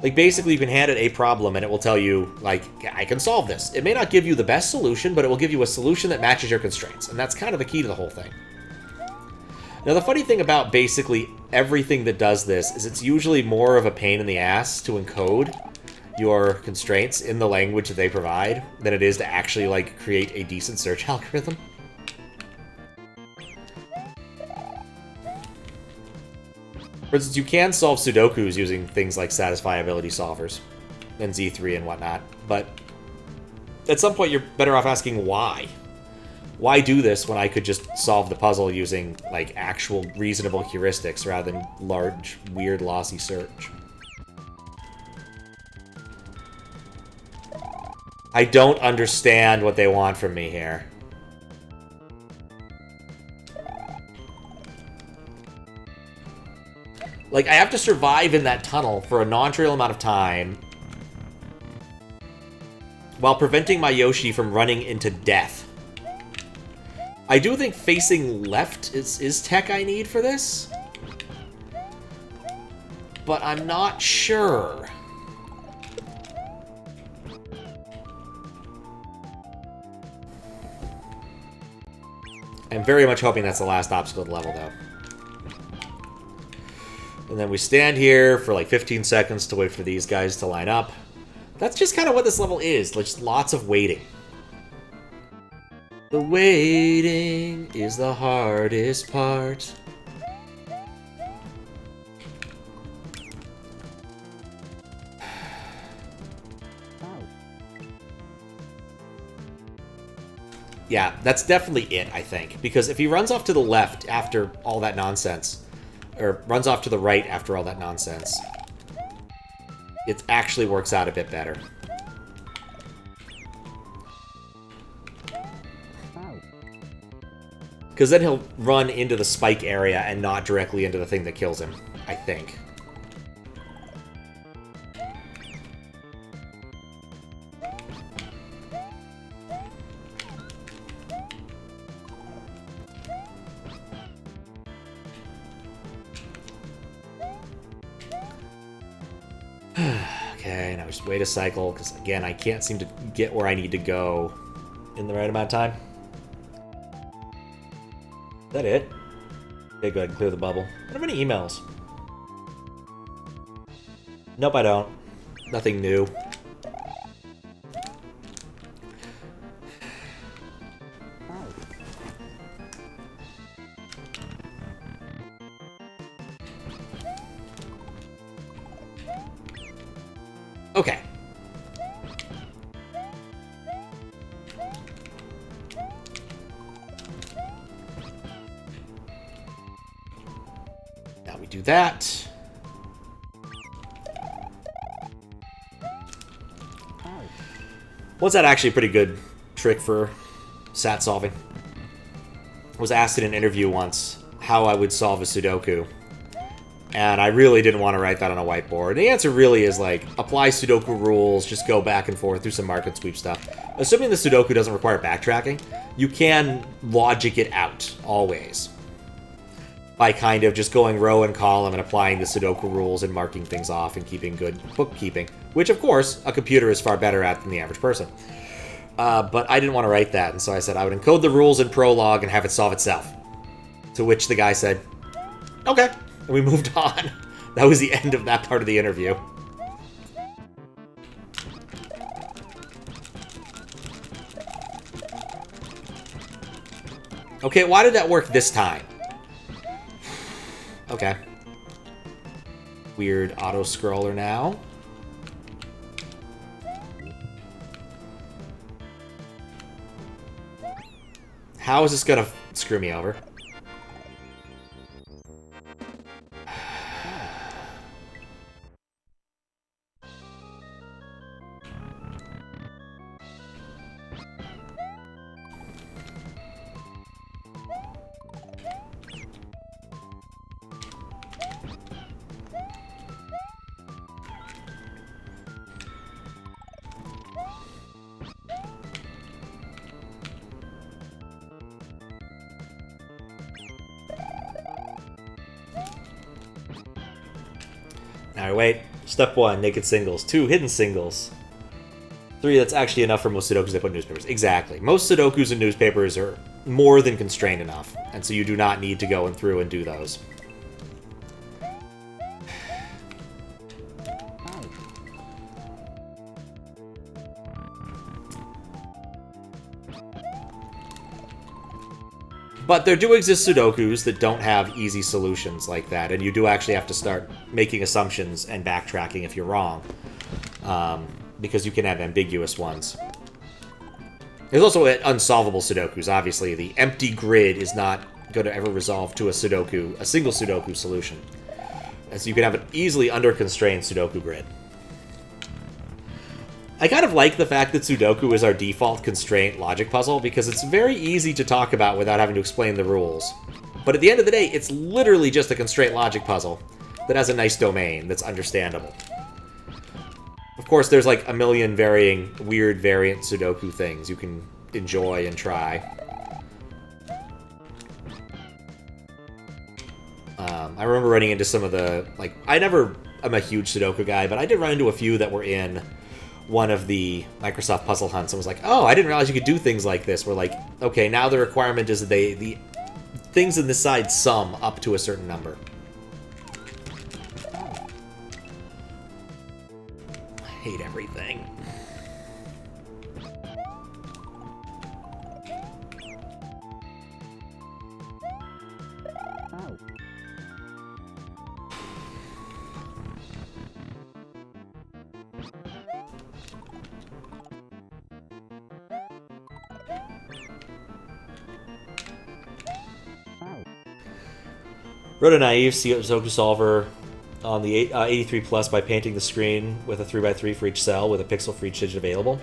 Like, basically, you can hand it a problem, and it will tell you, like, I can solve this. It may not give you the best solution, but it will give you a solution that matches your constraints, and that's kind of the key to the whole thing. Now, the funny thing about basically everything that does this is it's usually more of a pain in the ass to encode your constraints in the language that they provide than it is to actually, like, create a decent search algorithm. For instance, you can solve Sudokus using things like satisfiability solvers and Z3 and whatnot, but at some point you're better off asking why. Why do this when I could just solve the puzzle using, like, actual reasonable heuristics rather than large, weird, lossy search? I don't understand what they want from me here. Like, I have to survive in that tunnel for a non-trivial amount of time while preventing my Yoshi from running into death. I do think facing left is tech I need for this, but I'm not sure. I'm very much hoping that's the last obstacle to the level, though. And then we stand here for like 15 seconds to wait for these guys to line up. That's just kind of what this level is. Just lots of waiting. The waiting is the hardest part. Yeah, that's definitely it, I think. Because if he runs off to the left after all that nonsense, or runs off to the right after all that nonsense, it actually works out a bit better. Because then he'll run into the spike area and not directly into the thing that kills him, I think. Okay, now just wait a cycle, because again, I can't seem to get where I need to go in the right amount of time. Is that it? Okay, go ahead and clear the bubble. I don't have any emails. Nope, I don't. Nothing new. Okay. Now we do that. Was that actually a pretty good trick for sat solving? I was asked in an interview once how I would solve a Sudoku. And I really didn't want to write that on a whiteboard. The answer really is, like, apply Sudoku rules, just go back and forth, do some market sweep stuff. Assuming the Sudoku doesn't require backtracking, you can logic it out, always. By kind of just going row and column and applying the Sudoku rules and marking things off and keeping good bookkeeping. Which, of course, a computer is far better at than the average person. But I didn't want to write that, and so I said I would encode the rules in Prolog and have it solve itself. To which the guy said, okay. And we moved on. That was the end of that part of the interview. Okay, why did that work this time? Okay. Weird auto-scroller now. How is this gonna screw me over? Alright, wait. Step 1, naked singles. 2, hidden singles. 3, that's actually enough for most Sudokus they put in newspapers. Exactly. Most Sudokus and newspapers are more than constrained enough, and so you do not need to go through and do those. But there do exist Sudokus that don't have easy solutions like that, and you do actually have to start making assumptions and backtracking if you're wrong, because you can have ambiguous ones. There's also unsolvable Sudokus, obviously. The empty grid is not going to ever resolve to a single Sudoku solution. And so you can have an easily under-constrained Sudoku grid. I kind of like the fact that Sudoku is our default constraint logic puzzle, because it's very easy to talk about without having to explain the rules. But at the end of the day, it's literally just a constraint logic puzzle that has a nice domain that's understandable. Of course, there's like a million weird variant Sudoku things you can enjoy and try. I remember running into some of the, I'm a huge Sudoku guy, but I did run into a few that were in one of the Microsoft puzzle hunts and was like, oh, I didn't realize you could do things like this. We're like, okay, now the requirement is that the things in this side sum up to a certain number. I hate everything. Wrote a naive Sudoku solver on the 83 Plus by painting the screen with a 3x3 for each cell with a pixel for each digit available.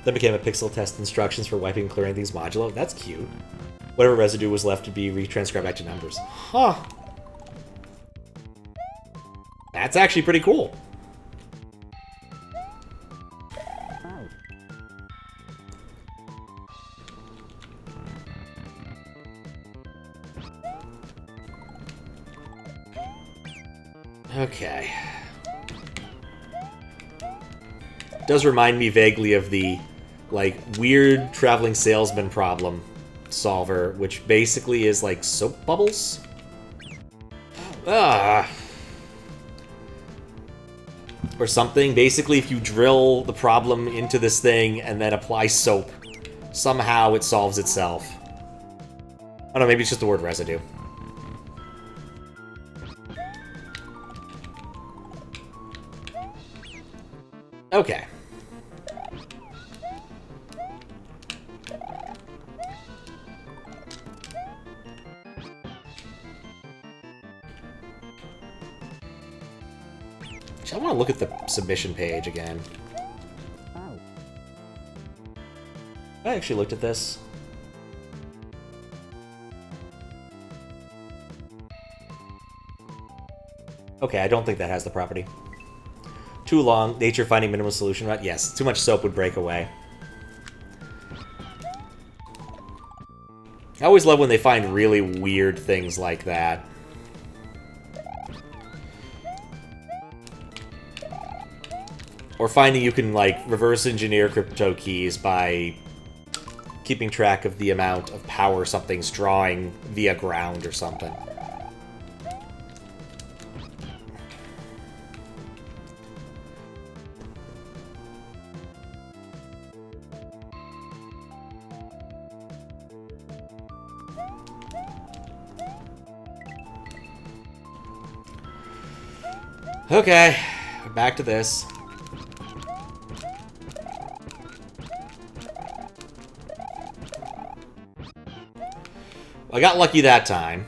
Then became a pixel test instructions for wiping and clearing things modulo. That's cute. Whatever residue was left to be retranscribed back to numbers. Huh. That's actually pretty cool. Okay. Does remind me vaguely of the, like, weird traveling salesman problem solver, which basically is like soap bubbles. Or something. Basically, if you drill the problem into this thing and then apply soap, somehow it solves itself. I don't know, maybe it's just the word residue. Okay. I want to look at the submission page again. I actually looked at this. Okay, I don't think that has the property. Too long, nature finding minimal solution route. Yes, too much soap would break away. I always love when they find really weird things like that. Or finding you can, like, reverse engineer crypto keys by keeping track of the amount of power something's drawing via ground or something. Okay, back to this. I got lucky that time.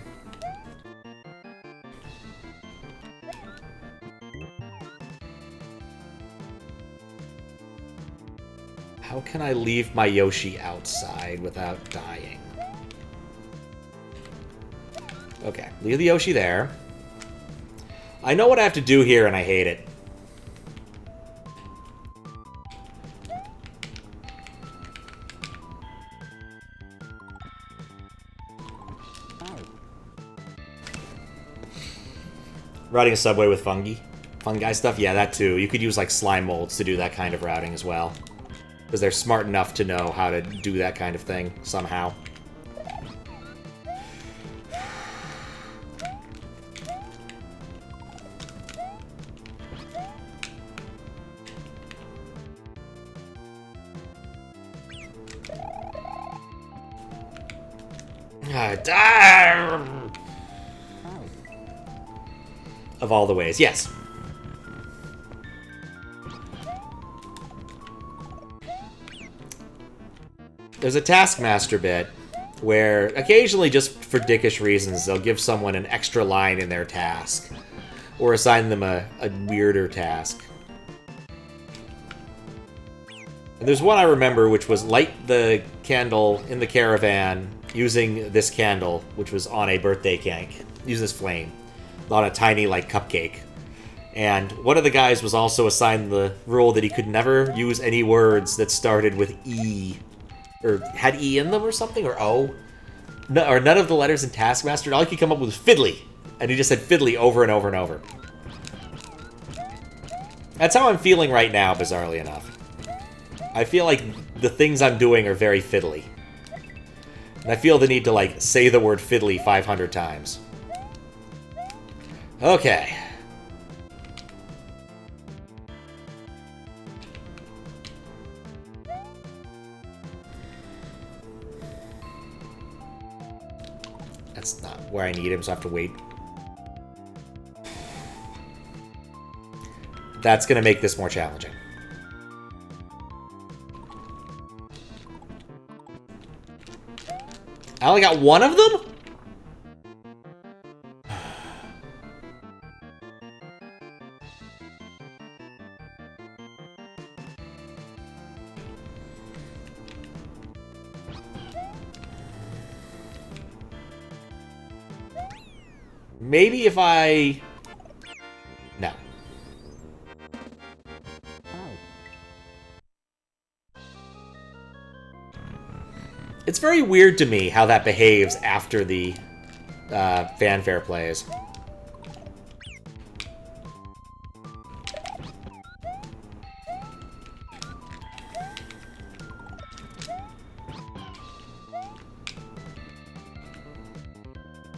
How can I leave my Yoshi outside without dying? Okay, leave the Yoshi there. I know what I have to do here, and I hate it. Routing a subway with fungi stuff? Yeah, that too. You could use, like, slime molds to do that kind of routing as well. Because they're smart enough to know how to do that kind of thing, somehow. Of all the ways, yes. There's a Taskmaster bit where occasionally, just for dickish reasons, they'll give someone an extra line in their task or assign them a weirder task. And there's one I remember, which was light the candle in the caravan using this candle, which was on a birthday cake. Use this flame on a tiny, like, cupcake. And one of the guys was also assigned the rule that he could never use any words that started with E, or had E in them or something, or O. No, or none of the letters in Taskmaster. All he could come up with was fiddly. And he just said fiddly over and over and over. That's how I'm feeling right now, bizarrely enough. I feel like the things I'm doing are very fiddly. And I feel the need to, like, say the word fiddly 500 times. Okay. That's not where I need him, so I have to wait. That's gonna make this more challenging. I only got one of them? Maybe if I... No. It's very weird to me how that behaves after the fanfare plays.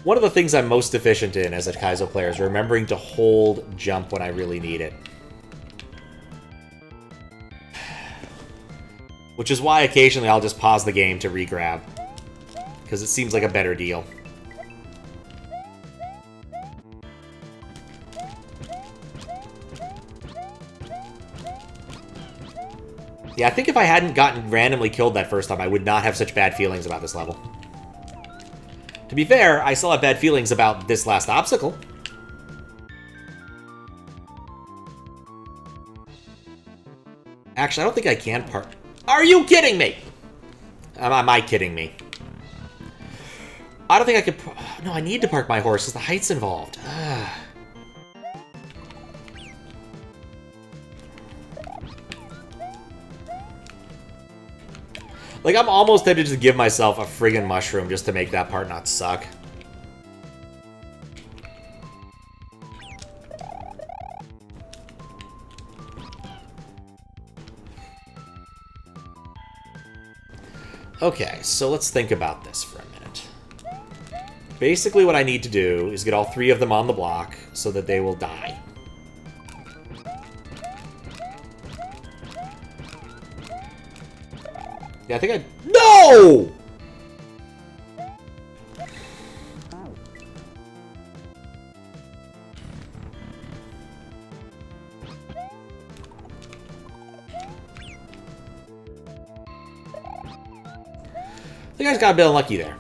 One of the things I'm most deficient in as a Kaizo player is remembering to hold jump when I really need it. Which is why occasionally I'll just pause the game to re-grab. Because it seems like a better deal. Yeah, I think if I hadn't gotten randomly killed that first time, I would not have such bad feelings about this level. To be fair, I still have bad feelings about this last obstacle. Actually, I don't think I can park... Are you kidding me? Am I kidding me? I don't think I could... No, I need to park my horse because the height's involved. Like, I'm almost tempted to just give myself a friggin' mushroom just to make that part not suck. Okay, so let's think about this for a minute. Basically what I need to do is get all three of them on the block so that they will die. Yeah, I think I... No! I think I just got a bit unlucky there.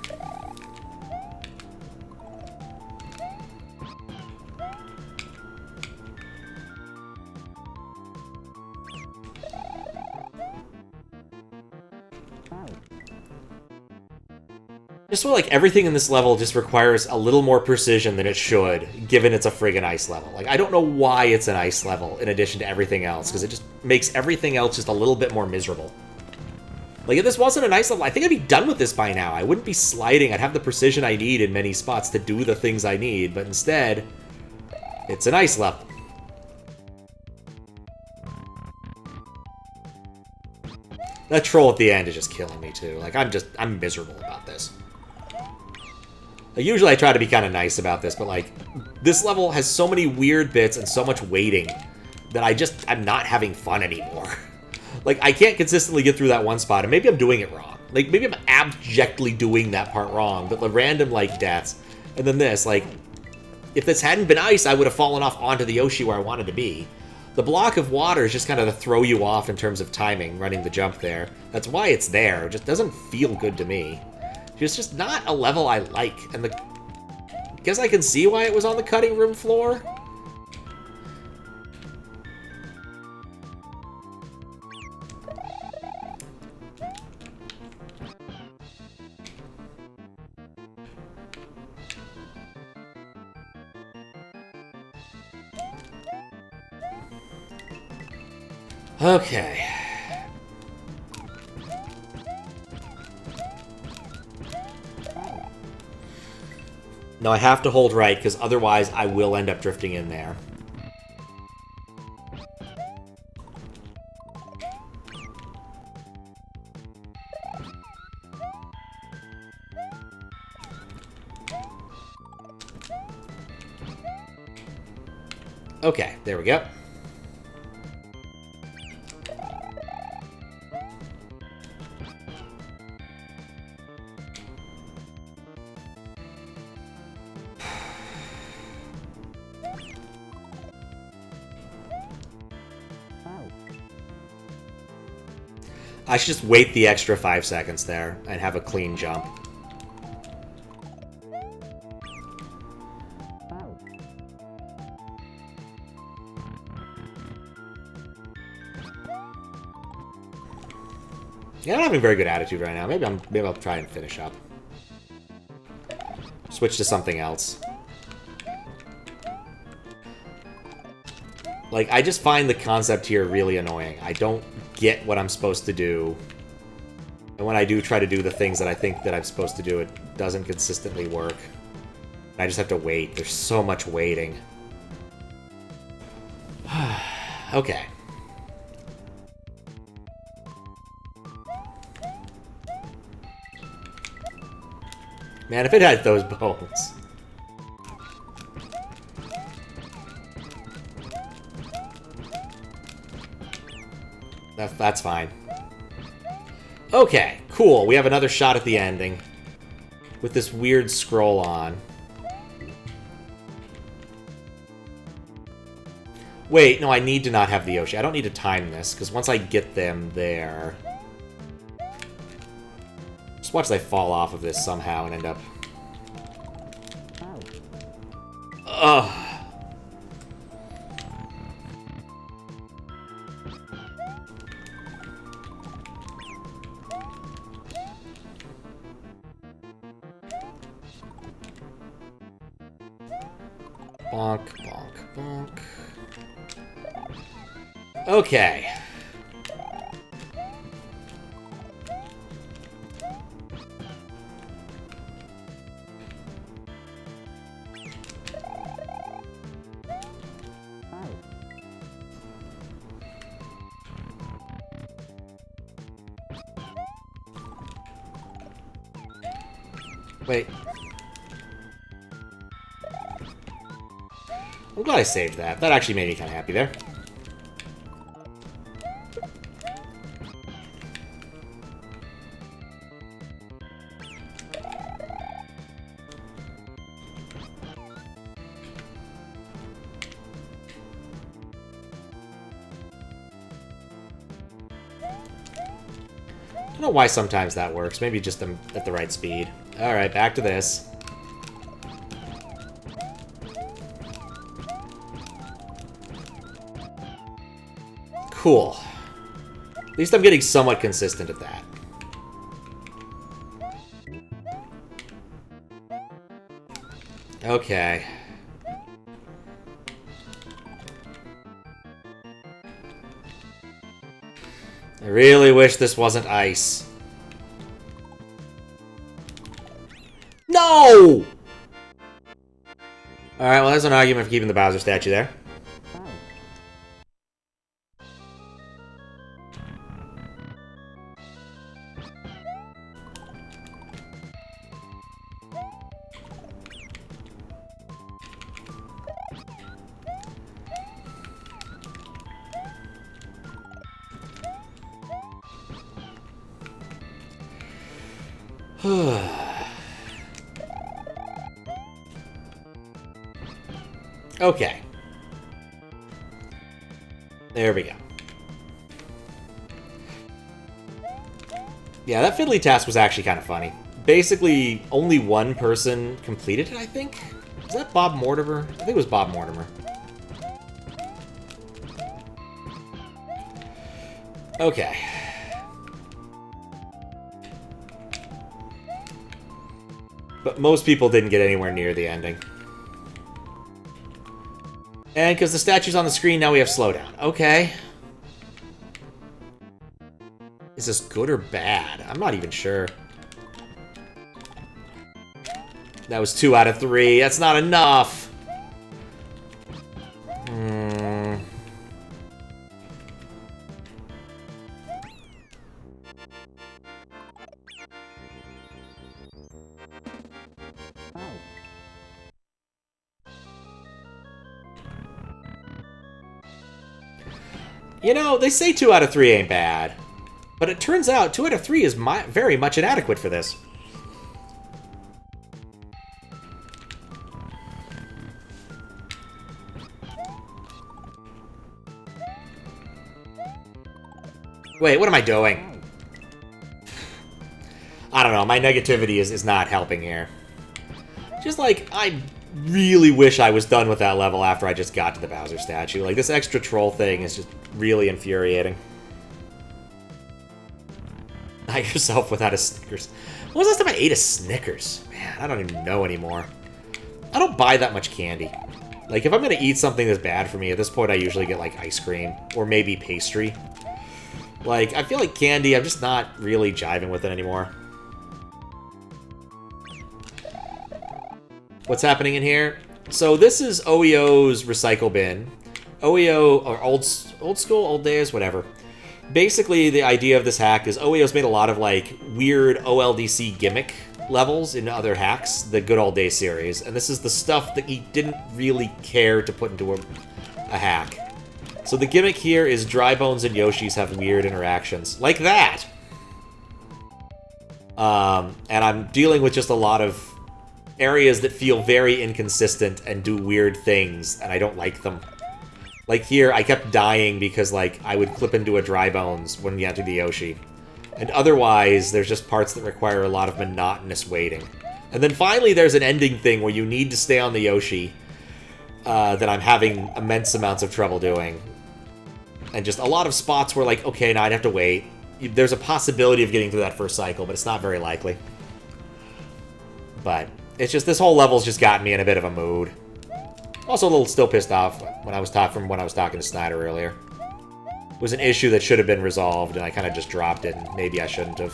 Just feel like everything in this level just requires a little more precision than it should, given it's a friggin' ice level. Like, I don't know why it's an ice level in addition to everything else, because it just makes everything else just a little bit more miserable. Like, if this wasn't an ice level, I think I'd be done with this by now. I wouldn't be sliding. I'd have the precision I need in many spots to do the things I need, but instead, it's an ice level. That troll at the end is just killing me, too. Like, I'm miserable about this. Like, usually I try to be kind of nice about this, but, like, this level has so many weird bits and so much waiting that I'm not having fun anymore. Like, I can't consistently get through that one spot, and maybe I'm doing it wrong. Like, maybe I'm abjectly doing that part wrong, but the random, like, deaths. And then this, like, if this hadn't been ice, I would have fallen off onto the Yoshi where I wanted to be. The block of water is just kind of to throw you off in terms of timing, running the jump there. That's why it's there. It just doesn't feel good to me. It's just not a level I like. And I guess I can see why it was on the cutting room floor. Okay. No, I have to hold right, because otherwise I will end up drifting in there. Okay, there we go. I should just wait the extra 5 seconds there and have a clean jump. Yeah, I'm not having a very good attitude right now. Maybe I'll try and finish up. Switch to something else. Like, I just find the concept here really annoying. I don't get what I'm supposed to do. And when I do try to do the things that I think that I'm supposed to do, it doesn't consistently work. I just have to wait. There's so much waiting. Okay. Man, if it had those bones. That's fine. Okay, cool. We have another shot at the ending. With this weird scroll on. Wait, no, I need to not have the Yoshi. I don't need to time this, because once I get them there... Just watch they fall off of this somehow and end up... Ugh. Bonk, bonk, bonk. Okay. Wait. I'm glad I saved that. That actually made me kind of happy there. I don't know why sometimes that works. Maybe just I'm at the right speed. Alright, back to this. Cool. At least I'm getting somewhat consistent at that. Okay. I really wish this wasn't ice. No! Alright, well, there's an argument for keeping the Bowser statue there. Okay. There we go. Yeah, that fiddly task was actually kind of funny. Basically, only one person completed it, I think? Was that Bob Mortimer? I think it was Bob Mortimer. Okay. But most people didn't get anywhere near the ending. And because the statue's on the screen, now we have slowdown. Okay. Is this good or bad? I'm not even sure. That was 2 out of 3. That's not enough. You know, they say 2 out of 3 ain't bad. But it turns out 2 out of 3 is very much inadequate for this. Wait, what am I doing? I don't know, my negativity is not helping here. Just like, I really wish I was done with that level after I just got to the Bowser statue. Like, this extra troll thing is just really infuriating. Knock yourself without a Snickers. When was the last time I ate a Snickers? Man, I don't even know anymore. I don't buy that much candy. Like, if I'm gonna eat something that's bad for me, at this point I usually get, like, ice cream. Or maybe pastry. Like, I feel like candy, I'm just not really jiving with it anymore. What's happening in here? So this is OEO's recycle bin. OEO, or old school, old days, whatever. Basically, the idea of this hack is OEO's made a lot of, like, weird OLDC gimmick levels in other hacks, the Good Old Days series, and this is the stuff that he didn't really care to put into a hack. So the gimmick here is Dry Bones and Yoshis have weird interactions. Like that! And I'm dealing with just a lot of areas that feel very inconsistent and do weird things, and I don't like them. Like here, I kept dying because, like, I would clip into a Dry Bones when you enter the Yoshi. And otherwise, there's just parts that require a lot of monotonous waiting. And then finally, there's an ending thing where you need to stay on the Yoshi that I'm having immense amounts of trouble doing. And just a lot of spots where, like, okay, now I'd have to wait. There's a possibility of getting through that first cycle, but it's not very likely. But it's just, this whole level's just gotten me in a bit of a mood. Also a little still pissed off when I was talking to Snyder earlier. It was an issue that should have been resolved, and I kind of just dropped it, and maybe I shouldn't have.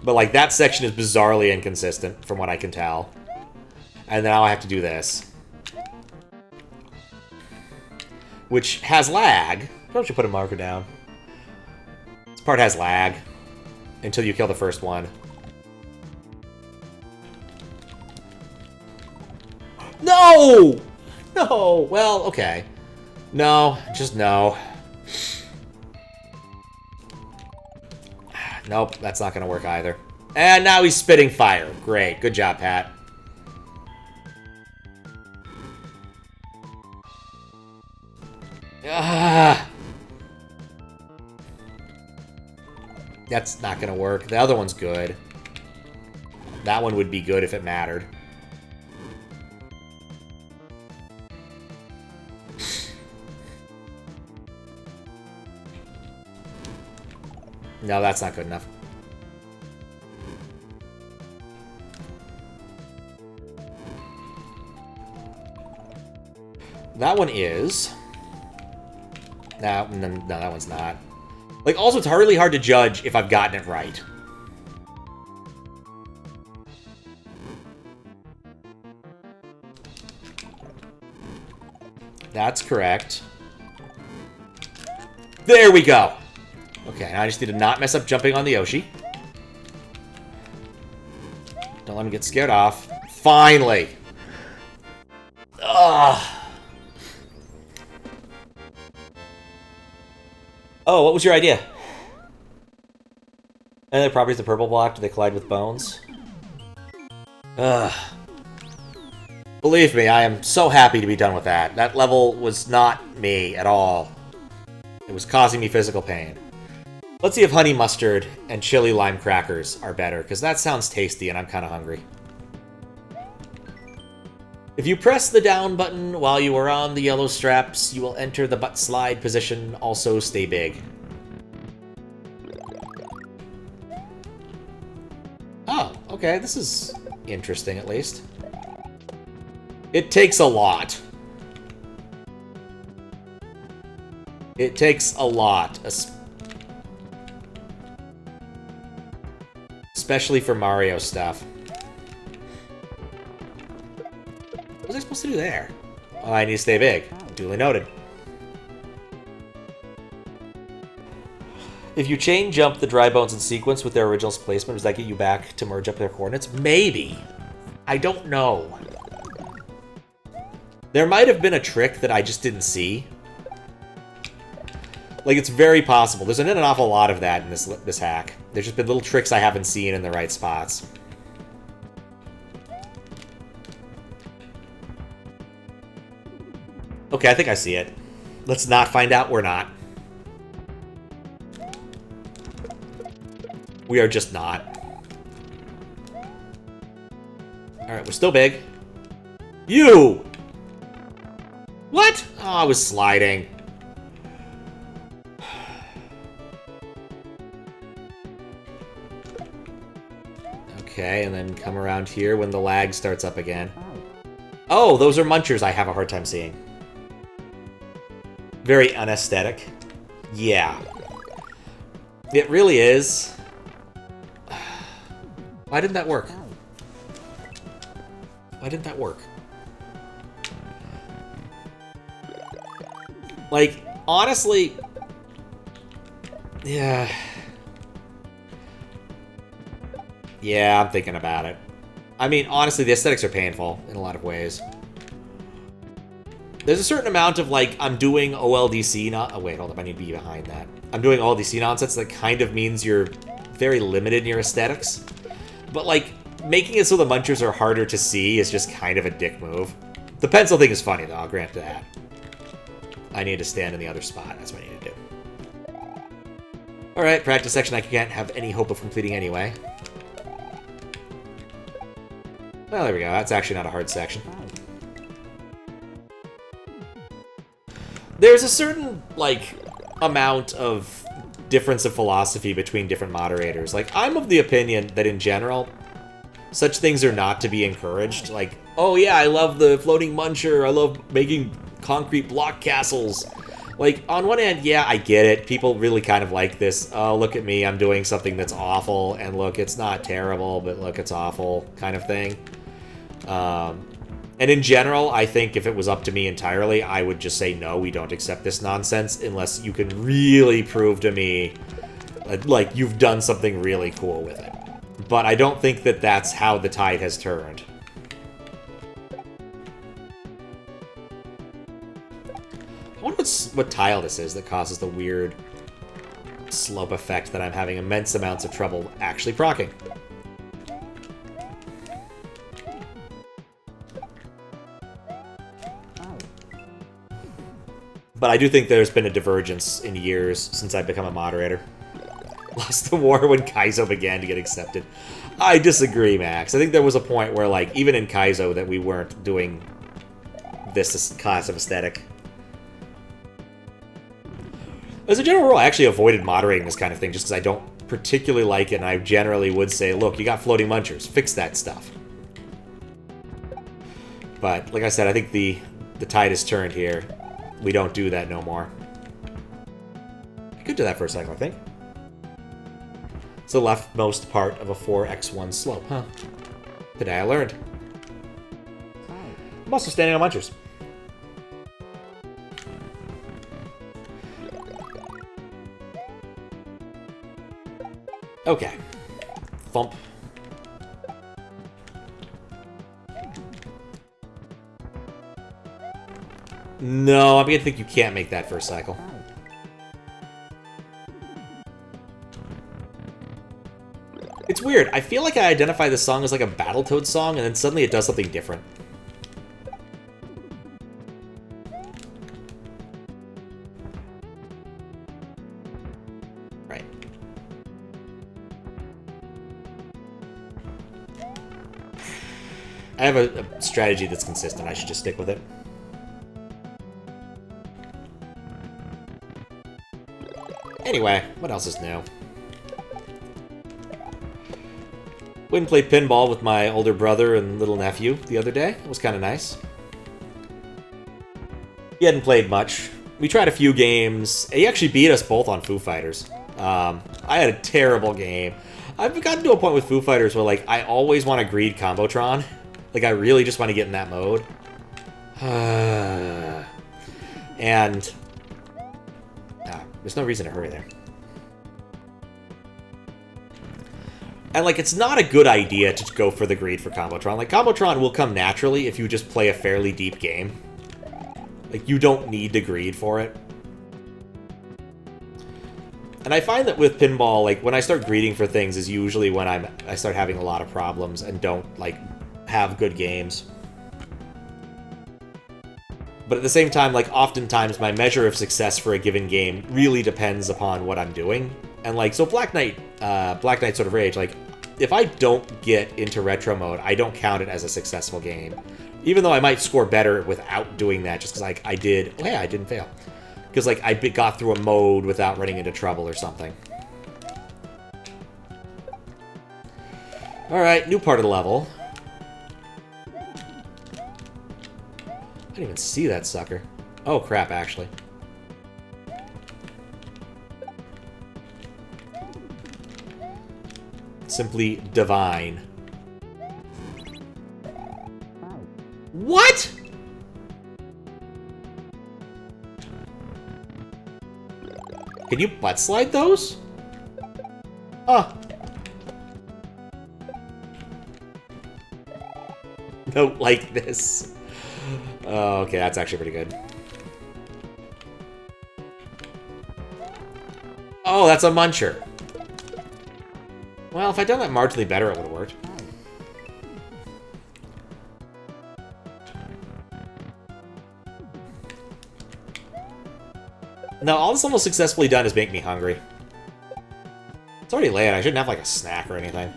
But, like, that section is bizarrely inconsistent, from what I can tell. And now I have to do this. Which has lag. Probably should put a marker down. This part has lag. Until you kill the first one. No! No! Well, okay. No, just no. Nope, that's not gonna work either. And now he's spitting fire. Great. Good job, Pat. Ah! That's not gonna work. The other one's good. That one would be good if it mattered. No, that's not good enough. That one is. No, that one's not. Like, also, it's really hard to judge if I've gotten it right. That's correct. There we go! Okay, now I just need to not mess up jumping on the Yoshi. Don't let him get scared off. Finally! Ugh. Oh, what was your idea? Any other properties of the purple block? Do they collide with bones? Ugh. Believe me, I am so happy to be done with that. That level was not me at all. It was causing me physical pain. Let's see if honey mustard and chili lime crackers are better, because that sounds tasty and I'm kind of hungry. If you press the down button while you are on the yellow straps, you will enter the butt slide position. Also, stay big. Oh, okay, this is interesting at least. It takes a lot. It takes a lot. Especially for Mario stuff. What was I supposed to do there? Oh, I need to stay big. Duly noted. If you chain jump the dry bones in sequence with their original placement, does that get you back to merge up their coordinates? Maybe. I don't know. There might have been a trick that I just didn't see. Like, it's very possible. There's an awful lot of that in this hack. There's just been little tricks I haven't seen in the right spots. Okay, I think I see it. Let's not find out we're not. We are just not. Alright, we're still big. You! What? Oh, I was sliding. Okay, and then come around here when the lag starts up again. Oh, those are munchers I have a hard time seeing. Very unaesthetic. Yeah. It really is. Why didn't that work? Why didn't that work? Like, honestly... Yeah. Yeah, I'm thinking about it. I mean, honestly, the aesthetics are painful in a lot of ways. There's a certain amount of, like, I'm doing OLDC not... Oh, wait, hold up, I need to be behind that. I'm doing OLDC nonsense that kind of means you're very limited in your aesthetics. But, like, making it so the munchers are harder to see is just kind of a dick move. The pencil thing is funny, though, I'll grant that. I need to stand in the other spot, that's what I need to do. Alright, practice section I can't have any hope of completing anyway. Well, there we go, that's actually not a hard section. There's a certain, like, amount of difference of philosophy between different moderators. Like, I'm of the opinion that in general, such things are not to be encouraged. Like, oh yeah, I love the floating muncher, I love making concrete block castles. Like, on one hand, yeah, I get it. People really kind of like this. Oh, look at me, I'm doing something that's awful, and look, it's not terrible, but look, it's awful kind of thing. And in general, I think if it was up to me entirely, I would just say, no, we don't accept this nonsense unless you can really prove to me, like, you've done something really cool with it. But I don't think that that's how the tide has turned. I wonder what tile this is that causes the weird slope effect that I'm having immense amounts of trouble actually proccing. But I do think there's been a divergence in years since I've become a moderator. Lost the war when Kaizo began to get accepted. I disagree, Max. I think there was a point where, like, even in Kaizo that we weren't doing this class of aesthetic. As a general rule, I actually avoided moderating this kind of thing just because I don't particularly like it, and I generally would say, look, you got floating munchers. Fix that stuff. But, like I said, I think the tide has turned here. We don't do that no more. I could do that for a cycle, I think. It's the leftmost part of a 4x1 slope, huh? Today I learned. I'm also standing on munchers. Okay. Thump. No, I'm gonna think you can't make that first cycle. It's weird. I feel like I identify this song as like a Battletoads song, and then suddenly it does something different. Right. I have a strategy that's consistent. I should just stick with it. Anyway, what else is new? Went and played pinball with my older brother and little nephew the other day. It was kind of nice. He hadn't played much. We tried a few games. He actually beat us both on Foo Fighters. I had a terrible game. I've gotten to a point with Foo Fighters where, like, I always want to greed Combotron. Like, I really just want to get in that mode. And... there's no reason to hurry there. And, like, it's not a good idea to go for the greed for Combotron. Like, Combotron will come naturally if you just play a fairly deep game. Like, you don't need to greed for it. And I find that with pinball, like, when I start greeding for things is usually when I start having a lot of problems and don't, like, have good games. But at the same time, like, oftentimes my measure of success for a given game really depends upon what I'm doing. And, like, so Black Knight Sort of Rage, like, if I don't get into retro mode, I don't count it as a successful game. Even though I might score better without doing that, just because, like, I did... Oh, yeah, I didn't fail. Because, like, I got through a mode without running into trouble or something. Alright, new part of the level. I didn't even see that sucker. Oh, crap, actually. Simply divine. What?! Can you butt slide those? Huh. Note like this. Oh, okay, that's actually pretty good. Oh, that's a muncher. Well, if I'd done that marginally better, it would have worked. No, all this almost successfully done is make me hungry. It's already late. I shouldn't have, like, a snack or anything.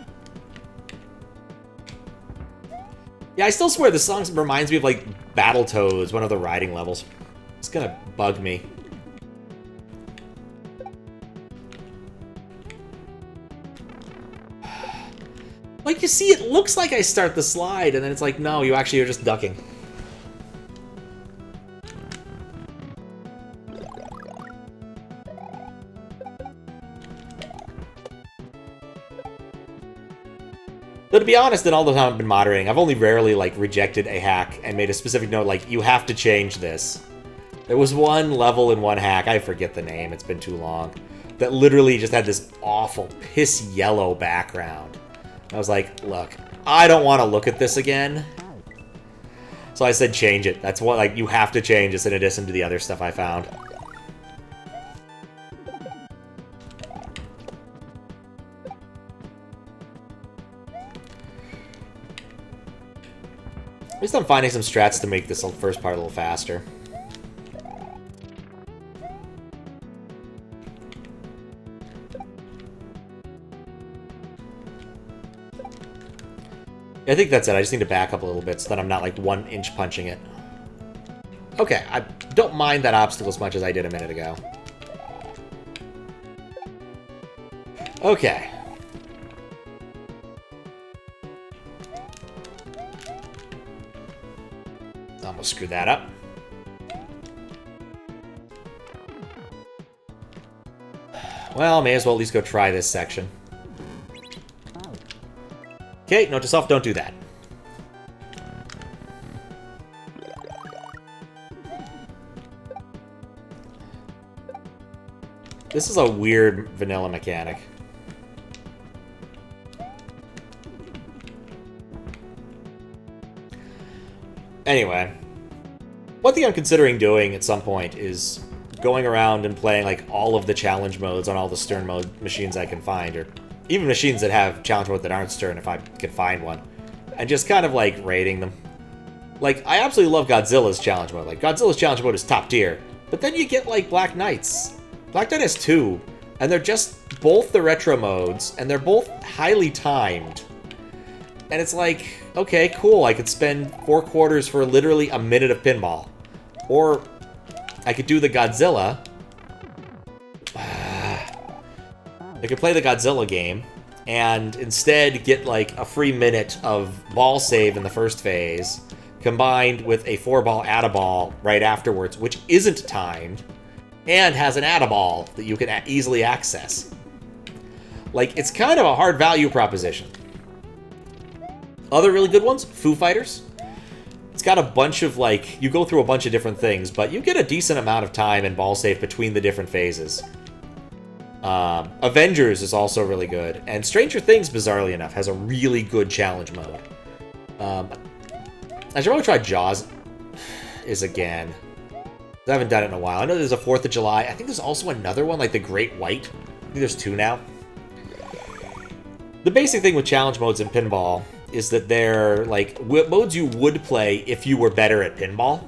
Yeah, I still swear this song reminds me of, like, Battletoads, one of the riding levels. It's gonna bug me. Like, you see, it looks like I start the slide, and then it's like, no, you actually are just ducking. But to be honest, in all the time I've been moderating, I've only rarely, like, rejected a hack and made a specific note, like, you have to change this. There was one level in one hack, I forget the name, it's been too long, that literally just had this awful piss yellow background. I was like, look, I don't want to look at this again. So I said change it. That's what, like, you have to change this in addition to the other stuff I found. At least I'm finding some strats to make this first part a little faster. I think that's it. I just need to back up a little bit so that I'm not, like, 1-inch punching it. Okay, I don't mind that obstacle as much as I did a minute ago. Okay. Almost screwed that up. Well, may as well at least go try this section. Okay, note to self, don't do that. This is a weird vanilla mechanic. Anyway, one thing I'm considering doing at some point is going around and playing, like, all of the challenge modes on all the Stern mode machines I can find, or even machines that have challenge mode that aren't Stern if I can find one, and just kind of, like, rating them. Like, I absolutely love Godzilla's challenge mode. Like, Godzilla's challenge mode is top tier, but then you get, like, Black Knight's. Black Knight has 2, and they're just both the retro modes, and they're both highly timed. And it's like, okay, cool, I could spend 4 quarters for literally a minute of pinball. Or I could do the Godzilla. I could play the Godzilla game and instead get, like, a free minute of ball save in the first phase, combined with a 4-ball add-a-ball right afterwards, which isn't timed, and has an add-a-ball that you can easily access. Like, it's kind of a hard value proposition. Other really good ones, Foo Fighters. It's got a bunch of, like, you go through a bunch of different things, but you get a decent amount of time and ball save between the different phases. Avengers is also really good, and Stranger Things, bizarrely enough, has a really good challenge mode. I should probably try Jaws again. I haven't done it in a while. I know there's a 4th of July. I think there's also another one, like the Great White. I think there's 2 now. The basic thing with challenge modes in pinball is that they're, like, modes you would play if you were better at pinball.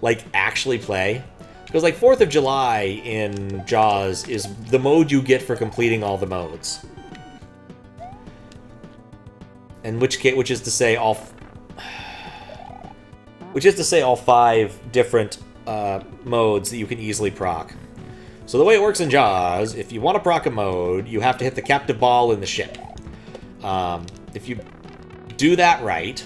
Like, actually play. Because, like, 4th of July in Jaws is the mode you get for completing all the modes. And which is to say all 5 different modes that you can easily proc. So the way it works in Jaws, if you want to proc a mode, you have to hit the captive ball in the ship. if you do that right,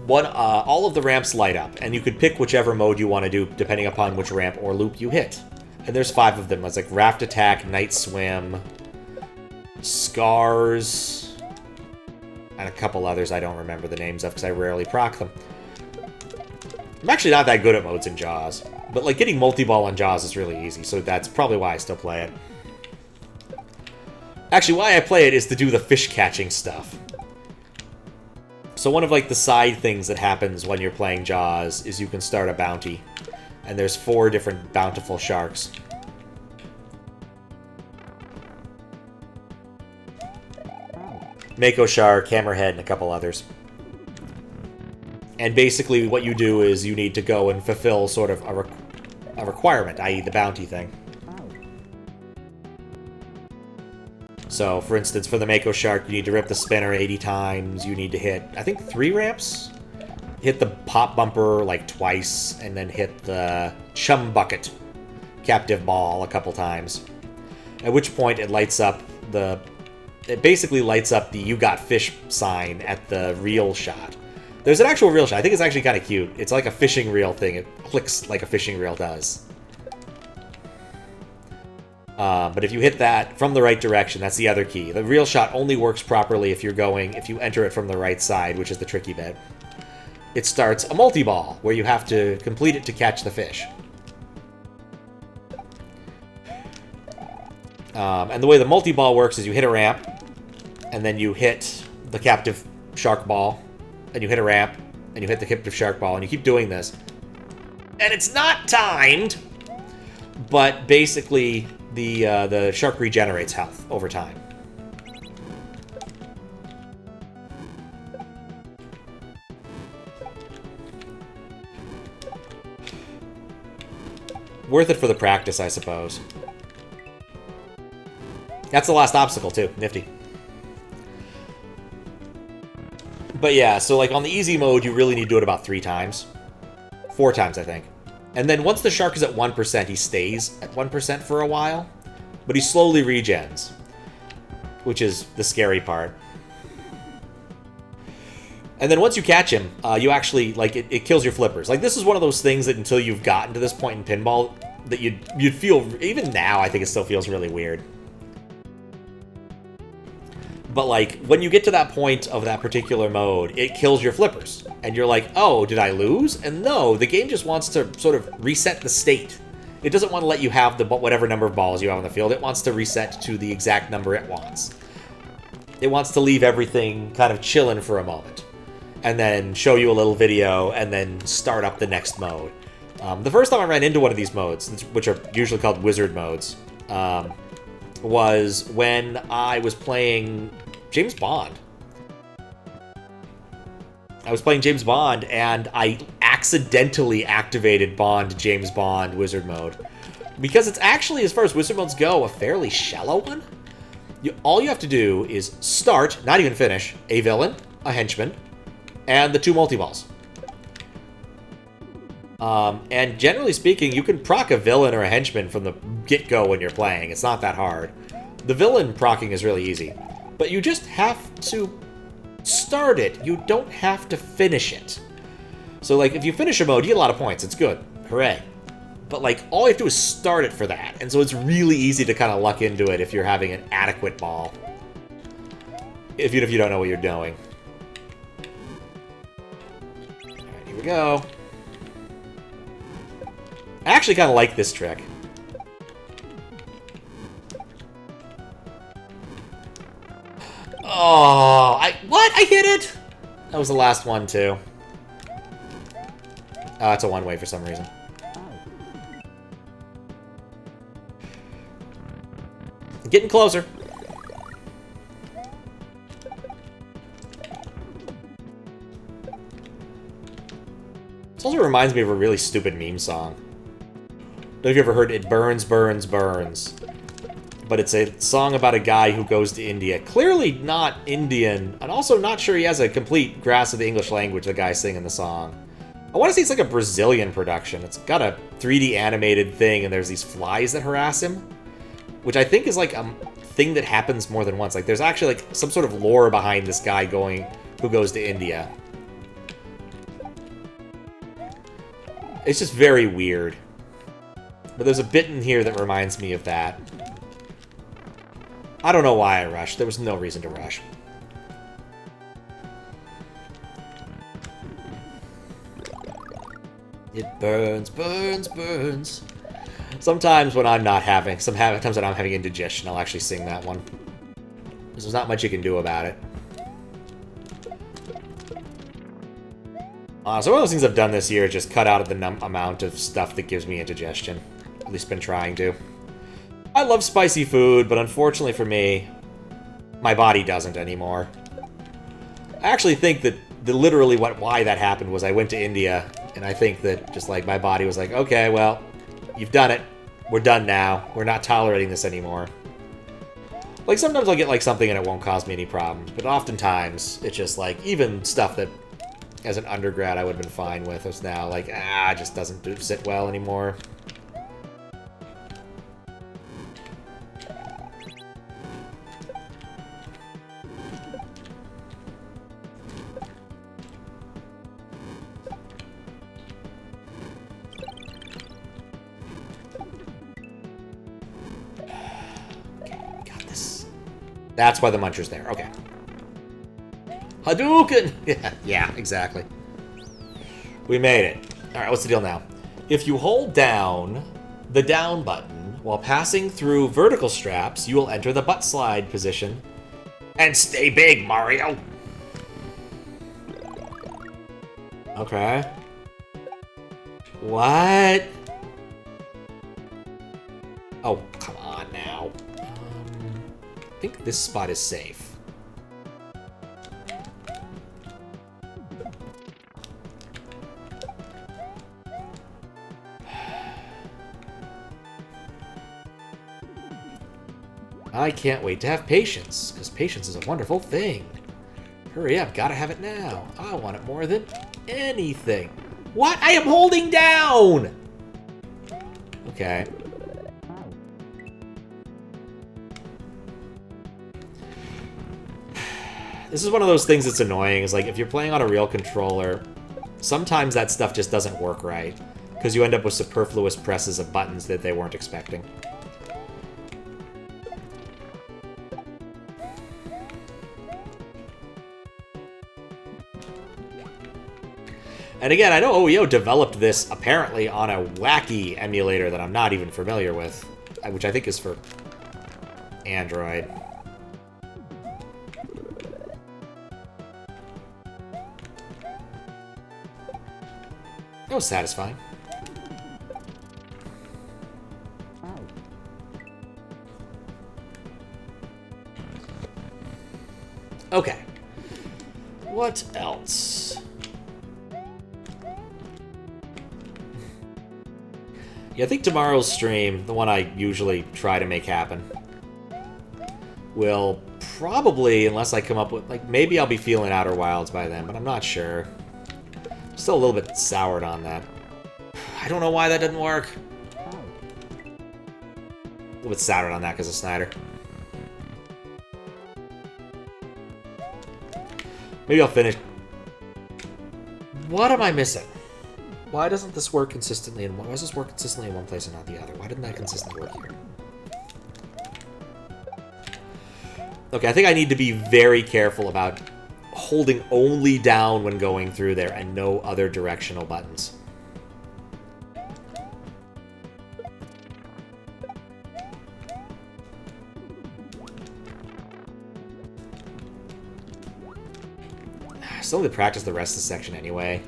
all of the ramps light up, and you could pick whichever mode you want to do depending upon which ramp or loop you hit. And there's 5 of them. It's like Raft Attack, Night Swim, Scars, and a couple others I don't remember the names of because I rarely proc them. I'm actually not that good at modes in Jaws, but like getting multi-ball on Jaws is really easy, so that's probably why I still play it. Actually, why I play it is to do the fish catching stuff. So one of like the side things that happens when you're playing Jaws is you can start a bounty, and there's 4 different bountiful sharks. Mako Shark, Hammerhead, and a couple others. And basically what you do is you need to go and fulfill sort of a requirement, i.e. the bounty thing. So, for instance, for the Mako Shark, you need to rip the spinner 80 times, you need to hit, I think, 3 ramps? Hit the pop bumper, like, twice, and then hit the chum bucket captive ball a couple times. At which point it lights up the... It basically lights up the "You Got Fish" sign at the reel shot. There's an actual reel shot. I think it's actually kind of cute. It's like a fishing reel thing. It clicks like a fishing reel does. But if you hit that from the right direction, that's the other key. The reel shot only works properly if you enter it from the right side, which is the tricky bit. It starts a multi-ball, where you have to complete it to catch the fish. And the way the multi-ball works is you hit a ramp, and then you hit the captive shark ball, and you hit a ramp, and you hit the captive shark ball, and you keep doing this. And it's not timed, but basically the shark regenerates health over time. Worth it for the practice, I suppose. That's the last obstacle, too. Nifty. But yeah, so like on the easy mode, you really need to do it about 3 times. 4 times, I think. And then once the shark is at 1%, he stays at 1% for a while. But he slowly regens, which is the scary part. And then once you catch him, you actually, like, it kills your flippers. Like, this is one of those things that until you've gotten to this point in pinball, that you'd feel, even now, I think it still feels really weird. But, like, when you get to that point of that particular mode, it kills your flippers. And you're like, oh, did I lose? And no, the game just wants to sort of reset the state. It doesn't want to let you have whatever number of balls you have on the field. It wants to reset to the exact number it wants. It wants to leave everything kind of chilling for a moment. And then show you a little video, and then start up the next mode. The first time I ran into one of these modes, which are usually called wizard modes, was when I was playing James Bond. I was playing James Bond, and I accidentally activated James Bond wizard mode. Because it's actually, as far as wizard modes go, a fairly shallow one. All you have to do is start, not even finish, a villain, a henchman, and the 2 multi-balls. And generally speaking, you can proc a villain or a henchman from the get-go when you're playing. It's not that hard. The villain procking is really easy. But you just have to start it. You don't have to finish it. So, like, if you finish a mode, you get a lot of points. It's good. Hooray. But, like, all you have to do is start it for that. And so it's really easy to kind of luck into it if you're having an adequate ball. Even if you don't know what you're doing. Alright, here we go. I actually kind of like this trick. Oh, what? I hit it? That was the last one, too. Oh, it's a one-way for some reason. Getting closer. This also reminds me of a really stupid meme song. Don't know if you ever heard It Burns, Burns, Burns. But it's a song about a guy who goes to India. Clearly not Indian, and also not sure he has a complete grasp of the English language, the guy singing the song. I want to say it's like a Brazilian production. It's got a 3D animated thing, and there's these flies that harass him. which I think is like a thing that happens more than once. Like, there's actually like some sort of lore behind this guy who goes to India. It's just very weird. But there's a bit in here that reminds me of that. I don't know why I rushed. There was no reason to rush. It burns, burns, burns. Sometimes when I'm not having, sometimes when I'm having indigestion, I'll actually sing that one. Because there's not much you can do about it. So one of those things I've done this year is just cut out of the amount of stuff that gives me indigestion. At least been trying to. I love spicy food, but unfortunately for me, my body doesn't anymore. I actually think that literally why that happened was I went to India, and I think that just like my body was like, okay, well, you've done it. We're done now. We're not tolerating this anymore. Like, sometimes I'll get like something and it won't cause me any problems, but oftentimes it's just like, even stuff that as an undergrad I would have been fine with, it's now like, it just doesn't sit well anymore. That's why the muncher's there. Okay. Hadouken! Yeah, exactly. We made it. Alright, what's the deal now? If you hold down the down button while passing through vertical straps, you will enter the butt slide position. And stay big, Mario! Okay. What? Oh, come on now. I think this spot is safe. I can't wait to have patience, because patience is a wonderful thing. Hurry up, gotta have it now. I want it more than anything. What? I am holding down! Okay. This is one of those things that's annoying, is like, if you're playing on a real controller, sometimes that stuff just doesn't work right, because you end up with superfluous presses of buttons that they weren't expecting. And again, I know OEO developed this apparently on a wacky emulator that I'm not even familiar with, which I think is for Android. That was satisfying. Okay. What else? Yeah, I think tomorrow's stream, the one I usually try to make happen, will probably, unless I come up with, like, maybe I'll be feeling Outer Wilds by then, but I'm not sure. Still a little bit soured on that. I don't know why that didn't work. A little bit soured on that because of Snyder. Maybe I'll finish. What am I missing? Why doesn't this work consistently? Why does this work consistently in one place and not the other? Why didn't that consistently work here? Okay, I think I need to be very careful about holding only down when going through there and no other directional buttons. I still need to practice the rest of the section anyway.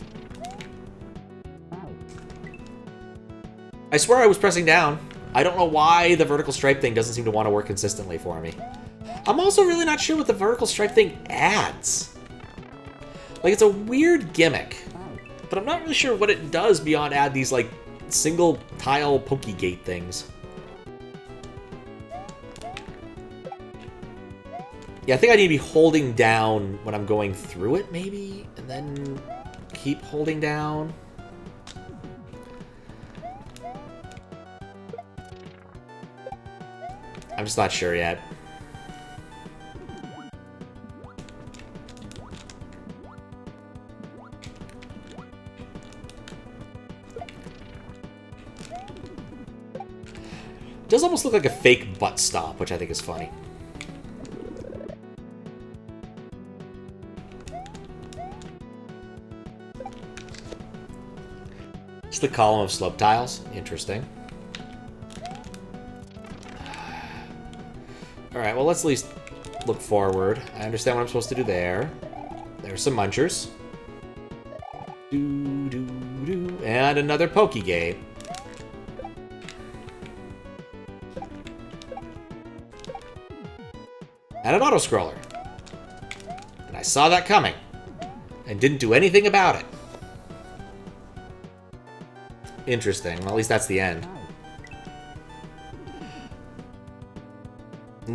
I swear I was pressing down. I don't know why the vertical stripe thing doesn't seem to want to work consistently for me. I'm also really not sure what the vertical stripe thing adds. Like, it's a weird gimmick, but I'm not really sure what it does beyond add these, like, single tile pokegate things. Yeah, I think I need to be holding down when I'm going through it, maybe, and then keep holding down. I'm just not sure yet. It does almost look like a fake butt stomp, which I think is funny. It's the column of slope tiles. Interesting. Alright, well, let's at least look forward. I understand what I'm supposed to do there. There's some munchers. And another Pokegate. And an auto-scroller. And I saw that coming. And didn't do anything about it. Interesting. Well, at least that's the end.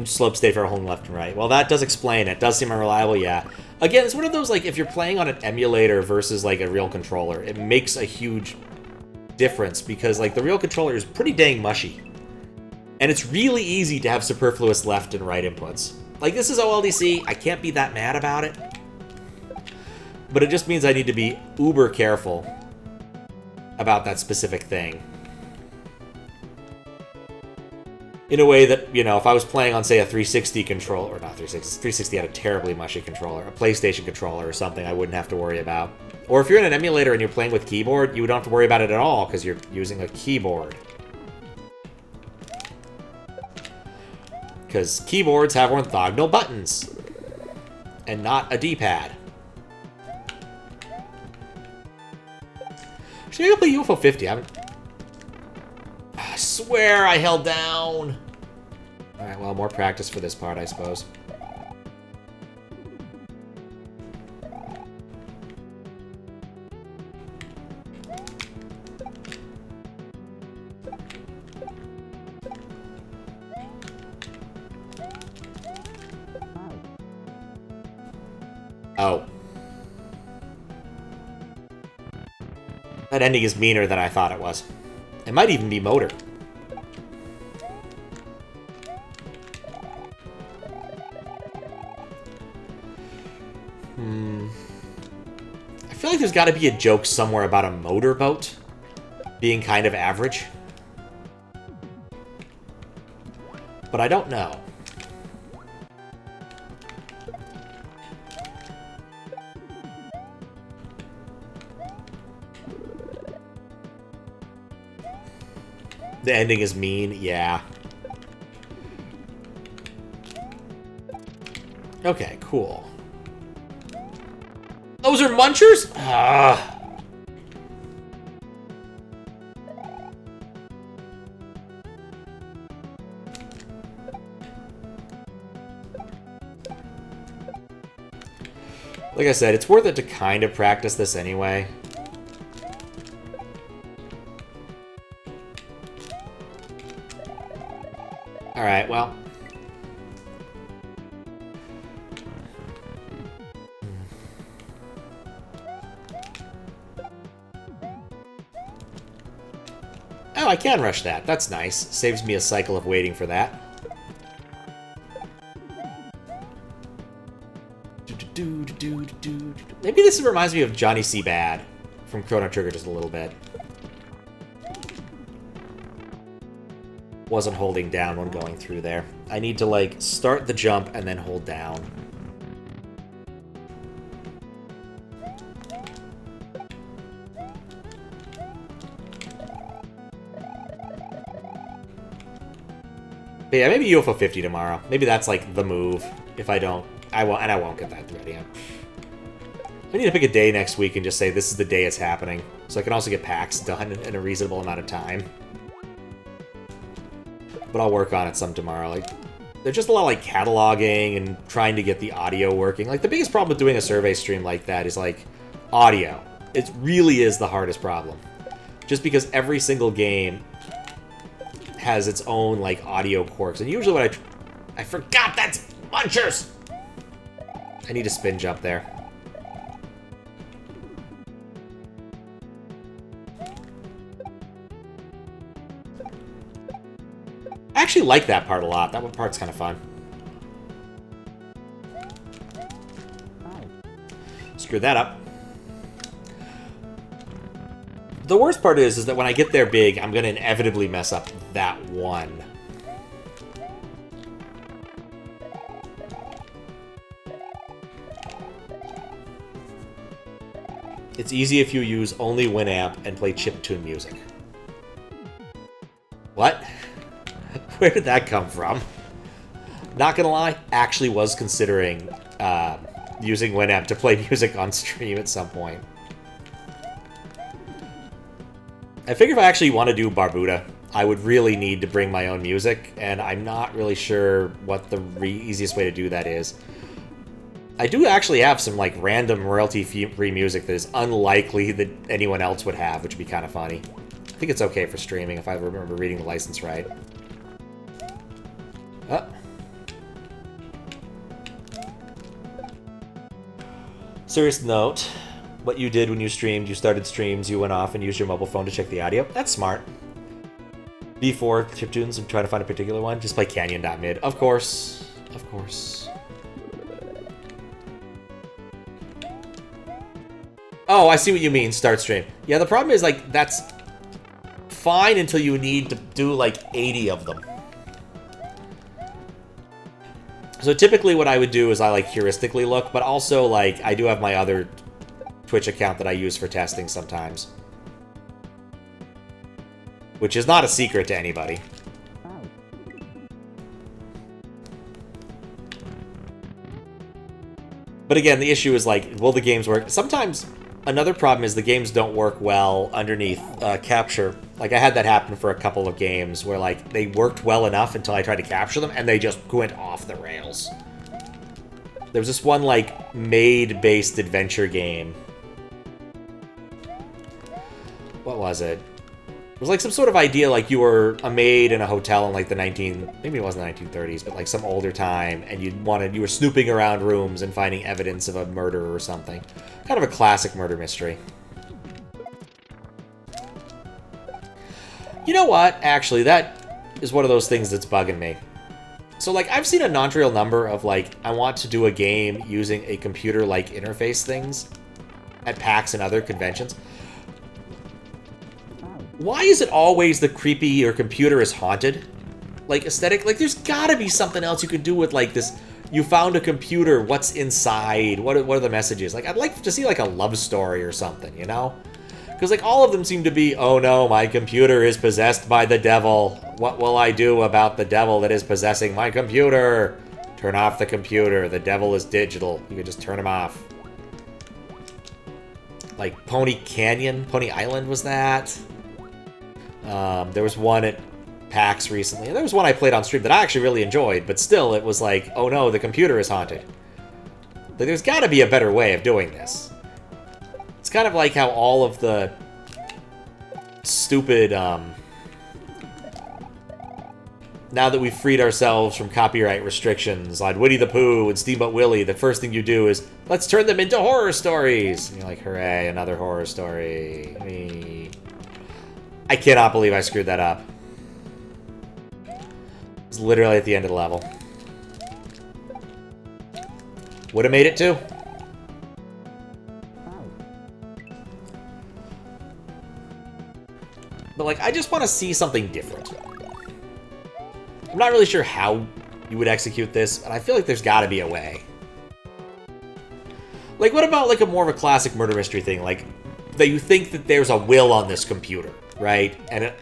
Slope stay for holding left and right. Well, that does explain it. Does seem unreliable, yeah. Again, it's one of those, like, if you're playing on an emulator versus, like, a real controller, it makes a huge difference because, like, the real controller is pretty dang mushy. And it's really easy to have superfluous left and right inputs. Like, this is OLDC. I can't be that mad about it. But it just means I need to be uber careful about that specific thing. In a way that, you know, if I was playing on, say, a 360 controller, or not 360, 360 had a terribly mushy controller, a PlayStation controller or something I wouldn't have to worry about. Or if you're in an emulator and you're playing with keyboard, you don't have to worry about it at all because you're using a keyboard. Because keyboards have orthogonal buttons. And not a D-pad. Should I play UFO 50? I swear I held down. Alright, well, more practice for this part, I suppose. Oh. That ending is meaner than I thought it was. It might even be motor. I feel like there's got to be a joke somewhere about a motorboat being kind of average. But I don't know. The ending is mean, yeah. Okay, cool. Those are munchers? Ah. Like I said, it's worth it to kind of practice this anyway. Alright, well. Oh, I can rush that. That's nice. Saves me a cycle of waiting for that. Maybe this reminds me of Johnny C. Bad from Chrono Trigger just a little bit. Wasn't holding down when going through there. I need to, like, start the jump and then hold down. But yeah, maybe UFO 50 tomorrow. Maybe that's, like, the move. If I don't, I won't get that ready. I need to pick a day next week and just say this is the day it's happening. So I can also get packs done in a reasonable amount of time. But I'll work on it some tomorrow. Like, there's just a lot of, like, cataloging and trying to get the audio working. Like, the biggest problem with doing a survey stream like that is, like, audio. It really is the hardest problem. Just because every single game has its own, like, audio quirks. And usually when I forgot that's munchers! I need a spin jump there. I actually like that part a lot. That one part's kind of fun. Screw that up. The worst part is that when I get there big, I'm going to inevitably mess up that one. It's easy if you use only Winamp and play chiptune music. What? Where did that come from? Not gonna lie, actually was considering using Winamp to play music on stream at some point. I figure if I actually want to do Barbuda, I would really need to bring my own music, and I'm not really sure what the easiest way to do that is. I do actually have some like random royalty-free music that is unlikely that anyone else would have, which would be kind of funny. I think it's okay for streaming if I remember reading the license right. Oh. Serious note, what you did when you streamed, you started streams, you went off and used your mobile phone to check the audio. That's smart. B4 chiptunes, I'm trying to find a particular one. Just play Canyon.mid. Of course. Of course. Oh, I see what you mean, start stream. Yeah, the problem is, like, that's fine until you need to do, like, 80 of them. So typically what I would do is I, like, heuristically look, but also, like, I do have my other Twitch account that I use for testing sometimes. Which is not a secret to anybody. But again, the issue is, like, will the games work? Sometimes another problem is the games don't work well underneath capture. Like, I had that happen for a couple of games where, like, they worked well enough until I tried to capture them, and they just went off the rails. There was this one, like, maid-based adventure game. What was it? It was like some sort of idea, like you were a maid in a hotel in like the maybe it wasn't the 1930s, but like some older time, and you were snooping around rooms and finding evidence of a murder or something. Kind of a classic murder mystery. You know what? Actually, that is one of those things that's bugging me. So like I've seen a non-trivial number of like I want to do a game using a computer-like interface things at PAX and other conventions. Why is it always the creepy or computer is haunted? Like, aesthetic? Like, there's gotta be something else you can do with, like, this, you found a computer, what's inside, what are the messages? Like, I'd like to see, like, a love story or something, you know? Because, like, all of them seem to be, oh no, my computer is possessed by the devil. What will I do about the devil that is possessing my computer? Turn off the computer. The devil is digital. You can just turn him off. Like, Pony Island was that? There was one at PAX recently, and there was one I played on stream that I actually really enjoyed, but still, it was like, oh no, the computer is haunted. Like, there's gotta be a better way of doing this. It's kind of like how all of the stupid, now that we've freed ourselves from copyright restrictions on Winnie the Pooh and Steamboat Willie, the first thing you do is, let's turn them into horror stories! And you're like, hooray, another horror story. I cannot believe I screwed that up. It's literally at the end of the level. Would have made it too. But like, I just want to see something different. I'm not really sure how you would execute this, but I feel like there's got to be a way. Like, what about like a more of a classic murder mystery thing? Like, that you think that there's a will on this computer, right? And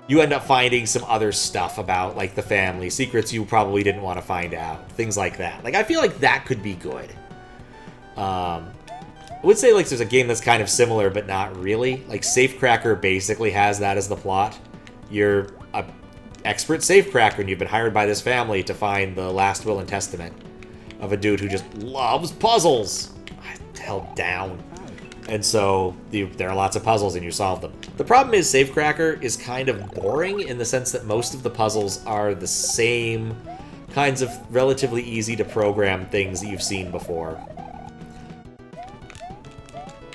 you end up finding some other stuff about, like, the family, secrets you probably didn't want to find out, things like that. Like, I feel like that could be good. I would say, like, there's a game that's kind of similar, but not really. Like, Safecracker basically has that as the plot. You're an expert safecracker, and you've been hired by this family to find the last will and testament of a dude who just loves puzzles. Held down. And so there are lots of puzzles and you solve them. The problem is Safecracker is kind of boring in the sense that most of the puzzles are the same kinds of relatively easy to program things that you've seen before.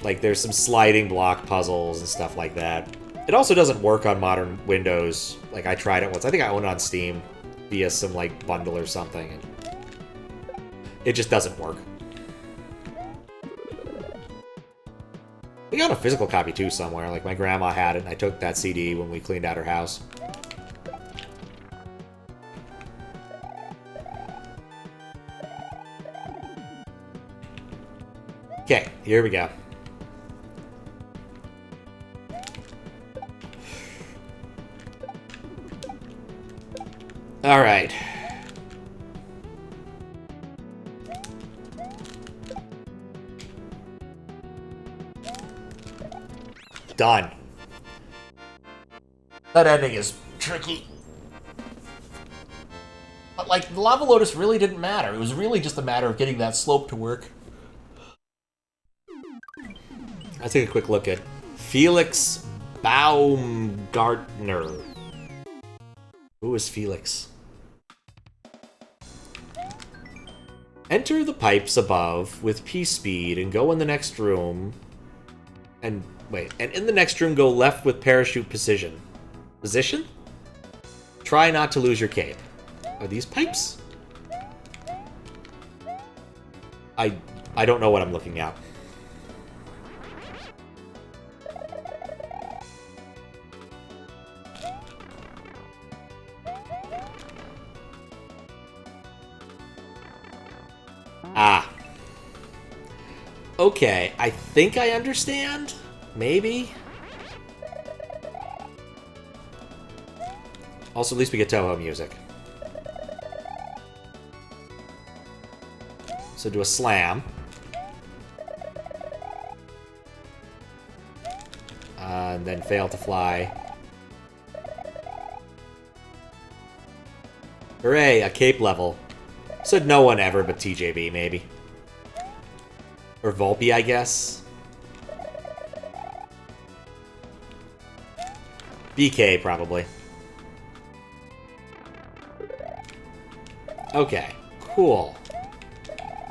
Like there's some sliding block puzzles and stuff like that. It also doesn't work on modern Windows. Like, I tried it once. I think I own it on Steam via some, like, bundle or something. And it just doesn't work. We got a physical copy, too, somewhere. Like, my grandma had it, and I took that CD when we cleaned out her house. Okay, here we go. All right. Done. That ending is tricky. But, like, the Lava Lotus really didn't matter. It was really just a matter of getting that slope to work. Let's take a quick look at Felix Baumgartner. Who is Felix? Enter the pipes above with P speed and go in the next room. And in the next room go left with parachute precision. Position? Try not to lose your cape. Are these pipes? I don't know what I'm looking at. Ah. Okay, I think I understand. Maybe. Also, at least we get Toho music. So do a slam. And then fail to fly. Hooray, a cape level. Said no one ever but TJB, maybe. Or Volpe, I guess. BK, probably. Okay, cool.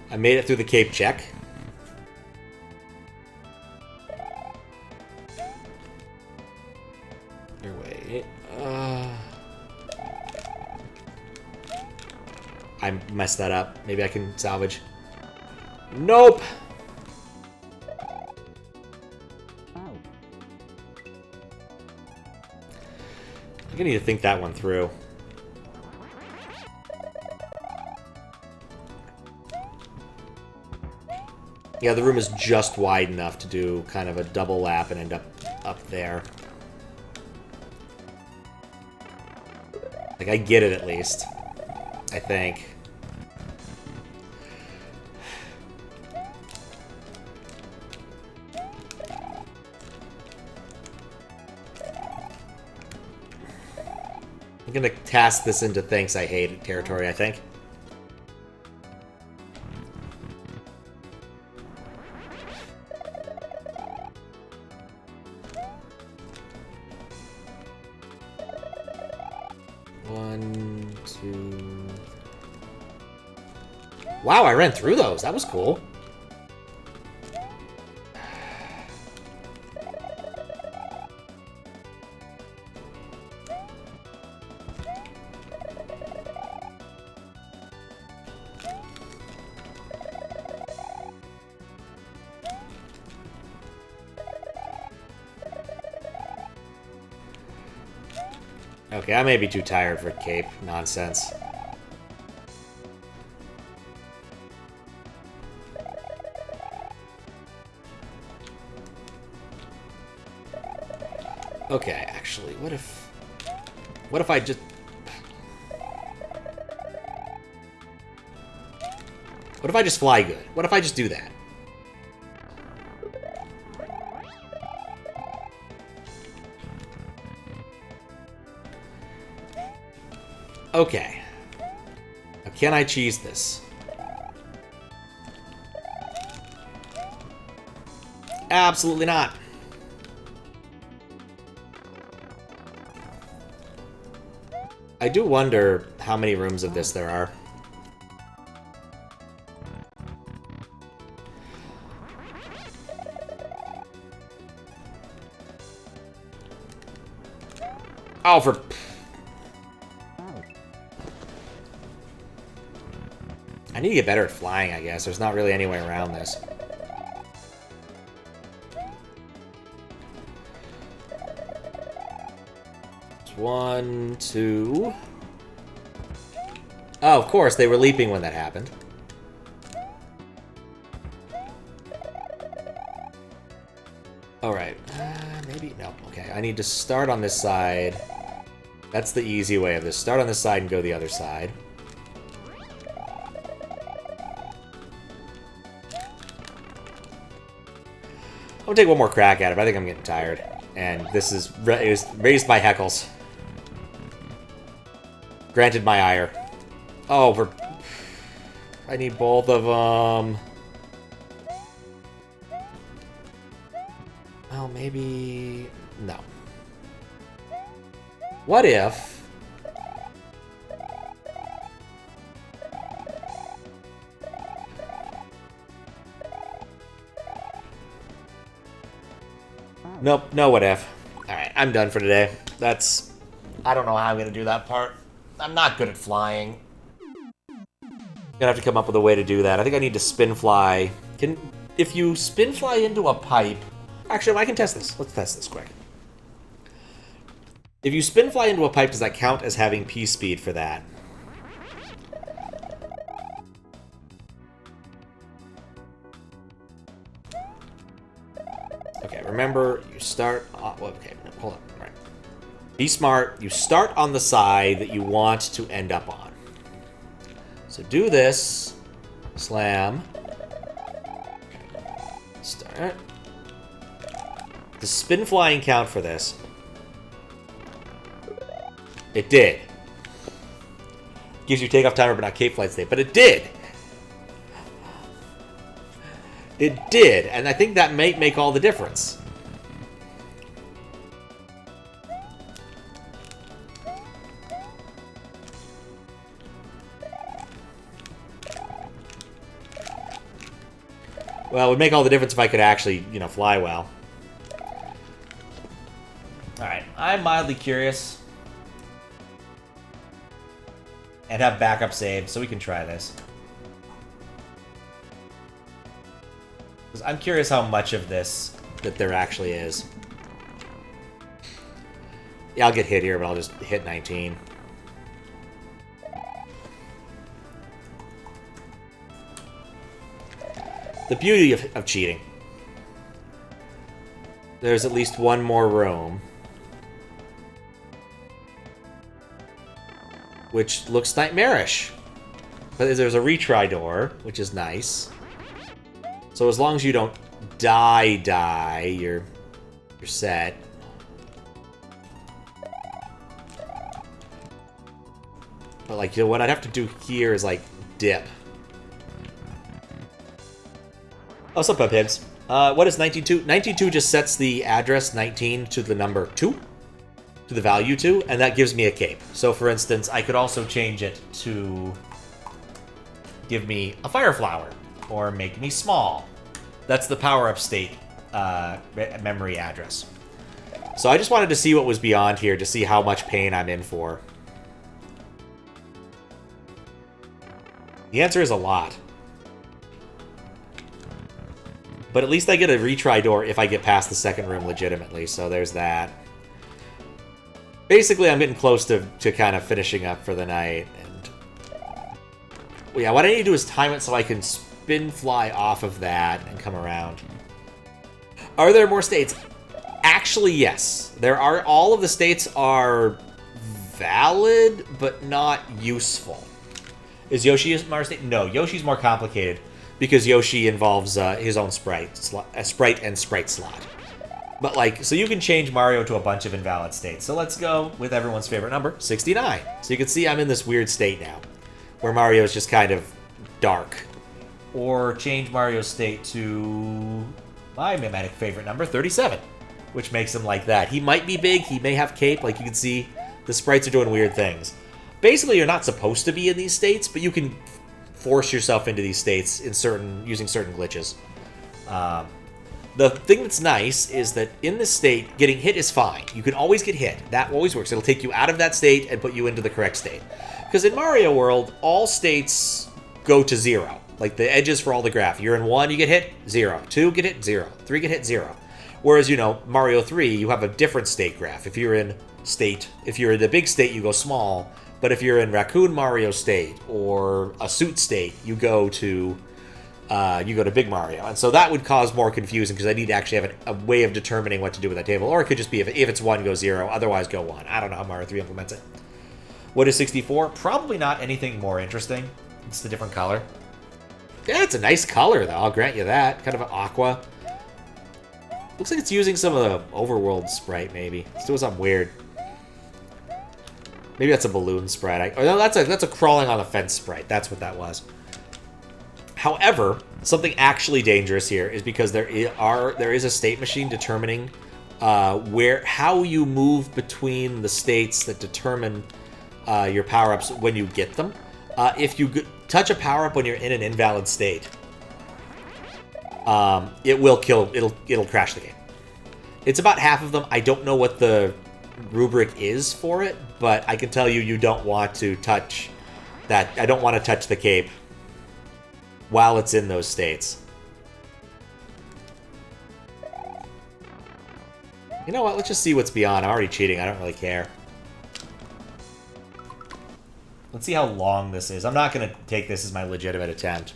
I made it through the cape check. Here, wait. I messed that up. Maybe I can salvage. Nope! I'm gonna need to think that one through. Yeah, the room is just wide enough to do kind of a double lap and end up there. Like, I get it at least. I think. I'm gonna task this into thanks I hate it territory, I think. One, two... Wow, I ran through those. That was cool. Okay, I may be too tired for cape nonsense. Okay, actually, what if I just... What if I just fly good? What if I just do that? Okay. Now, can I cheese this? Absolutely not. I do wonder how many rooms of this there are. Oh, for... I need to get better at flying, I guess. There's not really any way around this. One, two... Oh, of course, they were leaping when that happened. Alright. Maybe... No. Okay, I need to start on this side. That's the easy way of this. Start on this side and go the other side. I'll take one more crack at it, but I think I'm getting tired. And this is raised by heckles. Granted my ire. Oh, I need both of them. Well, maybe... No. What if... Nope, no what if. Alright, I'm done for today. That's... I don't know how I'm going to do that part. I'm not good at flying. Gonna have to come up with a way to do that. I think I need to spin fly. If you spin fly into a pipe... Actually, I can test this. Let's test this quick. If you spin fly into a pipe, does that count as having P-speed for that? Okay, remember, you start... well, okay, hold on. All right. Be smart. You start on the side that you want to end up on. So do this. Slam. Start. Does spin flying count for this? It did. Gives you takeoff timer but not cape flight state. But it did! It did, and I think that might make all the difference. Well, it would make all the difference if I could actually, you know, fly well. Alright, I'm mildly curious. And have backup saved, so we can try this. Because I'm curious how much of this that there actually is. Yeah, I'll get hit here, but I'll just hit 19. The beauty of cheating. There's at least one more room. Which looks nightmarish. But there's a retry door, which is nice. So as long as you don't die, you're set. But like, you know, what I'd have to do here is like dip. Oh, what's up, Pubheads? What is 19.2? 19.2 just sets the address 19 to the number 2. To the value 2, and that gives me a cape. So, for instance, I could also change it to give me a fire flower, or make me small. That's the power-up state memory address. So I just wanted to see what was beyond here, to see how much pain I'm in for. The answer is a lot. But at least I get a retry door if I get past the second room legitimately, so there's that. Basically, I'm getting close to kind of finishing up for the night. And well, yeah, what I need to do is time it so I can spin fly off of that and come around. Are there more states? Actually, yes. There are. All of the states are valid, but not useful. Is Yoshi a Mario state? No, Yoshi's more complicated because Yoshi involves his own sprite and sprite slot. But, like, so you can change Mario to a bunch of invalid states. So let's go with everyone's favorite number, 69. So you can see I'm in this weird state now, where Mario is just kind of dark. Or change Mario's state to my mimetic favorite number, 37, which makes him like that. He might be big, he may have cape, like you can see, the sprites are doing weird things. Basically, you're not supposed to be in these states, but you can force yourself into these states in using certain glitches. The thing that's nice is that in this state, getting hit is fine. You can always get hit. That always works. It'll take you out of that state and put you into the correct state. Because in Mario World, all states go to 0. Like the edges for all the graph. You're in 1, you get hit, 0. 2, get hit, 0. 3, get hit, 0. Whereas, you know, Mario 3, you have a different state graph. If you're in the big state, you go small. But if you're in Raccoon Mario state or a suit state, you go to Big Mario. And so that would cause more confusion because I need to actually have a way of determining what to do with that table. Or it could just be if it's 1, go 0. Otherwise, go 1. I don't know how Mario 3 implements it. What is 64? Probably not anything more interesting. It's a different color. Yeah, it's a nice color, though. I'll grant you that. Kind of an aqua. Looks like it's using some of the overworld sprite, maybe. It's doing something weird. Maybe that's a balloon sprite. No, that's a crawling on the fence sprite. That's what that was. However, something actually dangerous here is because there is a state machine determining how you move between the states that determine your power-ups when you get them. If you touch a power-up when you're in an invalid state, it'll crash the game. It's about half of them. I don't know what the rubric is for it, but I can tell you don't want to touch that. I don't want to touch the cape while it's in those states. You know what? Let's just see what's beyond. I'm already cheating. I don't really care. Let's see how long this is. I'm not going to take this as my legitimate attempt.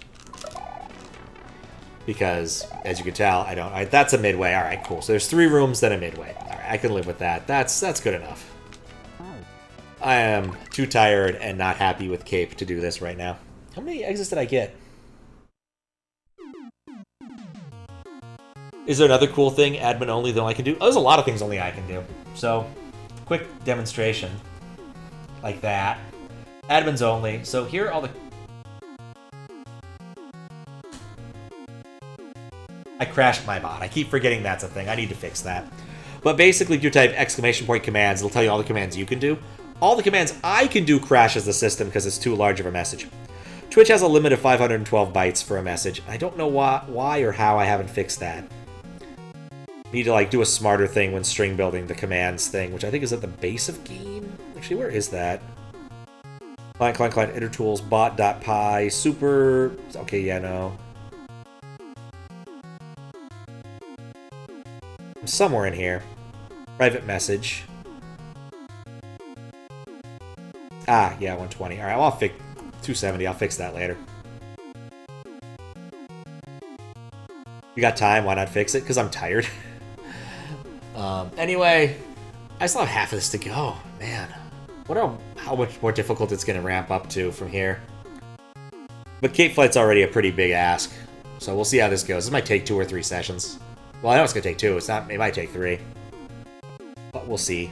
Because, as you can tell, I don't... All right, that's a midway. All right, cool. So there's 3 rooms, then a midway. All right, I can live with that. That's good enough. I am too tired and not happy with Cape to do this right now. How many exits did I get? Is there another cool thing, admin only, that I can do? Oh, there's a lot of things only I can do. So, quick demonstration. Like that. Admins only. So here are all the... I crashed my bot. I keep forgetting that's a thing. I need to fix that. But basically, if you type exclamation point commands, it'll tell you all the commands you can do. All the commands I can do crashes the system because it's too large of a message. Twitch has a limit of 512 bytes for a message. I don't know why or how I haven't fixed that. Need to do a smarter thing when string building the commands thing, which I think is at the base of game. Actually, where is that? Client, enter tools, bot.py, super... Okay, yeah, no. Somewhere in here. Private message. Ah, yeah, 120. Alright, well, I'll fix 270. I'll fix that later. You got time, why not fix it? Because I'm tired. Anyway, I still have half of this to go. Man, wonder how much more difficult it's going to ramp up to from here. But Cape Flight's already a pretty big ask. So we'll see how this goes. This might take 2 or 3 sessions. Well, I know it's going to take 2. It might take 3. But we'll see.